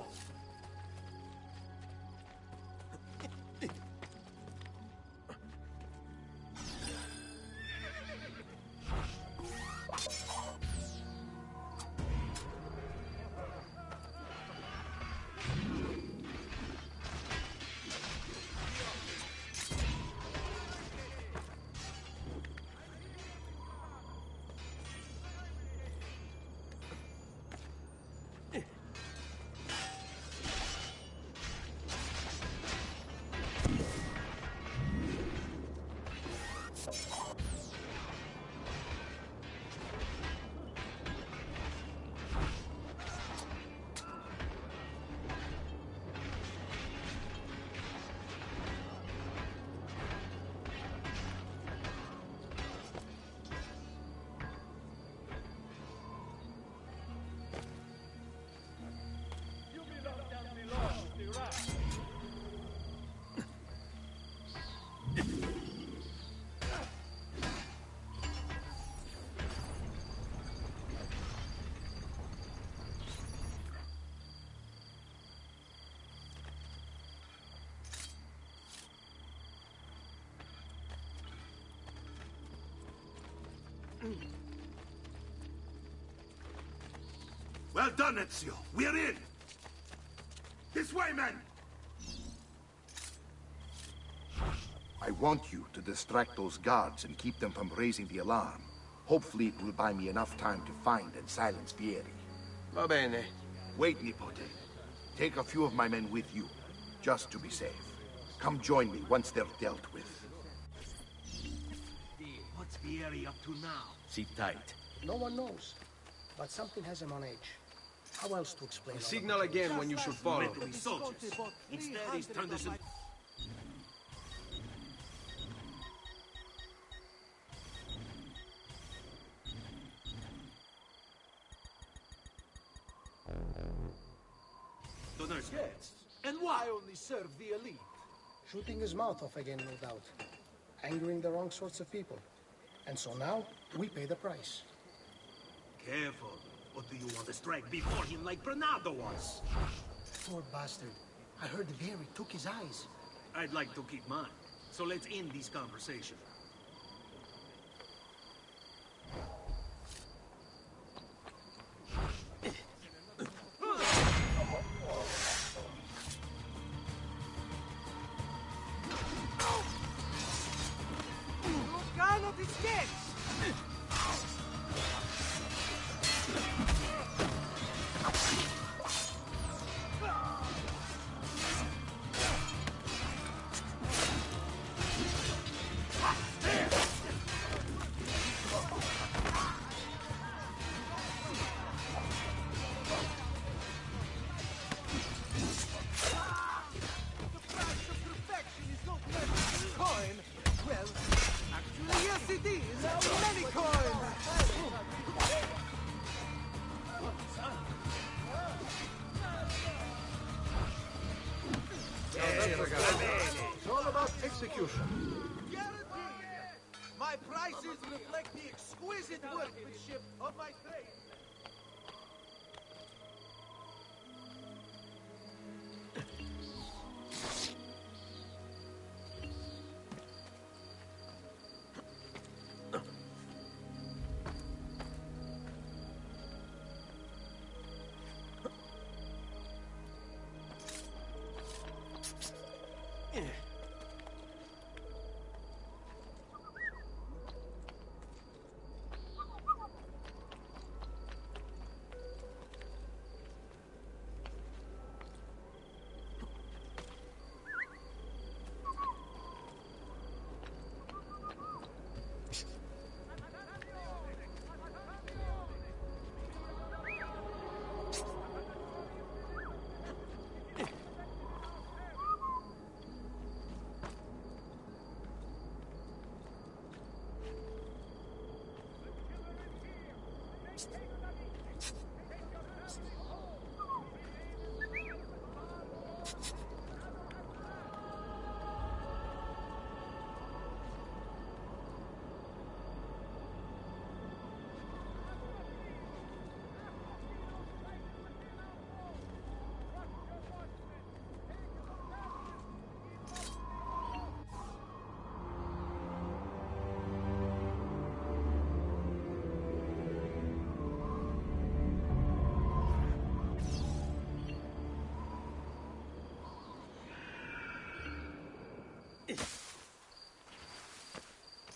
Speaker 16: Well done, Ezio. We're in. This way, men! I want you to distract those guards and keep them from raising the alarm. Hopefully it will buy me enough time to find and silence Vieri.
Speaker 17: Va bene.
Speaker 16: Wait, Nipote. Take a few of my men with you, just to be safe. Come join me once they're dealt with.
Speaker 2: What's Vieri up to now?
Speaker 11: Sit tight.
Speaker 18: No one knows, but something has him on edge. How else to explain?
Speaker 9: Signal again when you should follow.
Speaker 2: Mentally soldiers. Instead, he's turned this into... Donner's yes. And why?
Speaker 18: I only serve the elite. Shooting his mouth off again, no doubt. Angering the wrong sorts of people. And so now, we pay the price.
Speaker 2: Careful. Or do you want to strike before him like Bernardo was?
Speaker 18: Poor bastard. I heard Vieri took his eyes.
Speaker 2: I'd like to keep mine. So let's end this conversation.
Speaker 8: Lucano di sketch! It's all about execution.
Speaker 19: My prices reflect the exquisite workmanship of my trade.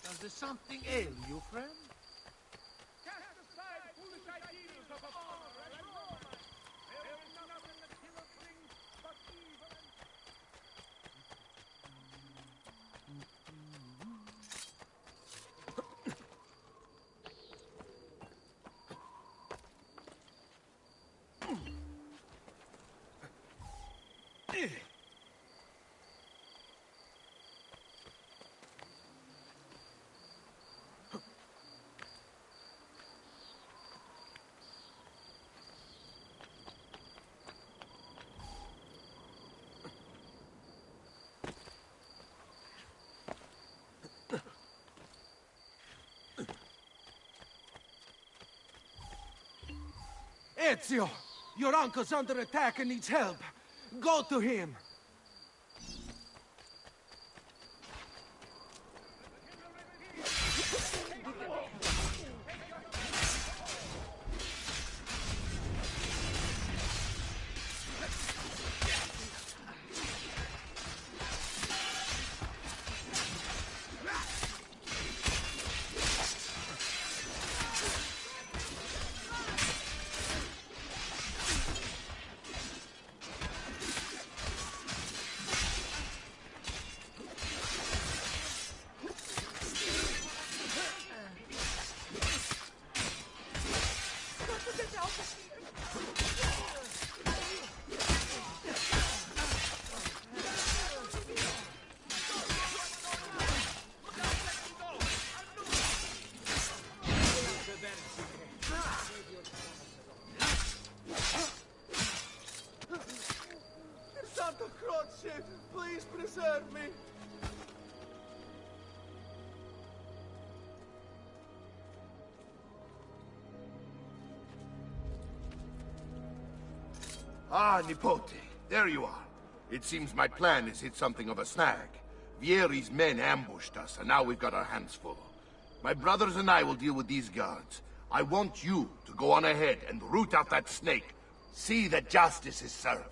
Speaker 19: Does there something ail you, friend? Ezio! Your uncle's under attack and needs help. Go to him! Santa Croce, please preserve me!
Speaker 16: Ah, Nipote, there you are. It seems my plan has hit something of a snag. Vieri's men ambushed us, and now we've got our hands full. My brothers and I will deal with these guards. I want you to go on ahead and root out that snake. See that justice is served.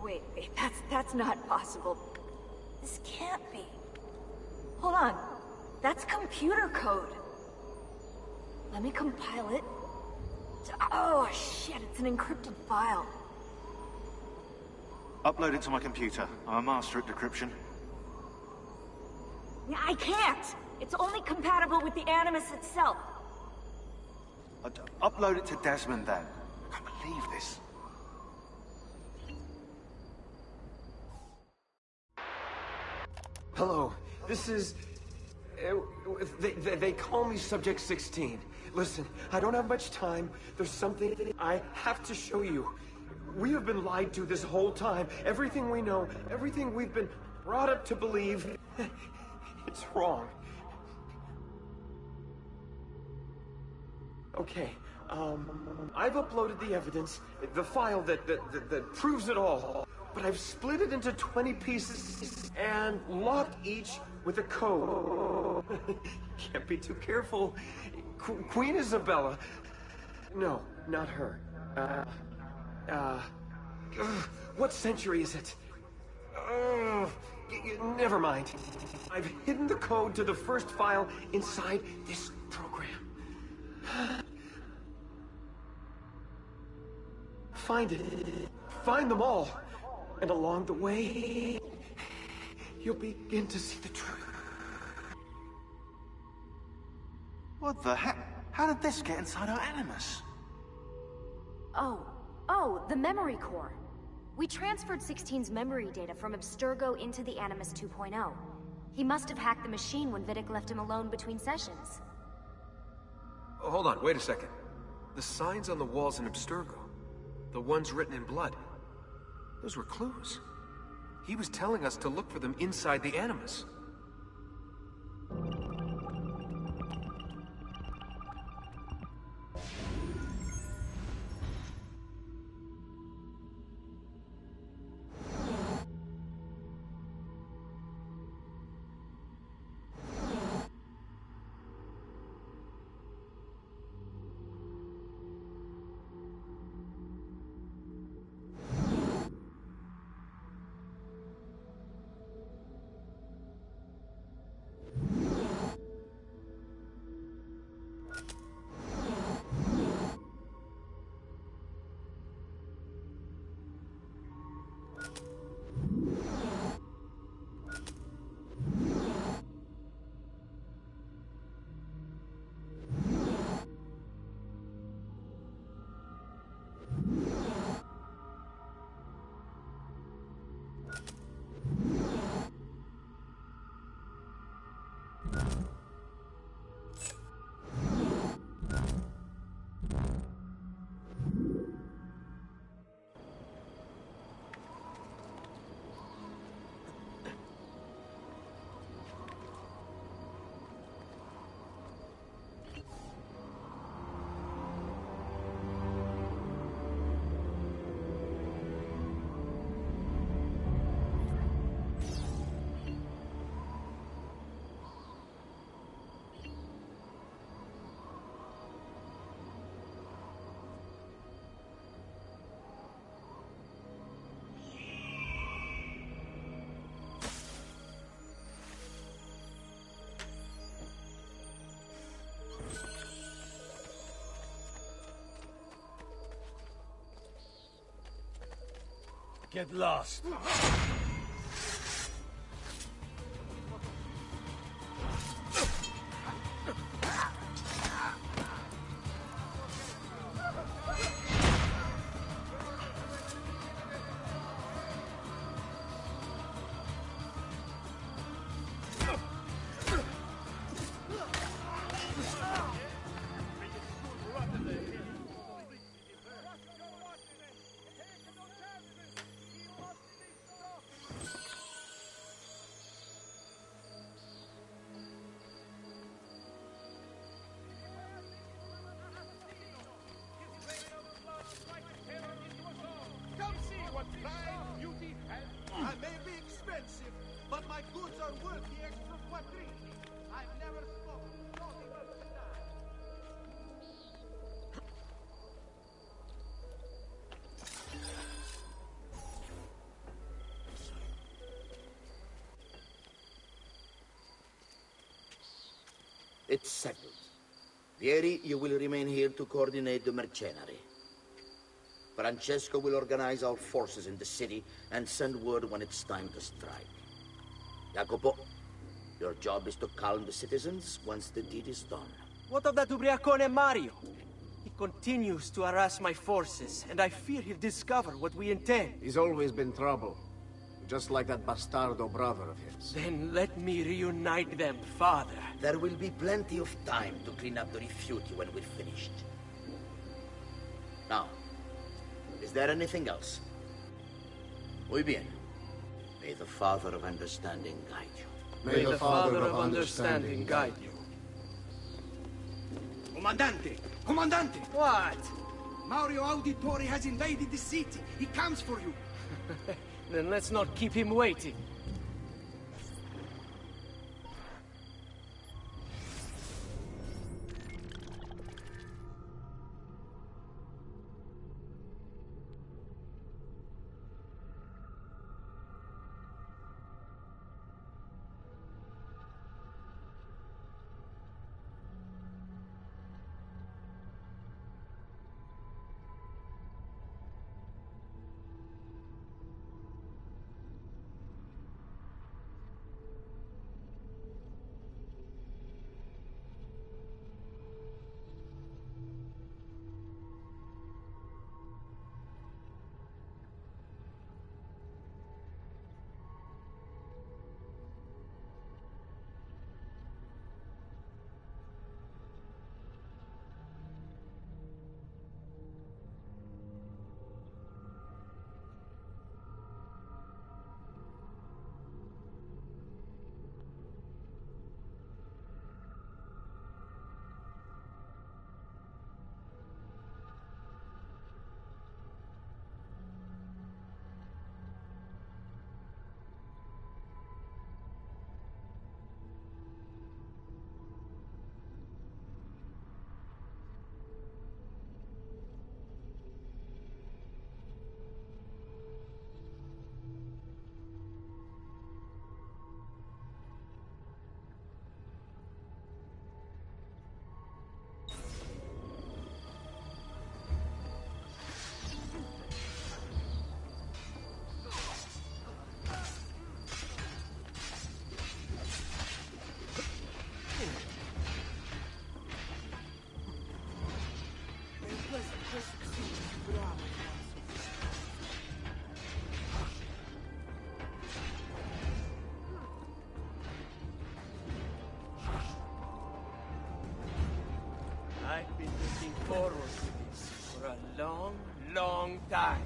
Speaker 3: Wait, that's not possible. This can't be. Hold on. That's computer code. Let me compile it. Oh, shit, it's an encrypted file.
Speaker 7: Upload it to my computer. I'm a master at decryption.
Speaker 3: I can't! It's only compatible with the Animus itself.
Speaker 7: Upload it to Desmond, then. I can't believe this.
Speaker 17: Hello, this is... They call me Subject 16. Listen, I don't have much time. There's something I have to show you. We have been lied to this whole time. Everything we know, everything we've been brought up to believe, it's wrong. Okay, I've uploaded the evidence, the file that proves it all. But I've split it into 20 pieces and locked each with a code. Can't be too careful. Queen Isabella. No, not her. What century is it? Never mind. I've hidden the code to the first file inside this program. Find it. Find them all. And along the way, you'll begin to see the truth.
Speaker 7: What the heck? How did this get inside our Animus?
Speaker 13: Oh, the memory core. We transferred 16's memory data from Abstergo into the Animus 2.0. He must have hacked the machine when Vidic left him alone between sessions.
Speaker 1: Oh, hold on, wait a second. The signs on the walls in Abstergo, the ones written in blood, those were clues. He was telling us to look for them inside the Animus.
Speaker 10: Get lost.
Speaker 19: Come see what pride, beauty, and I may be expensive, but my goods are worth the extra quattrini. I've never spoken nothing but style.
Speaker 18: It's settled.
Speaker 4: Vieri, you will remain here to coordinate the mercenary. Francesco will organize our forces in the city and send word when it's time to strike. Jacopo, your job is to calm the citizens once the deed is done.
Speaker 6: What of that ubriacone Mario? He continues to harass my forces, and I fear he'll discover what we intend.
Speaker 11: He's always been trouble. Just like that bastardo brother of his.
Speaker 6: Then let me reunite them, father.
Speaker 4: There will be plenty of time to clean up the refuge when we're finished. Now, is there anything else? Muy bien. May the Father of Understanding guide you.
Speaker 11: May the Father of Understanding guide you.
Speaker 8: Comandante! Comandante!
Speaker 6: What?
Speaker 8: Mario Auditore has invaded the city. He comes for you.
Speaker 6: Then let's not keep him waiting. I've been looking forward to this for a long, long time.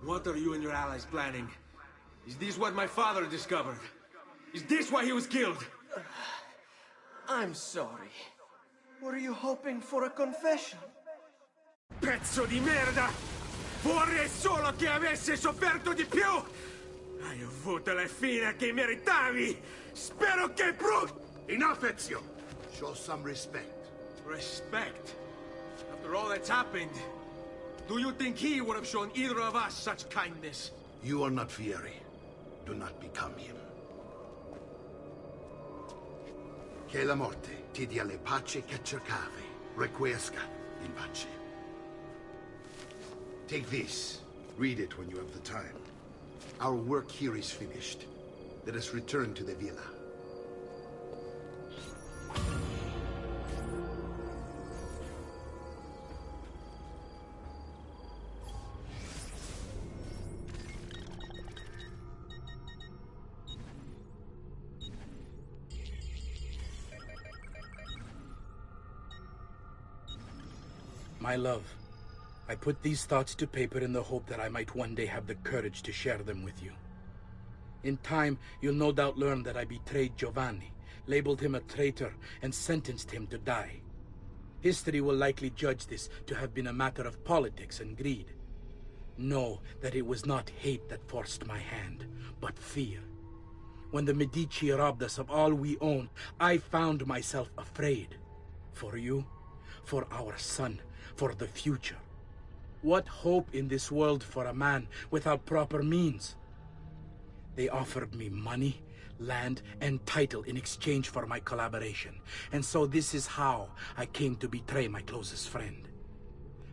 Speaker 9: What are you and your allies planning? Is this what my father discovered? Is this why he was killed?
Speaker 6: I'm sorry. Were you hoping for a confession?
Speaker 9: Pezzo di merda! Vorrei solo che avesse sofferto di più! Hai avuto la fine che meritavi! Spero che
Speaker 16: Enough, Ezio! Show some respect.
Speaker 9: Respect? After all that's happened, do you think he would have shown either of us such kindness?
Speaker 16: You are not Fieri. Do not become him. Che la morte ti dia le pace che cercavi. Requiesca in pace. Take this. Read it when you have the time. Our work here is finished. Let us return to the villa.
Speaker 14: My love, I put these thoughts to paper in the hope that I might one day have the courage to share them with you. In time, you'll no doubt learn that I betrayed Giovanni, labeled him a traitor, and sentenced him to die. History will likely judge this to have been a matter of politics and greed. Know that it was not hate that forced my hand, but fear. When the Medici robbed us of all we owned, I found myself afraid. For you, for our son, for the future. What hope in this world for a man without proper means? They offered me money, land, and title in exchange for my collaboration. And so this is how I came to betray my closest friend.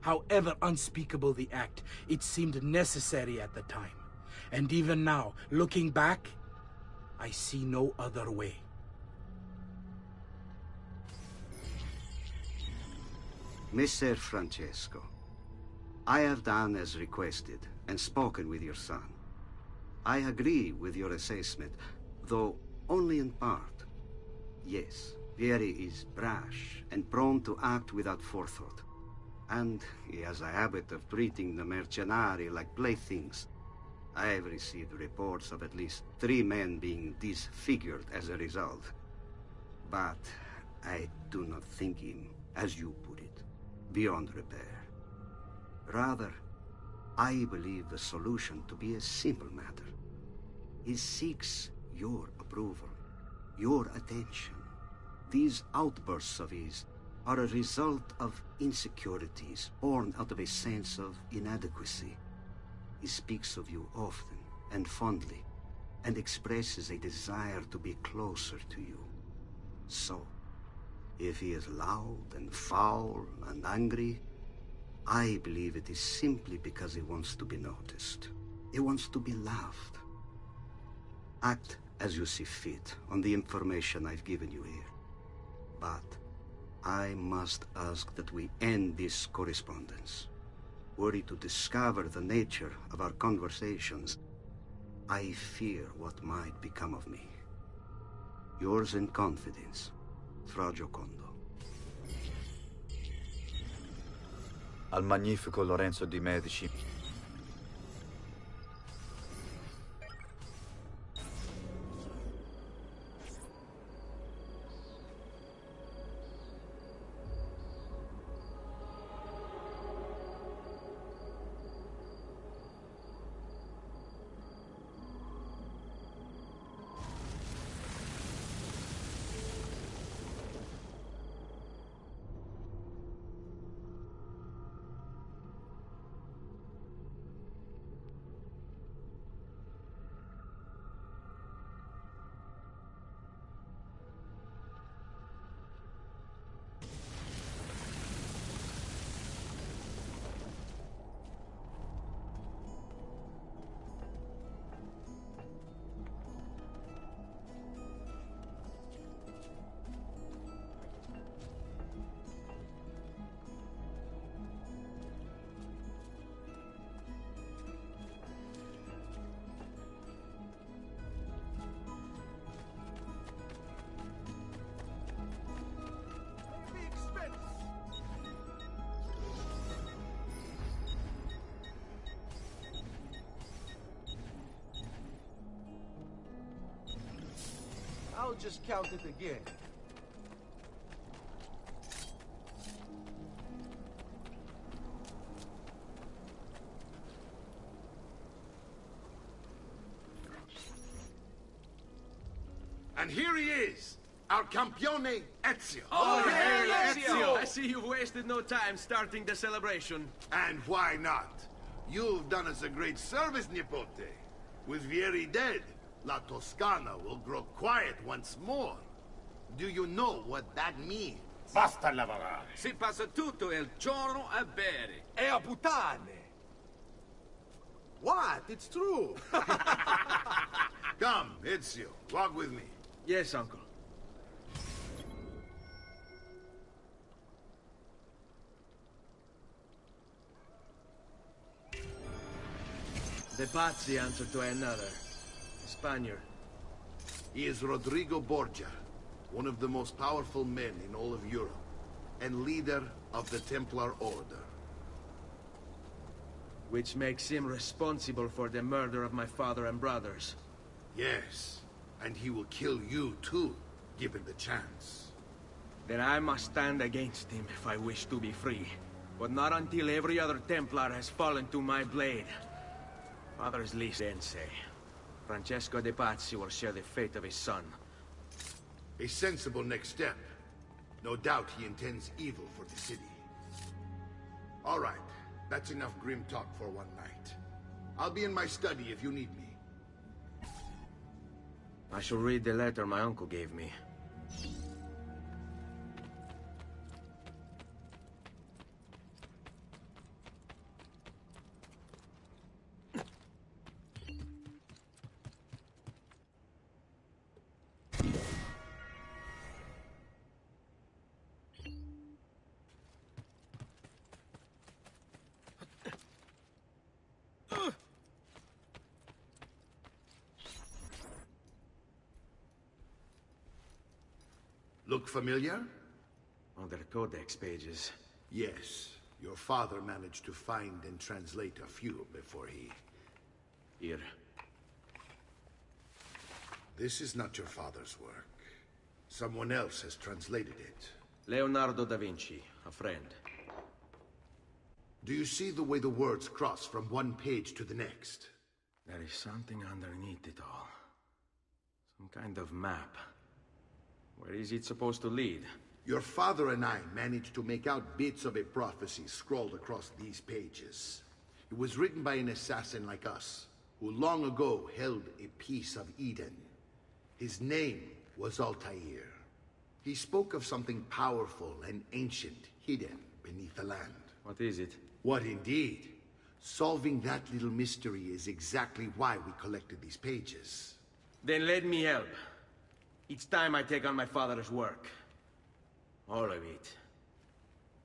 Speaker 14: However unspeakable the act, it seemed necessary at the time. And even now, looking back, I see no other way.
Speaker 20: Messer Francesco, I have done as requested and spoken with your son. I agree with your assessment, though only in part. Yes, Vieri is brash and prone to act without forethought. And he has a habit of treating the mercenari like playthings. I have received reports of at least 3 men being disfigured as a result. But I do not think him, as you put it, beyond repair. Rather, I believe the solution to be a simple matter. He seeks your approval, your attention. These outbursts of his are a result of insecurities born out of a sense of inadequacy. He speaks of you often and fondly, and expresses a desire to be closer to you. So, if he is loud and foul and angry, I believe it is simply because he wants to be noticed. He wants to be loved. Act as you see fit on the information I've given you here. But I must ask that we end this correspondence. Were he to discover the nature of our conversations, I fear what might become of me. Yours in confidence, Fra Giocondo.
Speaker 22: Al magnifico Lorenzo di Medici.
Speaker 2: I'll just count it again.
Speaker 16: And here he is, our campione Ezio.
Speaker 8: Oh, hey, Ezio! I see you've wasted no time starting the celebration.
Speaker 16: And why not? You've done us a great service, Nipote. With Vieri dead, La Toscana will grow quiet once more. Do you know what that means?
Speaker 9: Basta lavorare.
Speaker 24: Si passa tutto il giorno a bere.
Speaker 2: E a puttane! What? It's true!
Speaker 16: Come, Ezio, walk with me.
Speaker 8: Yes, uncle. The Pazzi answer to another. A Spaniard.
Speaker 16: He is Rodrigo Borgia, one of the most powerful men in all of Europe. and leader of the Templar Order.
Speaker 8: Which makes him responsible for the murder of my father and brothers.
Speaker 16: Yes, and he will kill you too, given the chance.
Speaker 8: Then I must stand against him if I wish to be free. But not until every other Templar has fallen to my blade. Father's least then say. Francesco de Pazzi will share the fate of his son.
Speaker 16: A sensible next step. No doubt he intends evil for the city. All right, that's enough grim talk for one night. I'll be in my study if you need me.
Speaker 8: I shall read the letter my uncle gave me.
Speaker 16: Look familiar?
Speaker 8: On their codex pages.
Speaker 16: Yes. Your father managed to find and translate a few before he...
Speaker 8: Here.
Speaker 16: This is not your father's work. Someone else has translated it.
Speaker 8: Leonardo da Vinci, a friend.
Speaker 16: Do you see the way the words cross from one page to the next?
Speaker 8: There is something underneath it all. Some kind of map. Where is it supposed to lead?
Speaker 16: Your father and I managed to make out bits of a prophecy scrawled across these pages. It was written by an assassin like us, who long ago held a piece of Eden. His name was Altair. He spoke of something powerful and ancient hidden beneath the land.
Speaker 8: What is it?
Speaker 16: What indeed? Solving that little mystery is exactly why we collected these pages.
Speaker 8: Then let me help. Each time I take on my father's work. All of it.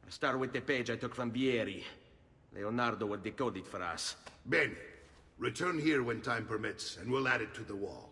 Speaker 8: I start with the page I took from Vieri. Leonardo will decode it for us.
Speaker 16: Bene. Return here when time permits, and we'll add it to the wall.